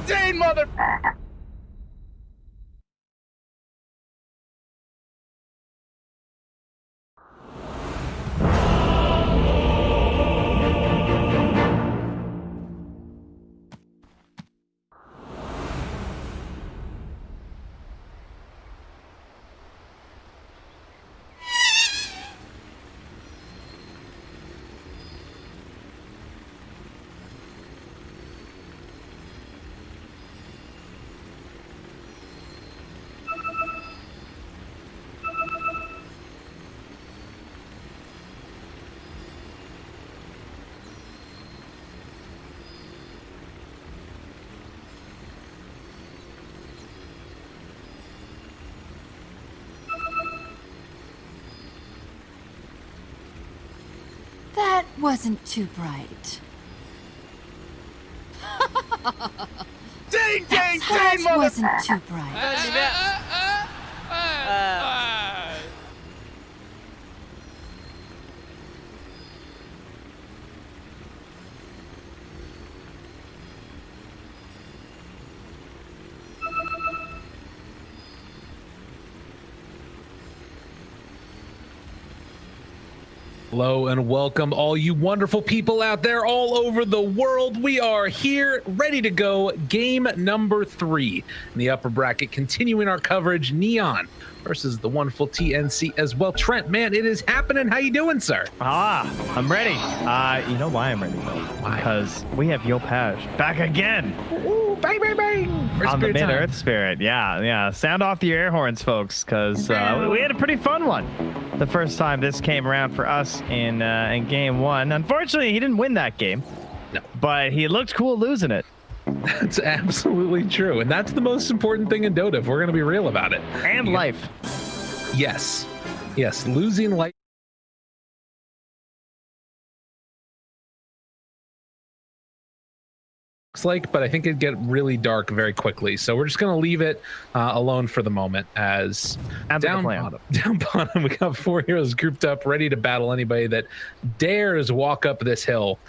Dane, mother. That wasn't too bright. Dane, That mother. wasn't too bright. Hello and welcome all you wonderful people out there all over the world. We are here ready to go. Game number 3 in the upper bracket, continuing our coverage. Neon versus the wonderful TNC as well. Trent, man, it is happening. How you doing, sir? I'm ready. You know why I'm ready, though? Why? Because we have Yopaj back again. Ooh, bang, bang, bang. On the Mid-Earth Spirit. Yeah. Sound off the air horns, folks, because we had a pretty fun one the first time this came around for us in game 1. Unfortunately, he didn't win that game. No. But he looked cool losing it. That's absolutely true. And that's the most important thing in Dota, if we're going to be real about it. And life. Yes. Losing life. Like, but I think it'd get really dark very quickly, so we're just going to leave it alone for the moment. As down bottom we got 4 heroes grouped up, ready to battle anybody that dares walk up this hill.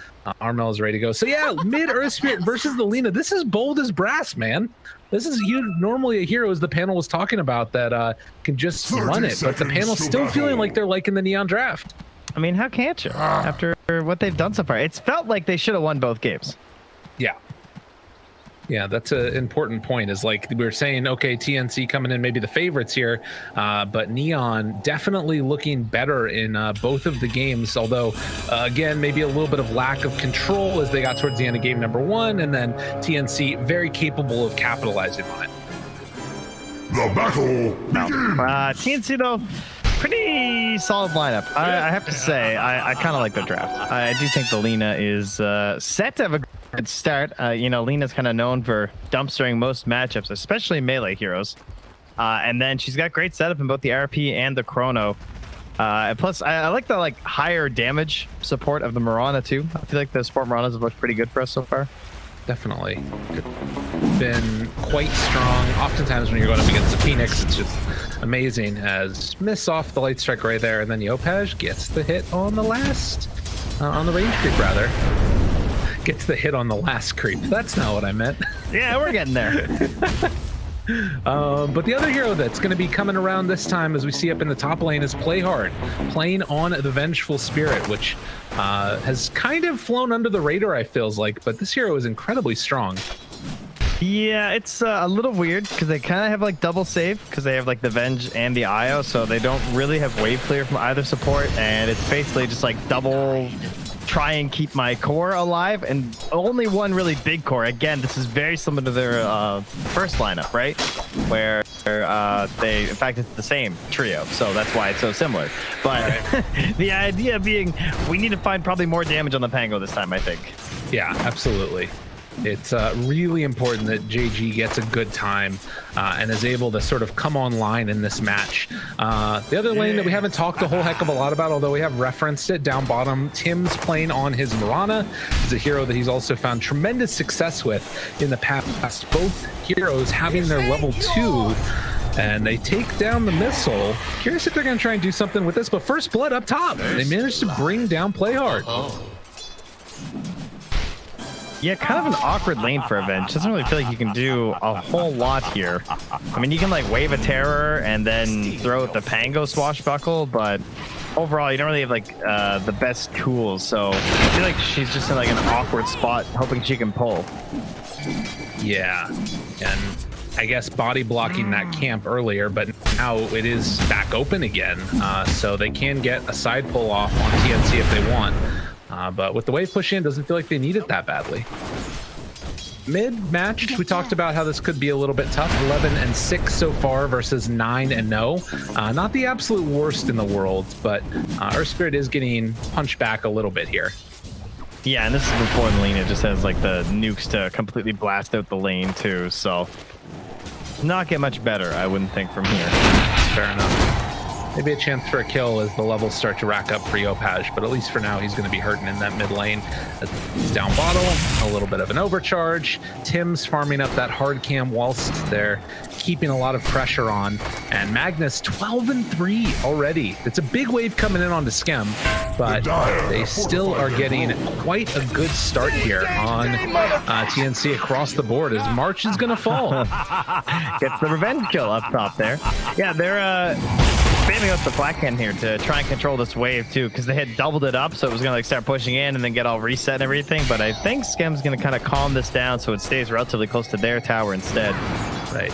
Armel's ready to go. So yeah, Mid-Earth Spirit versus the Lina. This is bold as brass, man. This is normally a hero, as the panel was talking about, that can just run it, but the panel's still feeling like they're liking the Neon draft. I mean, how can't you after what they've done so far? It's felt like they should have won both games. Yeah, that's an important point. Is like we were saying, okay, TNC coming in maybe the favorites here, but Neon definitely looking better in both of the games. Although, again, maybe a little bit of lack of control as they got towards the end of game number 1, and then TNC very capable of capitalizing on it. The battle begins! TNC, though, pretty solid lineup. I have to say, I kind of like the draft. I do think the Lina is set to have a good start. Lina's kind of known for dumpstering most matchups, especially melee heroes. And then she's got great setup in both the RP and the Chrono. Plus, I like the higher damage support of the Mirana too. I feel like the support Miranas have looked pretty good for us so far. Definitely been quite strong. Oftentimes when you're going up against the Phoenix, it's just amazing, as miss off the light strike right there, and then Yopaj gets the hit on the last on the range creep, rather. Gets the hit on the last creep. That's not what I meant. Yeah, we're getting there. But the other hero that's going to be coming around this time, as we see up in the top lane, is Playhard, playing on the Vengeful Spirit, which has kind of flown under the radar, I feels like, but this hero is incredibly strong. Yeah, it's a little weird because they kind of have double save because they have the Venge and the IO, so they don't really have wave clear from either support, and it's basically just double try and keep my core alive, and only one really big core. Again, this is very similar to their first lineup, right? Where in fact, it's the same trio, so that's why it's so similar. But the idea being, we need to find probably more damage on the Pango this time, I think. Yeah, absolutely. It's really important that JG gets a good time and is able to sort of come online in this match. The other lane that we haven't talked a whole heck of a lot about, although we have referenced it down bottom, Tim's playing on his Mirana. He's a hero that he's also found tremendous success with in the past. Both heroes having their level 2. And they take down the missile. Curious if they're going to try and do something with this, but first blood up top. They managed to bring down Playhard. Yeah, kind of an awkward lane for Avenge. Doesn't really feel like you can do a whole lot here. I mean, you can wave a terror and then throw out the Pango swashbuckle, but overall, you don't really have the best tools. So I feel like she's just in an awkward spot, hoping she can pull. Yeah, and I guess body blocking that camp earlier, but now it is back open again, so they can get a side pull off on TNC if they want. But with the wave push in, doesn't feel like they need it that badly. Mid-match, we talked about how this could be a little bit tough. 11-6 so far versus 9-0. Not the absolute worst in the world, but Earth Spirit is getting punched back a little bit here. Yeah, and this is before the lane. It just has the nukes to completely blast out the lane too, so not get much better, I wouldn't think, from here. Fair enough. Maybe a chance for a kill as the levels start to rack up for Yopaj, but at least for now, he's going to be hurting in that mid lane. He's down bottom, a little bit of an overcharge. Tim's farming up that hard cam whilst they're keeping a lot of pressure on. And Magnus 12-3 already. It's a big wave coming in onto Skem, but they still are getting quite a good start here on TNC across the board as March is going to fall. Gets the revenge kill up top there. Yeah, they're spamming up the Black Hand here to try and control this wave too, because they had doubled it up, so it was going to start pushing in and then get all reset and everything. But I think Skem's going to kind of calm this down so it stays relatively close to their tower instead. Right.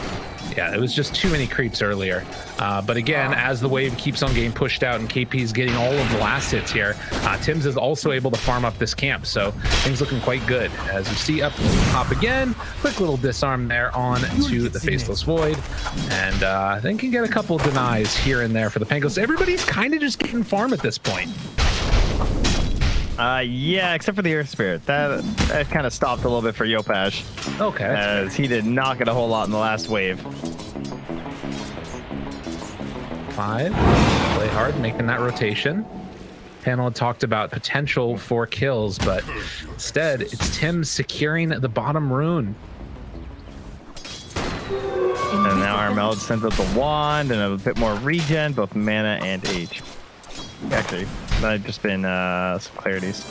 Yeah, it was just too many creeps earlier. But again, as the wave keeps on getting pushed out and KP's getting all of the last hits here, Tims is also able to farm up this camp. So things looking quite good. As you see up top again, quick little disarm there on to the Faceless Void. And then can get a couple denies here and there for the Pangos. Everybody's kind of just getting farm at this point. Yeah, except for the Earth Spirit. That kind of stopped a little bit for Yopaj. Okay. As he did not get a whole lot in the last wave. 5. Play hard, making that rotation. Panel had talked about potential for kills, but instead, it's Tim securing the bottom rune. And now Armel sends out the wand and a bit more regen, both mana and age. Actually, that had just been some clarities.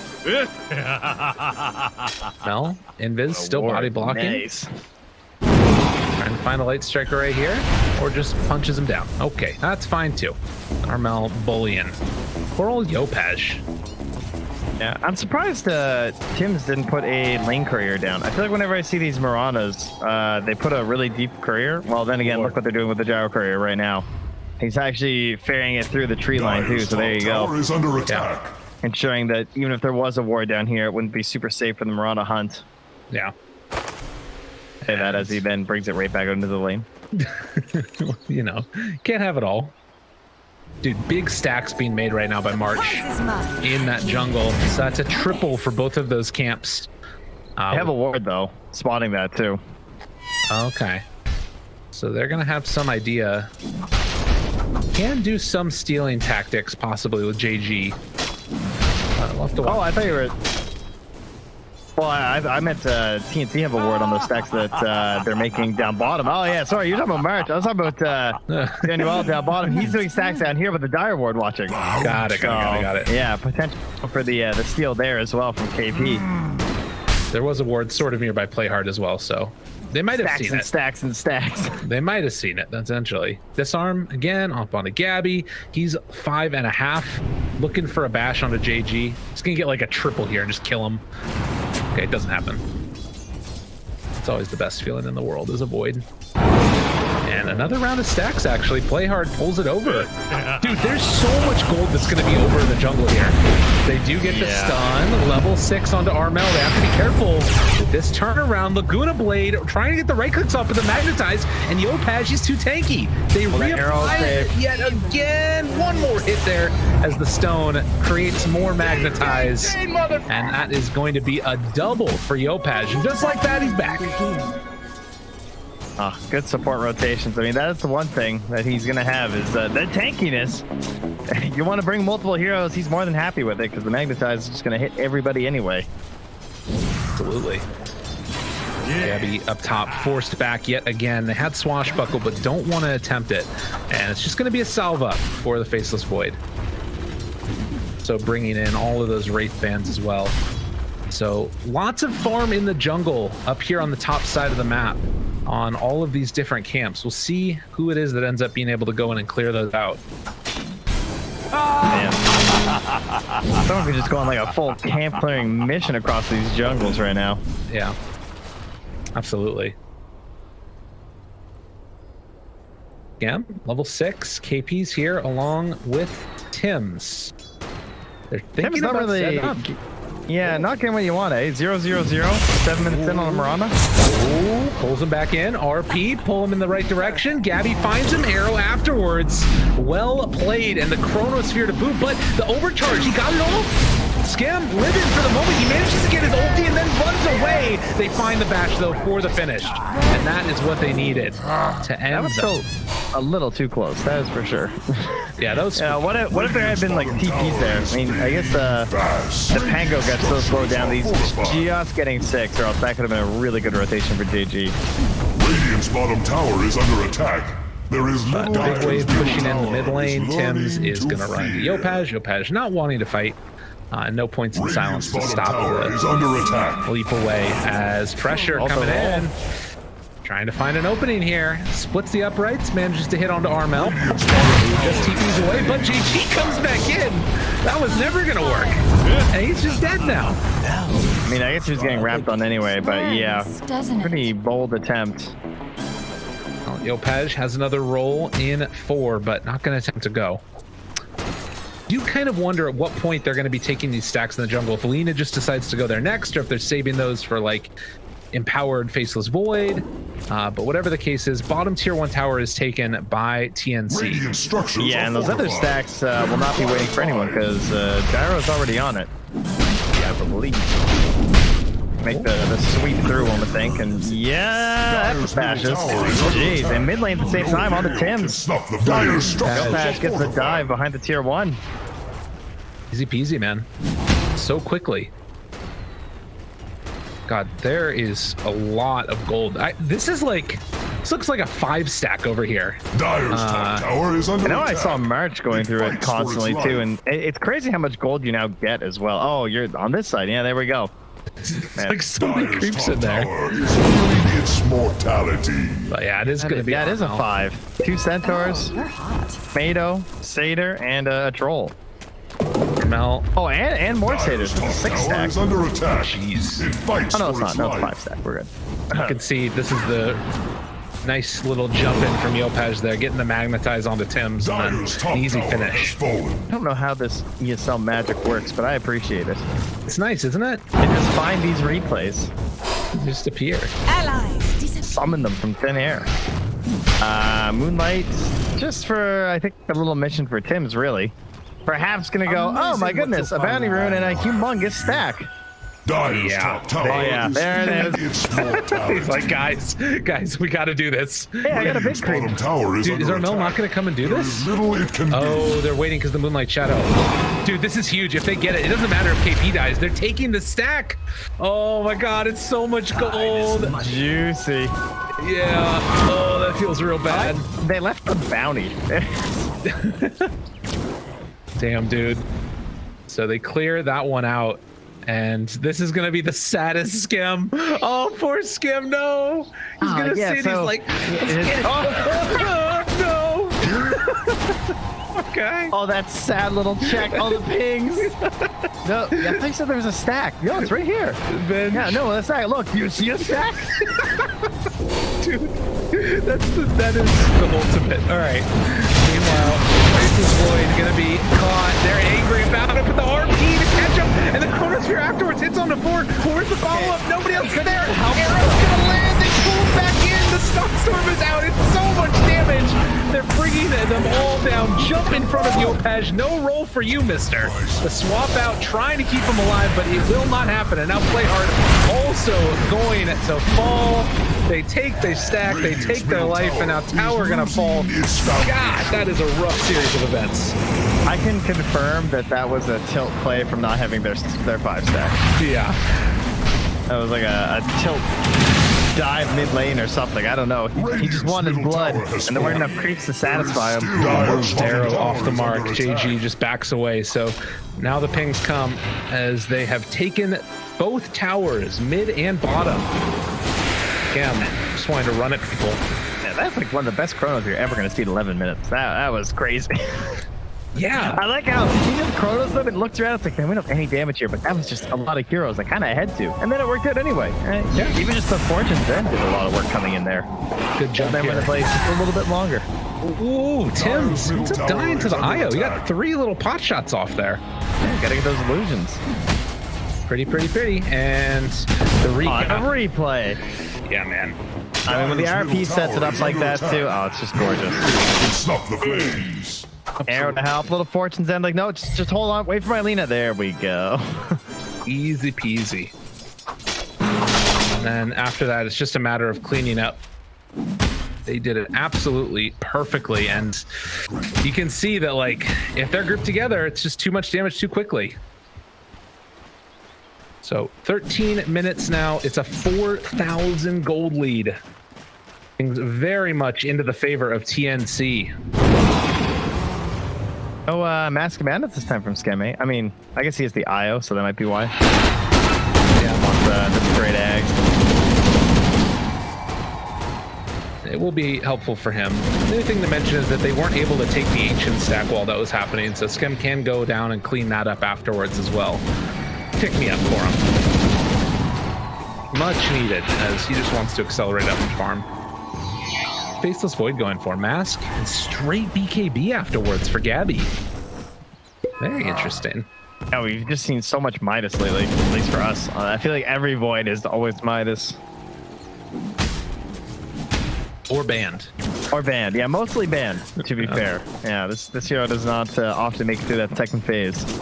Mel, Invis, still body blocking. Nice. Trying to find a light striker right here, or just punches him down. Okay, that's fine too. Armel bullying. Poor old Yopaj. Yeah, I'm surprised Tim's didn't put a lane courier down. I feel like whenever I see these Maranas, they put a really deep courier. Well, then again, look what they're doing with the gyro courier right now. He's actually ferrying it through the tree line too, so there you go. Tower is under attack. Ensuring that even if there was a ward down here, it wouldn't be super safe for the Marana hunt. Yeah. Say that as he then brings it right back into the lane. You know, can't have it all. Dude, big stacks being made right now by March in that jungle. So that's a triple for both of those camps. They have a ward though, spotting that too. Okay. So they're gonna have some idea. Can do some stealing tactics possibly with JG. We'll have to watch. Oh, I thought you were. Well, I meant TNC have a ward on those stacks that they're making down bottom. Oh yeah, sorry, you're talking about March. I was talking about Daniel down bottom. He's doing stacks down here with the Dire ward watching. Got it. Yeah, potential for the steal there as well from KP. There was a ward sort of nearby Play Hard as well, so they might have seen it. Stacks and stacks. They might have seen it, essentially. Disarm again, up onto Gabby. He's 5.5, looking for a bash onto JG. He's gonna get like a triple here and just kill him. Okay, it doesn't happen. It's always the best feeling in the world is a void. And another round of stacks, actually. Play Hard pulls it over. Dude, there's so much gold that's going to be over in the jungle here. They do get the stun. Level 6 onto Armel. They have to be careful with this turnaround. Laguna Blade trying to get the right clicks off of the Magnetize. And Yopaj is too tanky. They reapply it yet again. One more hit there as the stone creates more Magnetize. And that is going to be a double for Yopaj. And just like that, he's back. Oh, good support rotations. I mean, that's the one thing that he's going to have is the tankiness. You want to bring multiple heroes, he's more than happy with it because the Magnetize is just going to hit everybody anyway. Absolutely. Gabby up top, forced back yet again. They had Swashbuckle, but don't want to attempt it. And it's just going to be a salve up for the Faceless Void. So bringing in all of those Wraith bands as well. So lots of farm in the jungle up here on the top side of the map on all of these different camps. We'll see who it is that ends up being able to go in and clear those out. Man. Someone could just go on like a full camp clearing mission across these jungles right now. Yeah, absolutely. Yeah, level 6 KP's here along with Tim's. They're thinking Tim's not about really. Yeah, not getting what you want, eh? 0-0-0, 7 minutes in on the Marana. Ooh, pulls him back in. RP, pull him in the right direction. Gabby finds him, arrow afterwards. Well played, and the Chronosphere to boot, but the overcharge, he got it all. Scam living for the moment. He manages to get his ulti and then runs away. They find the bash, though, for the finish. And that is what they needed to end. That was still a little too close, that is for sure. Yeah, that was... What if there had been, like, TPs there? I mean, I guess the Pango got so slowed down. He's just getting 6, or else that could have been a really good rotation for JG. Radiant's bottom tower is under attack. There is Big wave pushing in the mid lane. Tims is going to run into Yopaj. Yopaj not wanting to fight. No points in silence to stop the leap away as pressure coming in. Trying to find an opening here. Splits the uprights, manages to hit onto Armel. Just TPs away, but JG comes back in. That was never going to work. And he's just dead now. I mean, I guess he was getting wrapped on anyway, but yeah, pretty bold attempt. Well, Yopaj has another roll in 4, but not going to attempt to go. You kind of wonder at what point they're going to be taking these stacks in the jungle. If Lina just decides to go there next, or if they're saving those for like empowered Faceless Void. But whatever the case is, bottom tier 1 tower is taken by TNC. Yeah, and those other stacks will not be waiting for anyone because Gyro's already on it. Yeah, I believe. Make the sweep through one, I think, and yeah, that smashes. Jeez, and mid lane at the same time on the Tims. Yopaj gets the dive behind the tier 1. Easy peasy, man. So quickly. God, there is a lot of gold. This looks like a 5 stack over here. Dire's top tower is under I know attack. I saw March going through it constantly too, and it's crazy how much gold you now get as well. Oh, you're on this side. Yeah, there we go. It's like so many creeps in there. Its mortality. But yeah, it is going to be. Yeah, it is a 5. 2 centaurs, Mado, Satyr, and a troll. Mel. Oh, and more satyrs. 6 stack. Is under attack. Jeez. It fights Oh no, it's for not. its No, it's life. 5 stack. We're good. You can see this is the nice little jump in from Yopaj there, getting the magnetize onto Tims, and Dire's then top an easy tower finish. has fallen. I don't know how this ESL magic works, but I appreciate it. It's nice, isn't it? And just find these replays. They just appear. Allies disappear. Summon them from thin air. Moonlight, just for, I think, a little mission for Tim's, really. Perhaps gonna go, oh my goodness, a bounty rune and a humongous stack. Dire's top tower. Oh yeah, there it is. Its mortality. He's like, guys, we got to do this. Hey, I got a big Radiant's creep. bottom tower is Dude, is under our Mel not attack. going to come and do There this? is little it can do. Oh, they're waiting because the Moonlight Shadow. Dude, this is huge. If they get it, it doesn't matter if KP dies. They're taking the stack. Oh my God, it's so much gold. Juicy. Yeah. Oh, that feels real bad. They left the bounty. Damn, dude. So they clear that one out. And this is going to be the saddest Skim. Oh, poor Skim. No. He's going to yeah, sit. so- He's like, let's get it. Oh, no. Okay. Oh, that sad little check. All the pings. No, I think so. There was a stack. No, it's right here. Ben, Yeah, no, that's not. Look, you see a stack? dude, that is the ultimate. All right. Meanwhile, Faceless Void gonna be caught. They're angry about it, but the RP to catch him, and the Chronosphere afterwards hits on the 4. Where's the follow-up? Nobody else is there. Arrow's gonna land. They pull back in. The Stockstorm is out. It's so much damage. They're bringing them all down. Jump in front of Yopaj. No roll for you, mister. The swap out, trying to keep him alive, but it will not happen. And now Play Hard also going to fall. They stack, they take their life, and now Tower gonna fall. God, that is a rough series of events. I can confirm that was a tilt play from not having their 5 stack. Yeah. That was like a tilt dive mid lane or something. I don't know. He just wanted blood, and there weren't enough creeps to satisfy him. Arrow off the mark. JG just backs away. So now the pings come as they have taken both towers, mid and bottom. Again, just wanting to run at people. Yeah, that's like one of the best chronos you're ever going to see in 11 minutes. That was crazy. Yeah. I like how he just chronos them and looked around. It's like, man, we don't have any damage here, but that was just a lot of heroes I kind of had to. And then it worked out anyway. Yeah. Even just the Fortunes then did a lot of work coming in there. Good job. Then when it plays just a little bit longer. Ooh, Tim's ends up dying to the IO. You got 3 little pot shots off there. Yeah, gotta get those illusions. Pretty. And the replay. Yeah, man. I mean, when the RP sets it up like that too, oh, it's just gorgeous. Snuff the flames. Arrow to help, little Fortune's end, like, no, just hold on, wait for my Lina. There we go. Easy peasy. And then after that, it's just a matter of cleaning up. They did it absolutely perfectly, and you can see that, like, if they're grouped together, it's just too much damage too quickly. So 13 minutes now. It's a 4,000 gold lead. Things very much into the favor of TNC. Oh, Mask of Madness this time from Skemme. I mean, I guess he has the IO, so that might be why. Yeah, wants the great egg. It will be helpful for him. The other thing to mention is that they weren't able to take the Ancient stack while that was happening, so Skem can go down and clean that up afterwards as well. Pick me up for him. Much needed, as he just wants to accelerate up and farm. Faceless Void going for? Mask and straight BKB afterwards for Gabby. Very interesting. Yeah, we've just seen so much Midas lately, at least for us. I feel like every Void is always Midas. Or banned. Or banned. Yeah, mostly banned, to be fair. Yeah, this hero does not often make it through that second phase.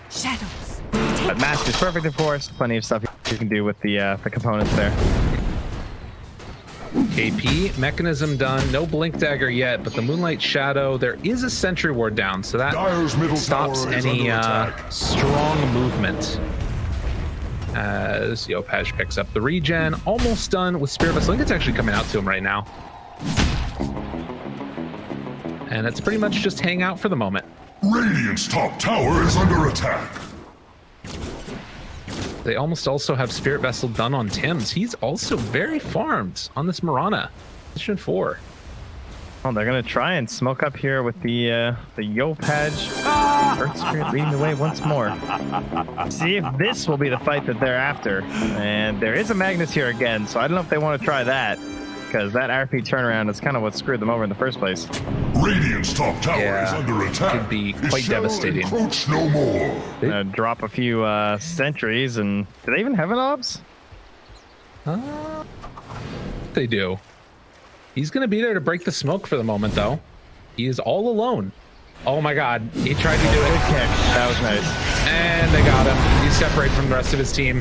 Shadows. But Mask is perfect, of course. Plenty of stuff you can do with the components there. KP, Mechanism done. No Blink Dagger yet, but the Moonlight Shadow, there is a Sentry Ward down, so that Dire's middle stops tower is any under attack. strong movement. As Yopaj picks up the regen. Almost done with Spirit Vessel. I think it's actually coming out to him right now. And it's pretty much just hang out for the moment. Radiant's top tower is under attack. They almost also have Spirit Vessel done on Tim's. He's also very farmed on this Mirana. Position 4. Oh, they're gonna try and smoke up here with the Yopaj. Earth Spirit leading the way once more. See if this will be the fight that they're after. And there is a Magnus here again, so I don't know if they want to try that, because that RP turnaround is kind of what screwed them over in the first place. Radiant's top tower is under attack. Could be It quite shall devastating. encroach no more. Drop a few sentries, and do they even have an obs? They do. He's going to be there to break the smoke for the moment, though. He is all alone. Oh my god, he tried to do it. Good kick. That was nice. And they got him. He's separated from the rest of his team.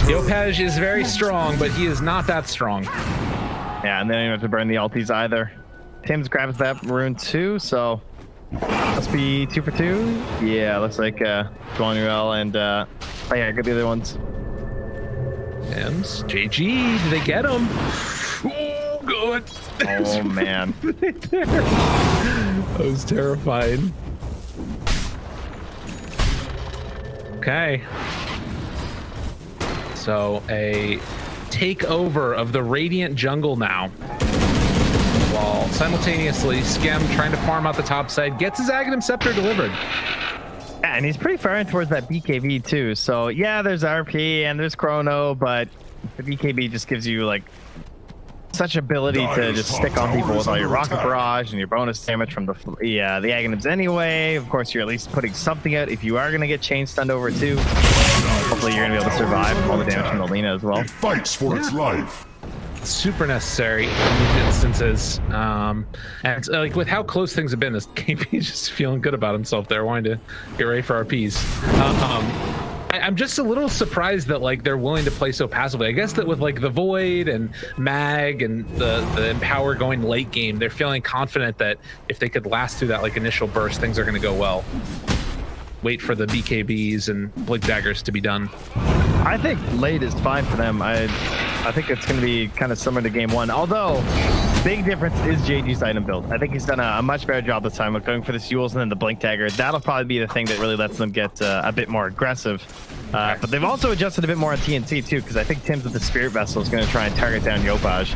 Yopaj is very strong, but he is not that strong. Yeah, and they don't even have to burn the ultis either. Tim's grabs that rune too, so must be 2 for 2. Yeah, looks like Dwanuel and oh yeah, get the other ones. Tim's JG, did they get him? Oh god. Oh man. That was terrifying. Okay. So a takeover of the Radiant jungle now. While simultaneously Skem trying to farm out the top side, gets his Aghanim Scepter delivered. Yeah, and he's pretty far in towards that BKB too. So yeah, there's RP and there's Chrono, but the BKB just gives you like such ability to just stick on people with all your rocket barrage and your bonus damage from the Aghanims anyway. Of course, you're at least putting something out if you are going to get chain stunned over too. Hopefully you're going to be able to survive all the damage from the Lina as well. It fights for its life. Super necessary in these instances. And like with how close things have been, this KP is just feeling good about himself there, wanting to get ready for RPs. I'm just a little surprised that like they're willing to play so passively. I guess that with like the Void and Mag and the Empower going late game, they're feeling confident that if they could last through that like initial burst, things are going to go well. Wait for the BKBs and Blink Daggers to be done. I think late is fine for them. I think it's going to be kind of similar to game 1. Although, big difference is JG's item build. I think he's done a much better job this time of going for the Fuels and then the Blink Dagger. That'll probably be the thing that really lets them get a bit more aggressive. But they've also adjusted a bit more on TNC too, because I think Tim's with the Spirit Vessel is going to try and target down Yopaj.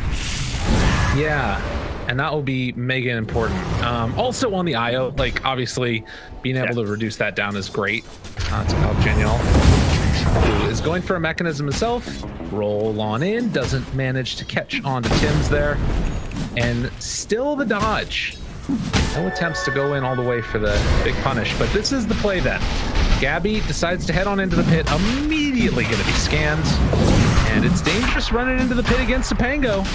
Yeah, and that will be mega important. Also on the IO, like obviously being able to reduce that down is great. It's called Genial, who is going for a mechanism himself. Roll on in, doesn't manage to catch onto Tim's there, and still the dodge. No attempts to go in all the way for the big punish, but this is the play then. Gabby decides to head on into the pit, immediately going to be scanned, and it's dangerous running into the pit against Topango.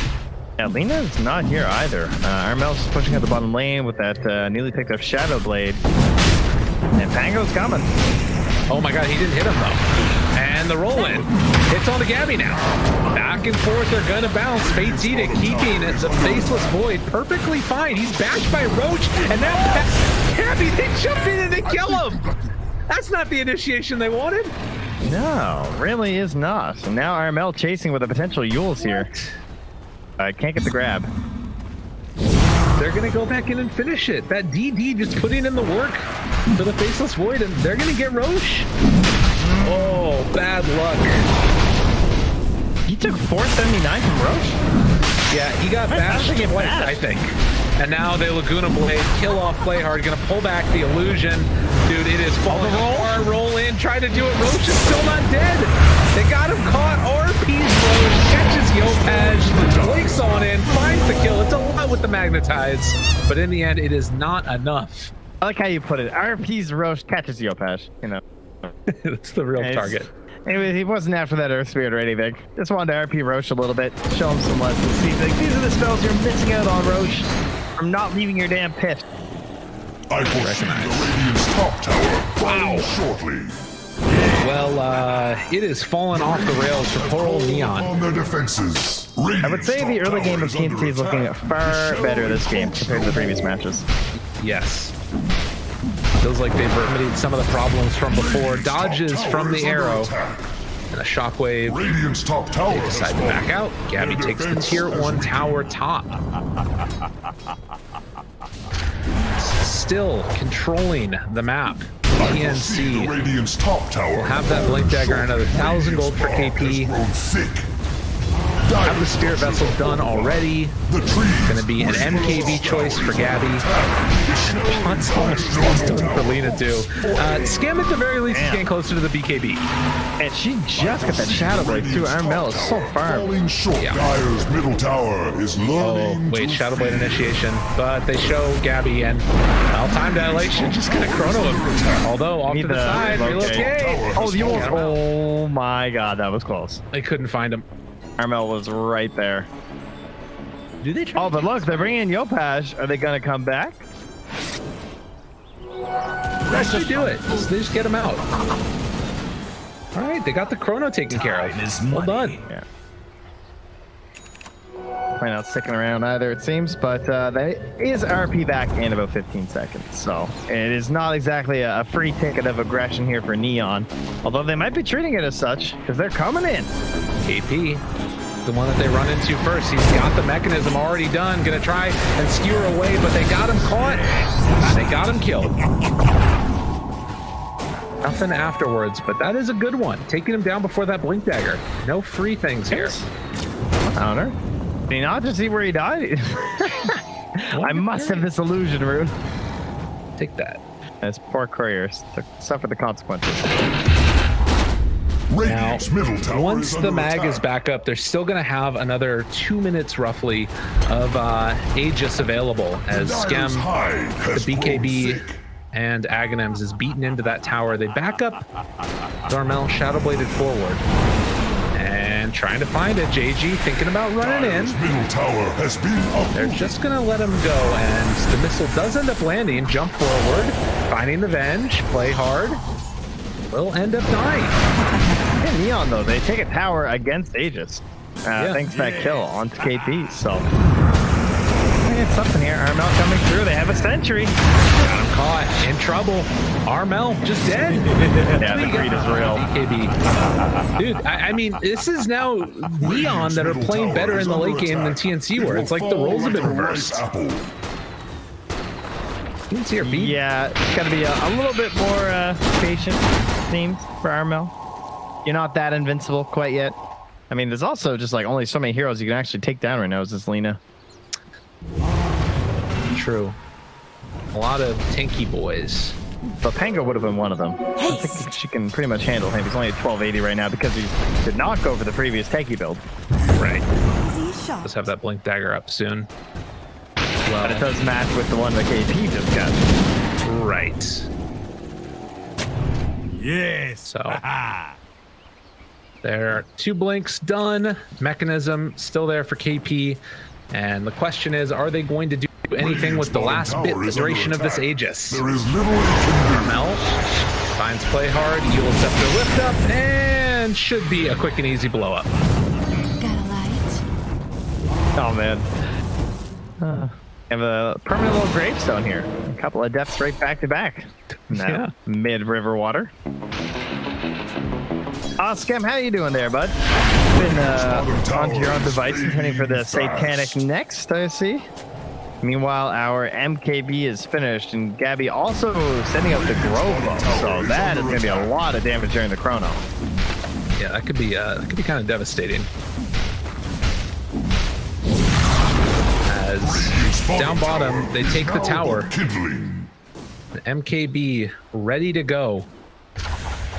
Yeah, Lina's not here either. Armel's just pushing out the bottom lane with that newly picked up Shadow Blade, and Pango's coming. Oh my god, he didn't hit him though. And the roll in hits on to Gabby now. Back and forth, they're gonna bounce. Fate's Edict keeping it, the Faceless Void perfectly fine. He's bashed by Roach, and now Gabby, they jump in and they kill him. That's not the initiation they wanted. No, really is not. And now Armel chasing with a potential Yules here. Can't get the grab. They're gonna go back in and finish it. That DD just putting in the work for the Faceless Void, and they're gonna get Roche. Oh, bad luck. He took 479 from Roche? Yeah, he got bashed twice, I think. And now the Laguna Blade, kill off, play hard, gonna pull back the illusion. Dude, it is falling apart. Roll in, try to do it. Roche is still not dead. They got him caught. Peas Roche catches Yopaj, blinks on in, finds the kill. It's a lot with the magnetize, but in the end, it is not enough. I like how you put it. RP's Roche catches Yopaj, you know. That's the real target. Anyway, he wasn't after that Earth Spirit or anything. Just wanted to RP Roche a little bit, show him some lessons. See, like, these are the spells you're missing out on, Roche. I'm not leaving your damn pit. I foresee the Radiant's top tower falling shortly. Well, it is fallen off the rails for poor old Neon. On their defenses. I would say the early game of TNC is looking far better this game compared to the previous matches. Yes. Feels like they've remedied some of the problems from before. Dodges from the arrow. And a shockwave. Radiant's top tower They decide to back out. Gabby takes the tier 1 tower top. Still controlling the map. Tnc Radiant's top tower will have that blink dagger, another 1,000 gold for KP. Have the spirit vessel done already. Going to be an MKV choice for Gabby. Not so much done for Lena too. Scam at the very least is getting closer to the BKB. And she just got that Shadow Blade too. Armel is so far. Yeah. Dire's middle tower is learning. Oh, wait, Shadow Blade initiation. But they show Gabby and time dilation just gonna chrono him. Although off to the side, relocate. Oh, the almost. Oh my god, that was close. They couldn't find him. Armel was right there. Do they try? Oh, but look, they're bringing in Yopaj. Are they gonna come back? Let's just do it. They just get him out. All right, they got the chrono taken care of. Well done. Yeah. Probably not sticking around either, it seems, but that is RP back in about 15 seconds. So it is not exactly a free ticket of aggression here for Neon, although they might be treating it as such because they're coming in. KP, the one that they run into first. He's got the mechanism already done. Gonna try and skewer away, but they got him caught. They got him killed. Nothing afterwards, but that is a good one. Taking him down before that blink dagger. No free things here. Honor. Did he not just see where he died? I must have this illusion, Rune. Take that. As poor couriers suffer the consequences. Now, once the mag is back up, they're still going to have another 2 minutes roughly of Aegis available as Schem, the BKB, and Aghanim's is beaten into that tower. They back up. Darmel shadow-bladed forward. And trying to find it. JG thinking about running in. They're just going to let him go, and the missile does end up landing. Jump forward, finding the Venge, play hard. Will end up dying. Yeah, Neon, though, they take a tower against Aegis. Thanks to that kill onto KP, so... I get something here. Armel coming through. They have a sentry. Got him caught. In trouble. Armel just dead. Yeah, the greed is real. BKB. Dude, I mean, this is now Neon that are playing better in the late game than TNC were. It's like the roles have been reversed. TNC are beat. Yeah, it's got to be a little bit more patient, seems, for Armel. You're not that invincible quite yet. I mean, there's also just like only so many heroes you can actually take down right now. Is this Lena? True. A lot of tanky boys. But Pango would have been one of them. I think she can pretty much handle him. He's only at 1280 right now because he did not go for the previous tanky build. Right. Let's have that blink dagger up soon. Well, but it does match with the one that KP just got. Right. Yes. So there are 2 blinks done. Mechanism still there for KP. And the question is, are they going to do anything with the last bit, the duration of this Aegis? There is little he can do. Armel finds play hard, Eul Scepter lift up, and should be a quick and easy blow up. Got a light? Oh, man. Have a permanent little gravestone here. A couple of deaths right back to back. Yeah. Mid-river water. Scam, how you doing there, bud? Been onto your own device intending for the Satanic next, I see. Meanwhile, our MKB is finished, and Gabby also sending out the Grove, so that is going to be a lot of damage during the chrono. Yeah, that could be kind of devastating. As down bottom, they take the tower. The MKB ready to go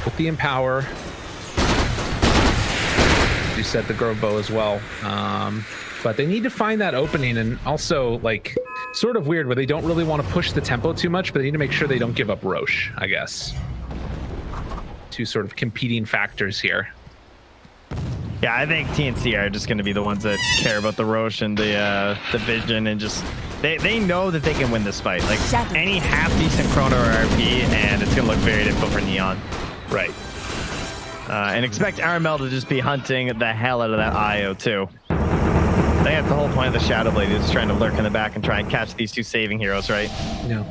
with the Empower. you said, the Grove Bow as well. But they need to find that opening, and also like sort of weird where they don't really want to push the tempo too much, but they need to make sure they don't give up Roche, I guess. Two sort of competing factors here. Yeah, I think TNC are just going to be the ones that care about the Roche and the vision, and just they know that they can win this fight. Like any half decent Chrono or RP, and it's going to look very difficult for Neon. Right. And expect RML to just be hunting the hell out of that IO too. I think that's the whole point of the Shadow Blade, is trying to lurk in the back and try and catch these two saving heroes, right? Yeah,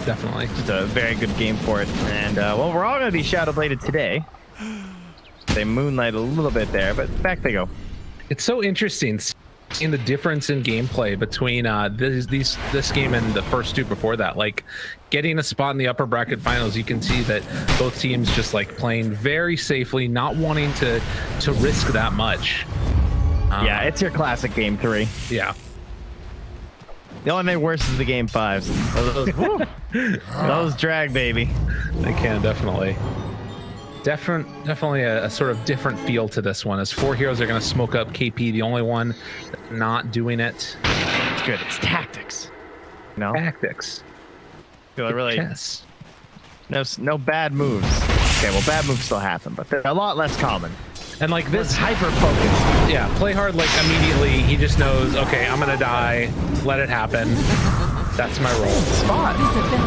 definitely. Just a very good game for it. And well, we're all going to be Shadow Bladed today. They moonlight a little bit there, but back they go. It's so interesting seeing the difference in gameplay between this game and the first two before that. Like getting a spot in the upper bracket finals, you can see that both teams just like playing very safely, not wanting to risk that much. Yeah, it's your classic game 3. Yeah. The only thing worse is the game 5s. Those drag, baby. They can definitely. Definitely a sort of different feel to this one, as 4 heroes are going to smoke up KP, the only one not doing it. It's good. It's tactics. No tactics. Feel really chess. No bad moves. Okay, well, bad moves still happen, but they're a lot less common. And like this hyper focused. Yeah, play hard. Like immediately, he just knows. Okay, I'm gonna die. Let it happen. That's my role. Spot.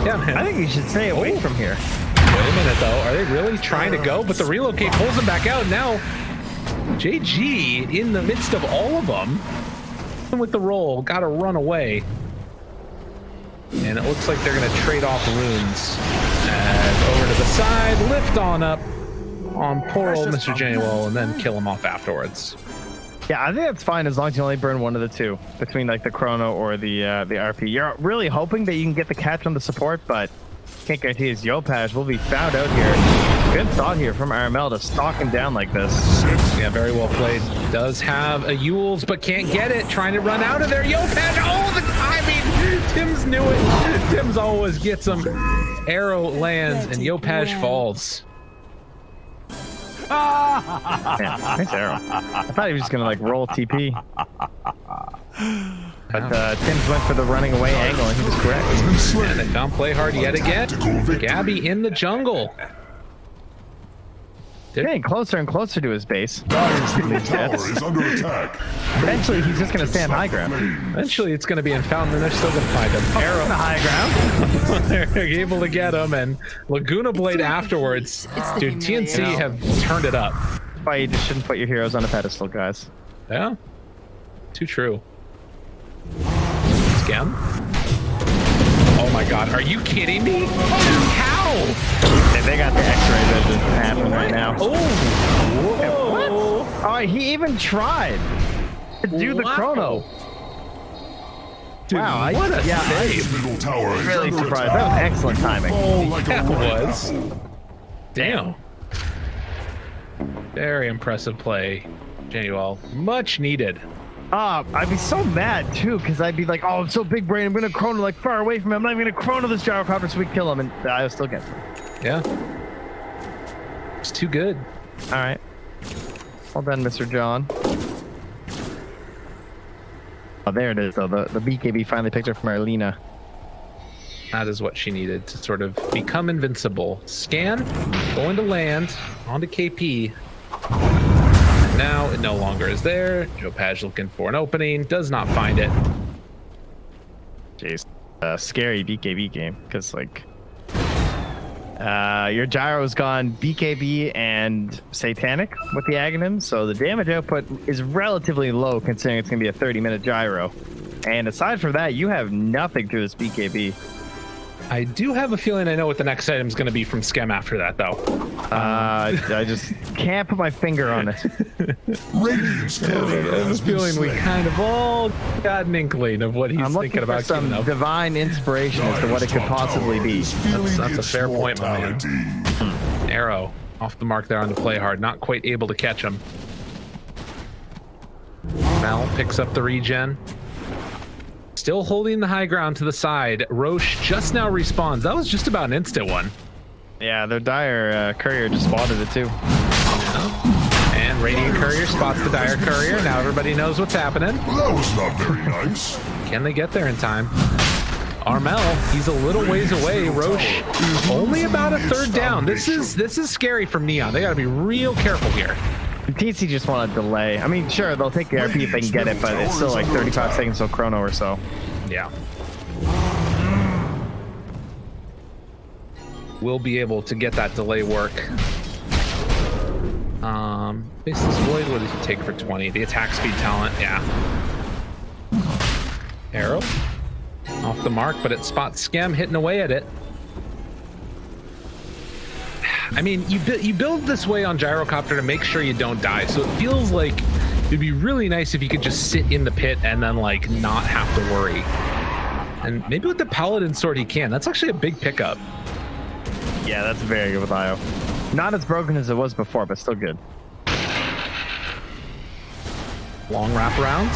Yeah, man. I think you should stay away from here. Wait a minute, though. Are they really trying to go? But the relocate pulls him back out. Now, JG in the midst of all of them with the roll, got to run away. And it looks like they're going to trade off runes. And over to the side, lift on up on poor old Mr. Januel, and then kill him off afterwards. Yeah, I think that's fine as long as you only burn one of the two between like the Chrono or the RP. You're really hoping that you can get the catch on the support, but can't guarantee his Yopaj will be found out here. Good thought here from RML to stalk him down like this. Yeah, very well played. Does have a Yules, but can't get it. Trying to run out of there. Yopaj, oh, the timing. Tim's knew it. Tim's always gets him. Arrow lands and Yopaj falls. Man, nice arrow. I thought he was just gonna like roll TP. But Tim's went for the running away angle, and he was correct. And they found play hard yet again. Gabby in the jungle. They're getting closer and closer to his base. Tower is under attack. Eventually, he's just going to stand high ground. Eventually, it's going to be in Fountain, and they're still going to find him. Arrow on the high ground. They're able to get him, and Laguna Blade afterwards. Dude, TNC have turned it up. That's why you just shouldn't put your heroes on a pedestal, guys. Yeah, too true. Scam. Oh my God, are you kidding me? How? They got the X-ray vision happening right now. Oh, what? Oh, he even tried to do the Chrono. Dude, wow, what a save. Middle tower is Really under surprised. attack. That was excellent timing. Fall like That a rocket was. apple. Damn. Very impressive play, Januel. Much needed. I'd be so mad too, because I'd be like, oh, I'm so big brain, I'm gonna Chrono like far away from him. I'm not even gonna Chrono this gyrocopter so we kill him, and I still get him. Yeah. It's too good. All right. Well done, Mr. John. Oh, there it is, though. The BKB finally picked her from Arlena. That is what she needed to sort of become invincible. Scan, going to land, onto KP. Now it no longer is there. Yopaj looking for an opening, does not find it. Jeez. Scary BKB game, because like your gyro's gone BKB and Satanic with the Aghanim, so the damage output is relatively low considering it's going to be a 30-minute gyro. And aside from that, you have nothing through this BKB. I do have a feeling I know what the next item is going to be from Skem after that, though. I just can't put my finger on it. Radiant's turret I have a has been feeling we slain. kind of all got an inkling of what he's I'm looking thinking for about. some divine inspiration as to what it could possibly be. That's a fair point, my man. Arrow off the mark there on the play hard, not quite able to catch him. Mel picks up the regen. Still holding the high ground to the side. Roche just now respawns. That was just about an instant one. Yeah, their dire courier just spotted it too. And Radiant Courier spots the Dire Courier. Now everybody knows what's happening. Well, that was not very nice. Can they get there in time? Armel, he's a little ways away. Roche, only about a third down. This is scary from Neon. They got to be real careful here. TNC just want to delay. I mean, sure, they'll take the RP if they can get it, but it's still like 35 seconds till chrono or so. Yeah. We'll be able to get that delay work. Faceless Void, what does he take for 20? The attack speed talent, yeah. Arrow. Off the mark, but it spots Skem hitting away at it. I mean, you build this way on Gyrocopter to make sure you don't die, so it feels like it'd be really nice if you could just sit in the pit and then like not have to worry. And maybe with the Paladin Sword he can. That's actually a big pickup. Yeah, that's very good with Io. Not as broken as it was before, but still good. Long wraparound.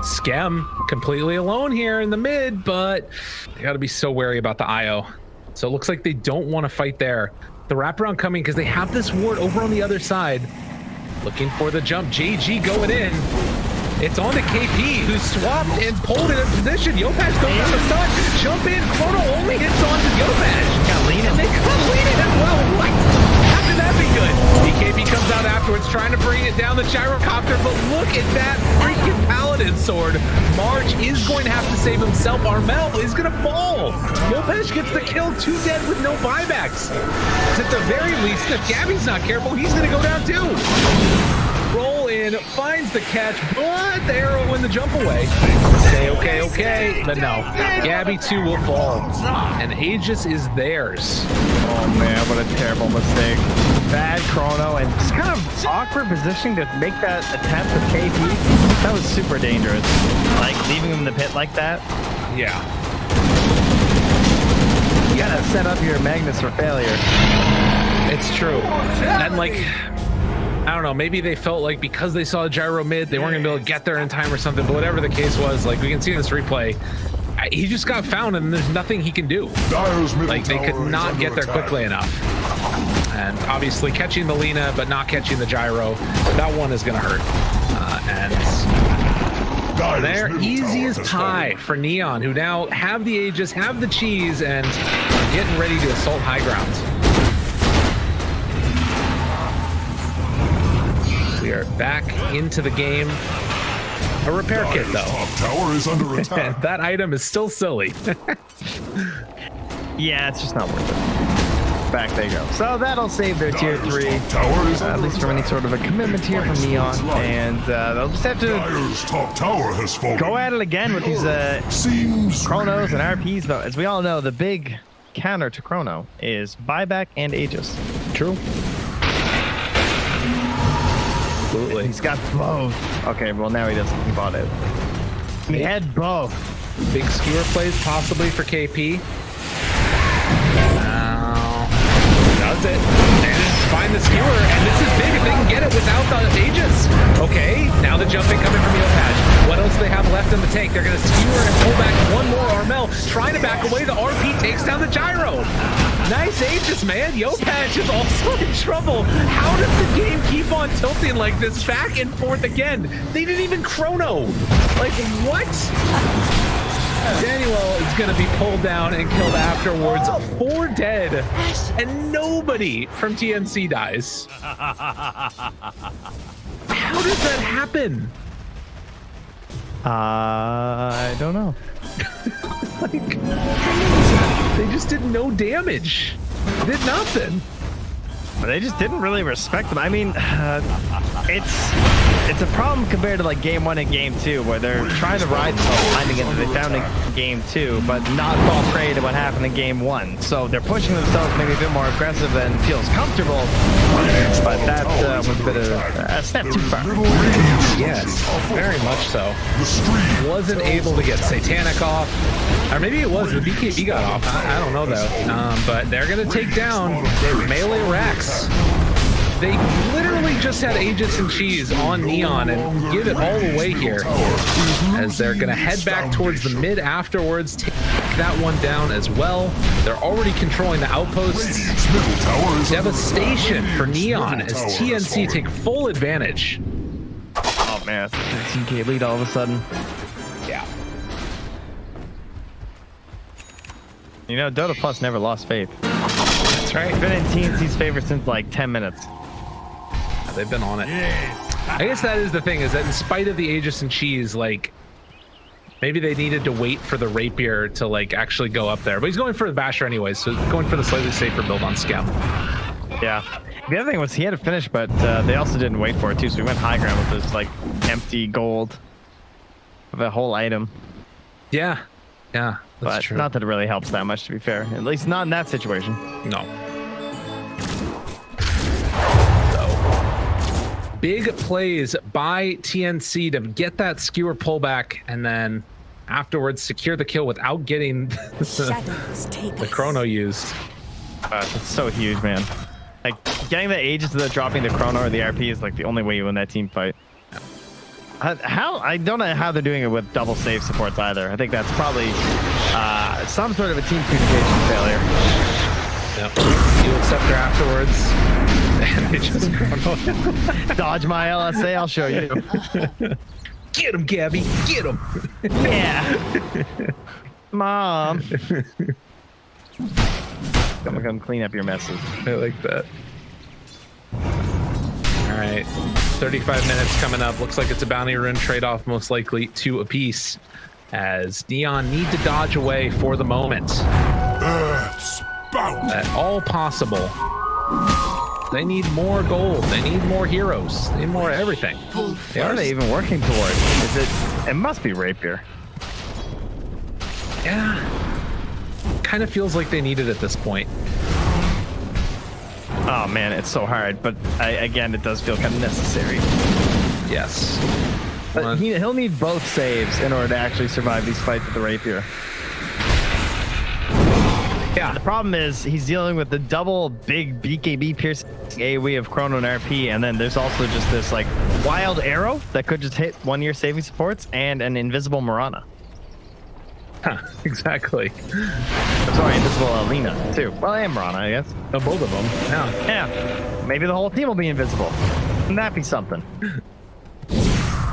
Skem completely alone here in the mid, but they got to be so wary about the IO. So it looks like they don't want to fight there. The wraparound coming because they have this ward over on the other side. Looking for the jump. JG going in. It's on to KP, who's swapped and pulled in a position. Yopash don't have a stun. Jump in. Chrono only hits on to Yopash. Got lean in. They got lean in as well. What? How can that be good? BKB comes out afterwards trying to bring it down the Gyrocopter, but look at that freaking Paladin Sword. March is going to have to save himself. Armel is going to fall. Yopash gets the kill, 2 dead with no buybacks. At the very least, if Gabby's not careful, he's going to go down too. Roll in, finds the catch, but the arrow in the jump away. Say okay, but no. Gabby too will fall, and Aegis is theirs. Oh man, what a terrible mistake. Bad chrono and just kind of awkward positioning to make that attempt with KP. That was super dangerous. Like leaving him in the pit like that. Yeah. You gotta set up your Magnus for failure. It's true. And like, I don't know, maybe they felt like because they saw Gyro mid, they weren't gonna be able to get there in time or something, but whatever the case was, like we can see in this replay, he just got found and there's nothing he can do. Like they could not get there quickly enough. And obviously catching the Lina, but not catching the Gyro, that one is gonna hurt. And they're easy as pie for Neon, who now have the Aegis, have the cheese, and are getting ready to assault high ground. We are back into the game. A repair kit, though. Top tower is under attack. That item is still silly. Yeah, it's just not worth it. Back they go. So that'll save their tier 3, at least from any sort of a commitment here from Neon, and they'll just have to top tower has fallen. go at it again with these chronos and RPs. But as we all know, the big counter to chrono is buyback and Aegis. True. Absolutely. He's got both. Okay, well now he doesn't. He bought it. He had both. Big skewer plays possibly for KP. Does it. And find the skewer, and this is big if they can get it without the Aegis. Okay, now the jumping coming from Yopash. What else do they have left in the tank? They're going to skewer and pull back one more. Armel trying to back away. The RP takes down the Gyro. Nice Aegis, man. Yopash is also in trouble. How does the game keep on tilting like this back and forth again? They didn't even chrono. Like, what? Daniel is going to be pulled down and killed afterwards. 4 dead, and nobody from TNC dies. How does that happen? I don't know. Like, they just did no damage. Did nothing. But they just didn't really respect them. I mean, it's a problem compared to like game 1 and game 2, where they're trying to ride the finding it that they found in game 2, but not fall prey to what happened in game 1. So they're pushing themselves maybe a bit more aggressive and feels comfortable. But that was a bit of a step too far. Yes, very much so. Wasn't able to get Satanic off. Or maybe it was, the BKB got off. I don't know though. But they're going to take down Melee Rex. They literally just had Aegis and Cheese on Neon and give it all away here, as they're going to head back towards the mid afterwards, take that one down as well. They're already controlling the outposts. Devastation for Neon as TNC take full advantage. Oh man, it's a 13k lead all of a sudden. Yeah. You know, Dota Plus never lost faith. That's right. It's been in TNC's favor since like 10 minutes. They've been on it. I guess that is the thing, is that in spite of the Aegis and Cheese, like, maybe they needed to wait for the Rapier to like actually go up there. But he's going for the Basher anyways, so going for the slightly safer build on Schem. Yeah. The other thing was he had to finish, but they also didn't wait for it too, so he went high ground with this like empty gold of a whole item. Yeah. Yeah. That's But true. not that it really helps that much, to be fair. At least not in that situation. No. So, big plays by TNC to get that skewer pullback, and then afterwards secure the kill without getting the chrono used. It's so huge, man. Like, getting the Aegis without dropping the chrono or the RP is like the only way you win that team fight. How I don't know how they're doing it with double save supports either. I think that's probably some sort of a team communication failure. Yep. You accept her afterwards, and they just dodge my LSA. I'll show you. Get him, Gabby. Get him. Yeah. Mom. Come clean up your messes. I like that. All right, 35 minutes coming up. Looks like it's a bounty rune trade-off, most likely 2 apiece, as Neon need to dodge away for the moment. At all possible. They need more gold. They need more heroes. They need more everything. What are they even working towards? Is it? It must be Rapier. Yeah. Kind of feels like they need it at this point. Oh man, it's so hard, but again, it does feel kind of necessary. Yes. But he'll need both saves in order to actually survive these fights with the Rapier. Yeah, the problem is he's dealing with the double big BKB piercing AoE of Chrono and RP, and then there's also just this like wild arrow that could just hit 1-year saving supports and an invisible Mirana. Huh, exactly. Sorry, invisible Alina too. Well, and Mirana, I guess. Oh, both of them. Yeah. Yeah. Maybe the whole team will be invisible. Wouldn't that be something?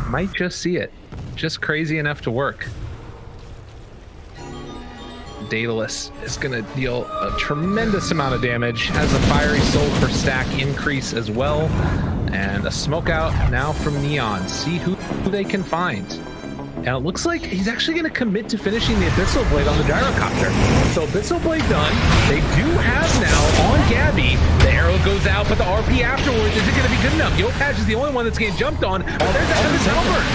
Might just see it. Just crazy enough to work. Daedalus is going to deal a tremendous amount of damage. Has a fiery soul per stack increase as well. And a smoke out now from Neon. See who they can find. And it looks like he's actually going to commit to finishing the Abyssal Blade on the Gyrocopter. So Abyssal Blade done. They do have now on Gabby. The arrow goes out, but the RP afterwards isn't going to be good enough. Yopaj is the only one that's getting jumped on. Oh, there's that Evan's Helper.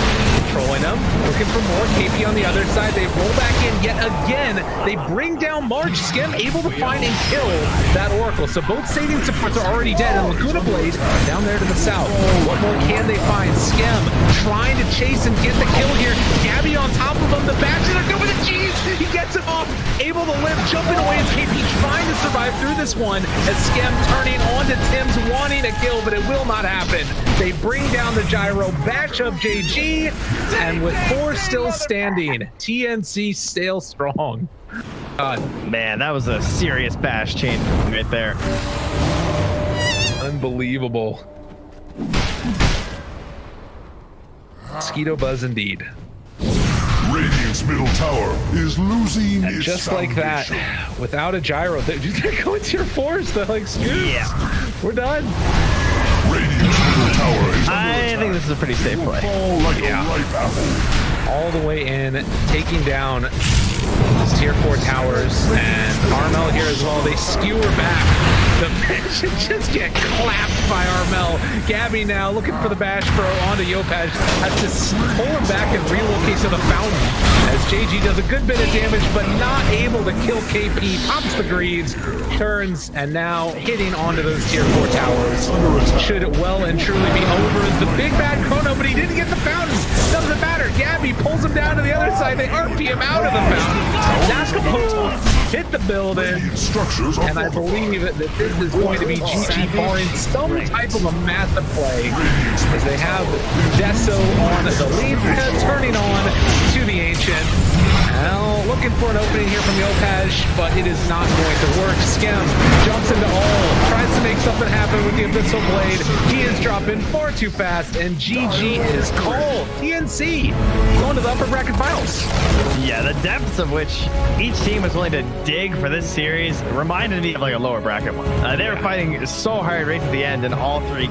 Controlling him, looking for more. KP on the other side. They roll back in yet again. They bring down March. Schem able to find and kill that Oracle. So both saving supports are already dead. And Laguna Blade down there to the south. What more can they find? Schem trying to chase and get the kill here. Gabby on top of him, the Bachelor over the cheese, he gets him off, able to live, jumping away as KP trying to survive through this one, as Schem turning on to Tim's, wanting a kill, but it will not happen. They bring down the Gyro, batch up JG, and with 4 still standing, TNC still strong. Man, that was a serious bash chain right there. Unbelievable. Mosquito buzz indeed. Radiant's middle tower is losing and its just like that, without a gyro, they're going to your force. They're like, screw we're done. Radiant's middle tower is I think this is a pretty safe play. fall like a ripe apple. All the way in, taking down these tier 4 towers, and Armel here as well. They skewer back. The Bash just get clapped by Armel. Gabby now looking for the Bash Pro onto Yopaj. Has to pull him back and relocate to the fountain as JG does a good bit of damage, but not able to kill KP. Pops the greaves, turns, and now hitting onto those tier 4 towers. Should well and truly be over as the big bad Chrono, but he didn't get the fountain. Doesn't matter. Gabby pulls him down to the other side. They RP him out of the fountain. Nakapo hit the building. Radiant structures are And I believe that this is going to be GG barring some type of a massive play, as they have Deso on the lead, turning on to the Ancient. Now looking for an opening here from the Opaj, but it is not going to work. Skem jumps into all, tries to make something happen with the Abyssal Blade. He is dropping far too fast, and GG is called. TNC going to the upper bracket finals. Yeah, the depths of which each team was willing to dig for this series reminded me of like a lower bracket one. They were fighting so hard right to the end in all three